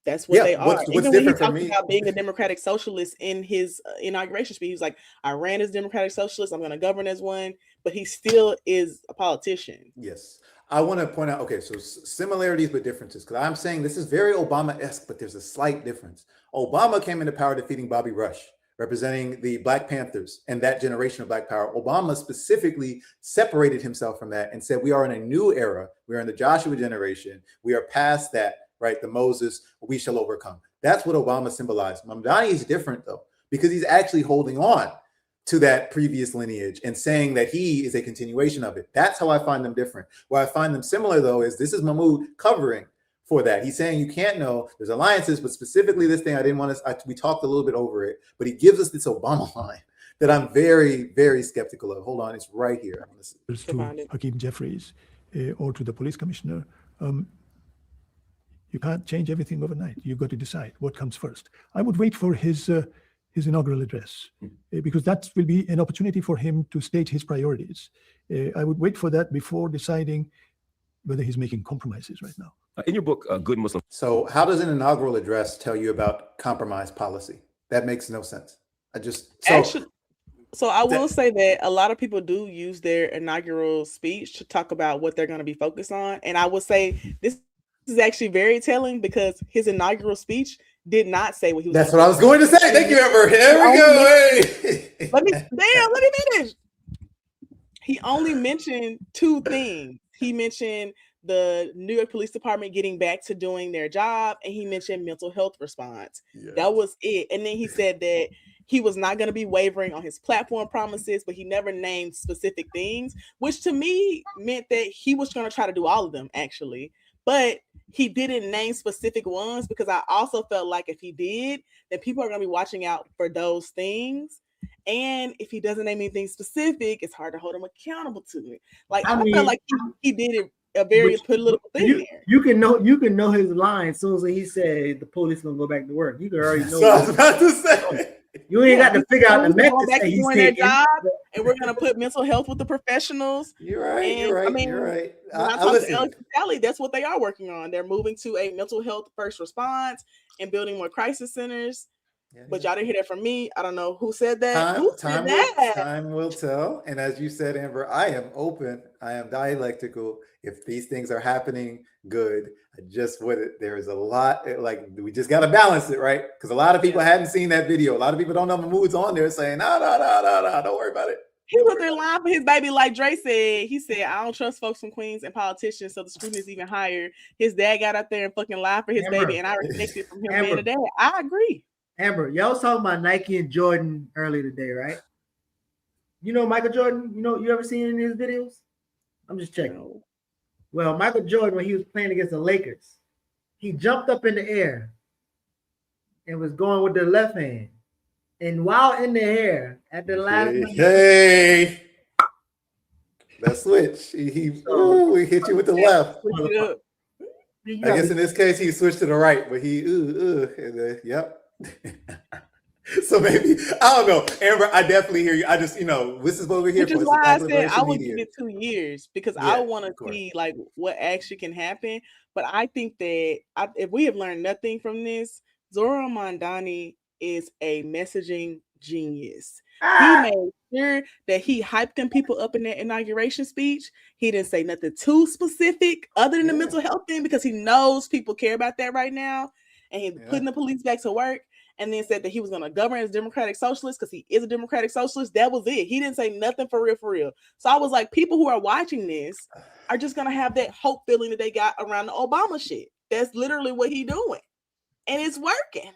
That's what they are. What's Even when he different talked about being a democratic socialist in his inauguration speech, he was like, I ran as democratic socialist, I'm going to govern as one, but he still is a politician. Yes. I want to point out, okay, so similarities but differences, because I'm saying this is very Obama-esque, but there's a slight difference. Obama came into power defeating Bobby Rush, representing the Black Panthers and that generation of Black power. Obama specifically separated himself from that and said, we are in a new era. We are in the Joshua generation. We are past that, right? The Moses, we shall overcome. That's what Obama symbolized. Mamdani is different though, because he's actually holding on to that previous lineage and saying that he is a continuation of it. That's how I find them different. Where I find them similar though, is this is Mahmoud covering for that. He's saying you can't know there's alliances, but specifically this thing, I didn't want to, we talked a little bit over it, but he gives us this Obama line that I'm very, very skeptical of. Hold on, it's right here. To Hakeem Jeffries or to the police commissioner, you can't change everything overnight. You've got to decide what comes first. I would wait for his inaugural address because that will be an opportunity for him to state his priorities. I would wait for that before deciding whether he's making compromises right now. In your book, Good Muslim. So how does an inaugural address tell you about compromise policy? That makes no sense. So I will say that a lot of people do use their inaugural speech to talk about what they're going to be focused on. And I would say this is actually very telling because his inaugural speech did not say what he was. That's what I was going to say. Thank you, Amber. Here we go. Let me finish. He only mentioned two things. He mentioned the New York Police Department getting back to doing their job, and he mentioned mental health response. Yes. That was it. And then he said that he was not going to be wavering on his platform promises, but he never named specific things, which to me meant that he was going to try to do all of them, actually. But he didn't name specific ones because I also felt like if he did, then people are going to be watching out for those things. And if he doesn't name anything specific, it's hard to hold him accountable to it. Like I felt like he did it a very political thing there. You can know his line as soon as he said the police gonna go back to work. You can already know. So I was about to say. You ain't got to figure out the methods that he's doing their job, and we're gonna put mental health with the professionals. You're right. You're right. I listen. Cali, that's what they are working on. They're moving to a mental health first response and building more crisis centers. But y'all didn't hear that from me. I don't know who said that. Who said that? Time will tell. And as you said, Amber, I am open. I am dialectical. If these things are happening, good. I just there is a lot, like we just got to balance it, right? Because a lot of people hadn't seen that video. A lot of people don't know the moods on there saying, no, don't worry about it. He was there lying for his baby, like Dre said. He said, I don't trust folks from Queens and politicians, so the scrutiny is even higher. His dad got out there and fucking lied for his baby, and I respect it from him being a dad. I agree. Amber, y'all was talking about Nike and Jordan earlier today, right? You know Michael Jordan? You ever seen any of his videos? I'm just checking. No. Well, Michael Jordan, when he was playing against the Lakers, he jumped up in the air and was going with the left hand. And while in the air, at the last that switch, he hit you with the left. I guess in this case he switched to the right, but yep. So maybe I don't know, Amber. I definitely hear you. I just this is what we're here for. Which is why I said I would give it 2 years because I want to see like what actually can happen. But I think that if we have learned nothing from this, Zohran Mamdani is a messaging genius. He made sure that he hyped them people up in that inauguration speech. He didn't say nothing too specific other than the mental health thing because he knows people care about that right now. And he's putting the police back to work. And then said that he was going to govern as democratic socialist because he is a democratic socialist. That was it. He didn't say nothing for real. So I was like, people who are watching this are just going to have that hope feeling that they got around the Obama shit. That's literally what he's doing. And it's working.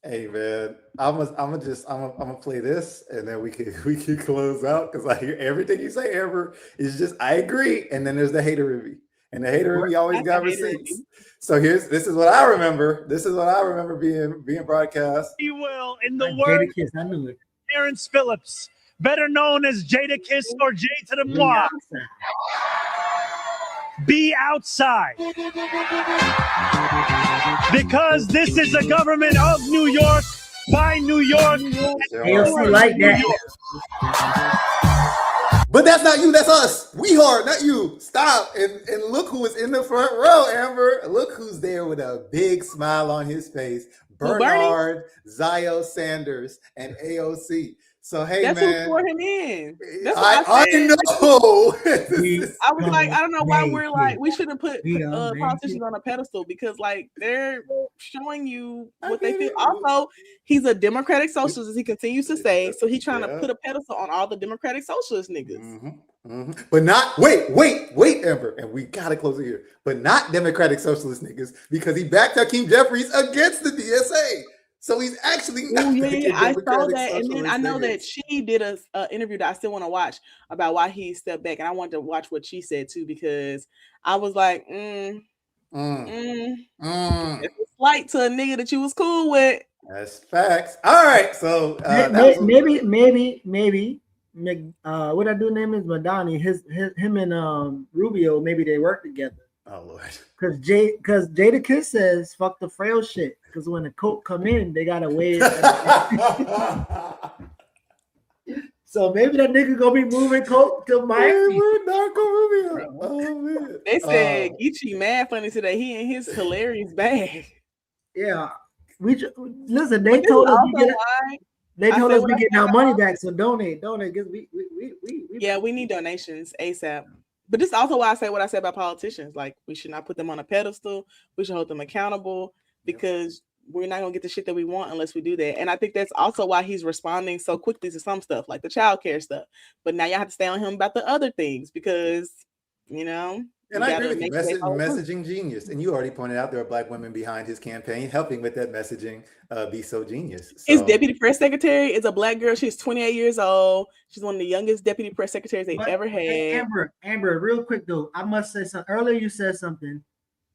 Hey man, I'm gonna play this and then we can close out because I hear everything you say, Amber. Is just I agree. And then there's the hater review. And the hater review always got receipts. So this is what I remember. This is what I remember being broadcast. You will, in the words of Terrence Phillips, better known as Jadakiss or J to the Moi. Be outside. Because this is a government of New York, by New York. AOC like that. But that's not you, that's us. We hard, not you. Stop. And look who is in the front row, Amber. Look who's there with a big smile on his face. Bernard, Zio Sanders, and AOC. So hey, that's man, who poured him in. That's what I know. I was like, I don't know why we're like we shouldn't put politicians on a pedestal because like they're showing you what they feel. Also, he's a democratic socialist, as he continues to say. So he's trying to put a pedestal on all the democratic socialist niggas. But not wait, Amber, and we gotta close it here. But not democratic socialist niggas because he backed Hakeem Jeffries against the DSA. So he's actually not. I saw that, and then I know that she did a interview that I still want to watch about why he stepped back, and I wanted to watch what she said too because I was like, it's a slight to a nigga that you was cool with. That's facts. All right, so maybe. What I do name is Madani. Him and Rubio, maybe they work together. Oh Lord. Because Jadakiss says fuck the frail shit. Because when the coke come in, they gotta wait. So maybe that nigga gonna be moving coke to Miami. Oh man. They said Geechee mad funny today. He in his hilarious bag. Yeah. Listen, they told us we get our money back. So donate. Because we need donations ASAP. But this is also why I say what I said about politicians. Like, we should not put them on a pedestal. We should hold them accountable because we're not going to get the shit that we want unless we do that. And I think that's also why he's responding so quickly to some stuff, like the child care stuff. But now y'all have to stay on him about the other things because, And I agree with you. Messaging genius. And you already pointed out there are Black women behind his campaign helping with that messaging be so genius. So. His deputy press secretary is a Black girl. She's 28 years old. She's one of the youngest deputy press secretaries they've ever had. Amber, real quick though, I must say something. Earlier you said something.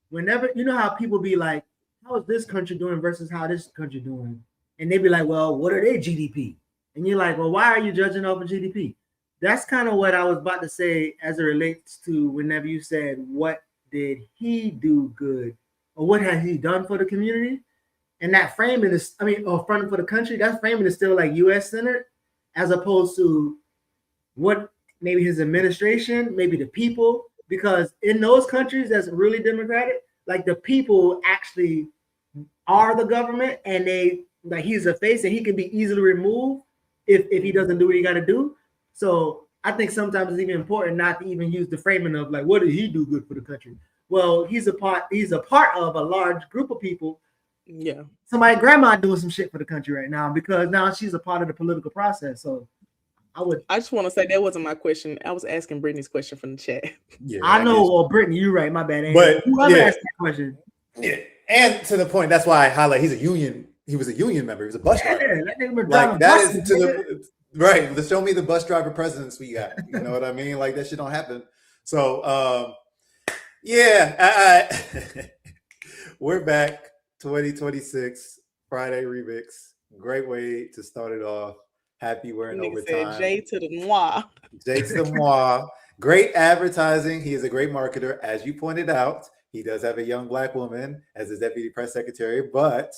Whenever, you know how people be like, how is this country doing versus how this country doing? And they be like, well, what are their GDP? And you're like, well, why are you judging over GDP? That's kind of what I was about to say as it relates to whenever you said, what did he do good? Or what has he done for the community? And that framing is, or fronting for the country, that framing is still like US centered, as opposed to what maybe his administration, maybe the people, because in those countries that's really democratic, like the people actually are the government and they like he's a face and he can be easily removed if he doesn't do what he got to do. So I think sometimes it's even important not to even use the framing of like, what did he do good for the country? Well, he's a part of a large group of people. Yeah. Somebody grandma doing some shit for the country right now because now she's a part of the political process. So I just want to say that wasn't my question. I was asking Brittany's question from the chat. Yeah, I know. Well, Brittany, you're right. My bad. But whoever asked that question. Yeah, and to the point, that's why I highlight he was a union member. He was a bus driver. Like that is to the right. Let's show me the bus driver presidents we got. You know what I mean? Like that shit don't happen. So yeah, we're back. 2026 Friday remix. Great way to start it off. Happy we're in overtime. J to the moi. J to the moi. Great advertising. He is a great marketer, as you pointed out. He does have a young Black woman as his deputy press secretary, but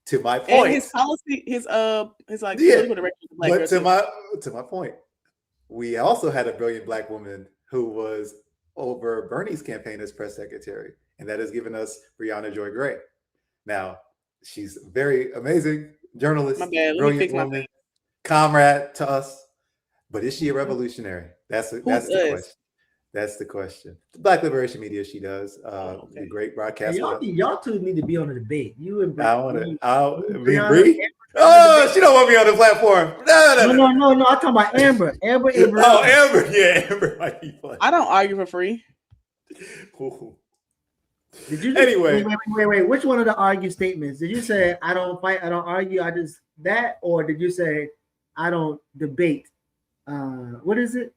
to my point, and his policy, his like political direction. But to my point, we also had a brilliant Black woman who was over Bernie's campaign as press secretary, and that has given us Brianna Joy Gray. Now, she's very amazing journalist, brilliant woman, comrade to us. But is she a revolutionary? That's the question. That's the question. The Black Liberation Media, she does. The great broadcast. Y'all two need to be on a debate. You and Bree. Oh, she don't want me on the platform. No. I'm talking about Amber. Amber. Oh, Amber. Yeah, Amber might be fun. I don't argue for free. Did you anyway? Wait. Which one of the argue statements? Did you say I don't fight, I don't argue, I just that, or did you say I don't debate? What is it?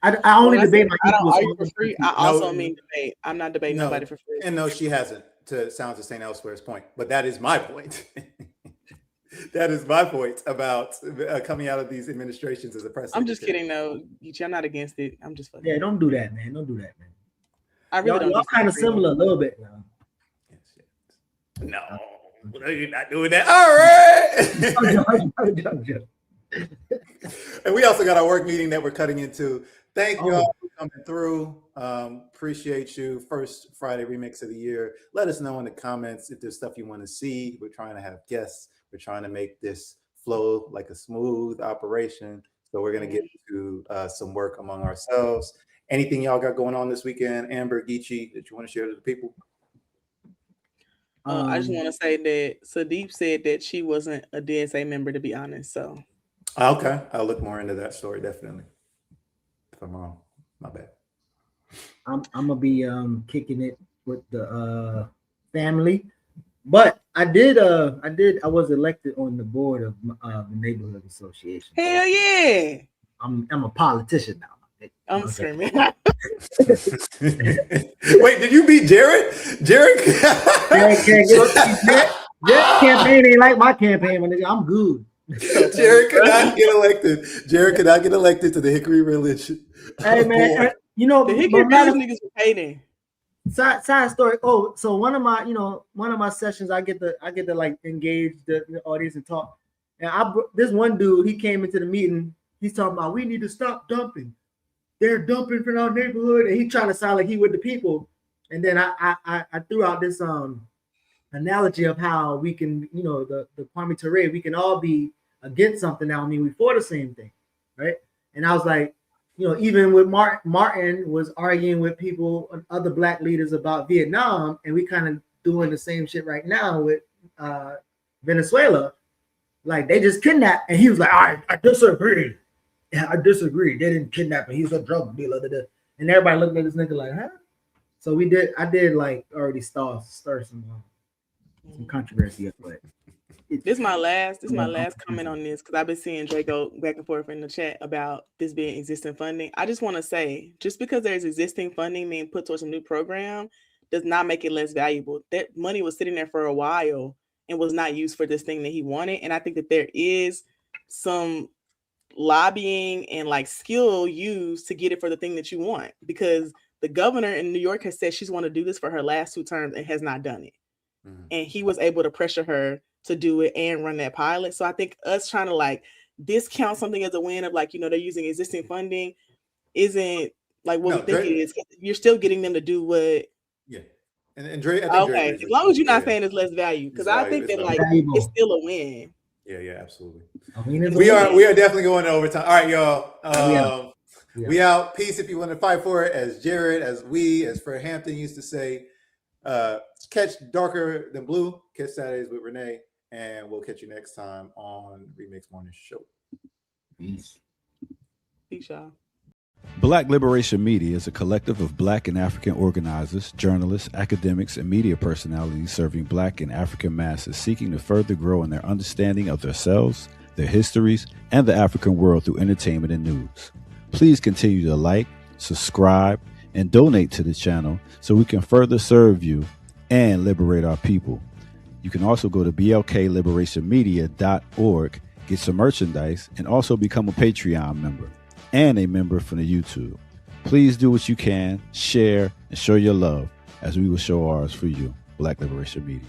I only debate my I don't argue for free. I also mean debate. I'm not debating nobody for free. And no, she hasn't. To sounds to St. Elsewhere's point, but that is my point. That is my point about coming out of these administrations as a president. I'm just kidding, though. I'm not against it. I'm just fucking. Yeah, don't do that, man. Don't do that, man. I really don't. Y'all kind of similar a little bit now. No, you're not doing that. All right. And we also got our work meeting that we're cutting into. Thank you all for coming through. Appreciate you. First Friday remix of the year. Let us know in the comments if there's stuff you want to see. We're trying to have guests. We're trying to make this flow like a smooth operation. So we're going to get to some work among ourselves. Anything y'all got going on this weekend, Amber, Geechee, that you want to share to the people? I just want to say that Sadeep said that she wasn't a DSA member, to be honest. So okay, I'll look more into that story, definitely. If I'm wrong, my bad. I'm gonna be kicking it with the family, but I was elected on the board of the neighborhood association. Hell yeah! I'm a politician now. I'm screaming. Wait, did you beat Jared? Jared campaign ain't like my campaign. I'm good. Jared could not get elected. Jared could not get elected to the Hickory Religion. Hey man, you know the Hickory Religion niggas were hating. Side story. Oh, so one of my sessions, I get to like engage the audience and talk. And this one dude, he came into the meeting. He's talking about we need to stop dumping. They're dumping from our neighborhood, and he's trying to sound like he with the people. And then I threw out this analogy of how we can, the Kwame Ture, we can all be against something now. I mean, we for the same thing, right? And I was like, even with Martin was arguing with people, other Black leaders about Vietnam, and we kind of doing the same shit right now with Venezuela. Like they just kidnapped, and he was like, I disagree. Yeah, I disagree. They didn't kidnap him. He's a drug dealer. And everybody looked at this nigga like, huh? So I did like already stir some controversy. But this is my last comment on this, because I've been seeing Draco back and forth in the chat about this being existing funding. I just want to say, just because there's existing funding being put towards a new program does not make it less valuable. That money was sitting there for a while and was not used for this thing that he wanted. And I think that there is some lobbying and like skill used to get it for the thing that you want, because the governor in New York has said she's want to do this for her last 2 terms and has not done it. And he was able to pressure her to do it and run that pilot. So I think us trying to like discount something as a win of like, they're using existing funding isn't like what we think it is. You're still getting them to do what And Dre, I think Okay, Dre as long as you're not yeah. saying it's less value, because It's I value, think it's that like valuable. it's still a win. Yeah, absolutely. I mean, it's We a are win. definitely going to overtime. All right, y'all. out. We out. Peace if you want to fight for it, as Jared, as Fred Hampton used to say. Catch Darker Than Blue, catch Saturdays with Renee, and we'll catch you next time on Remix Morning Show. Peace. Peace, y'all. Black Liberation Media is a collective of Black and African organizers, journalists, academics, and media personalities serving Black and African masses seeking to further grow in their understanding of themselves, their histories, and the African world through entertainment and news. Please continue to like, subscribe, and donate to the channel so we can further serve you and liberate our people. You can also go to blkliberationmedia.org, get some merchandise, and also become a Patreon member and a member from the YouTube. Please do what you can, share, and show your love as we will show ours for you. Black Liberation Media.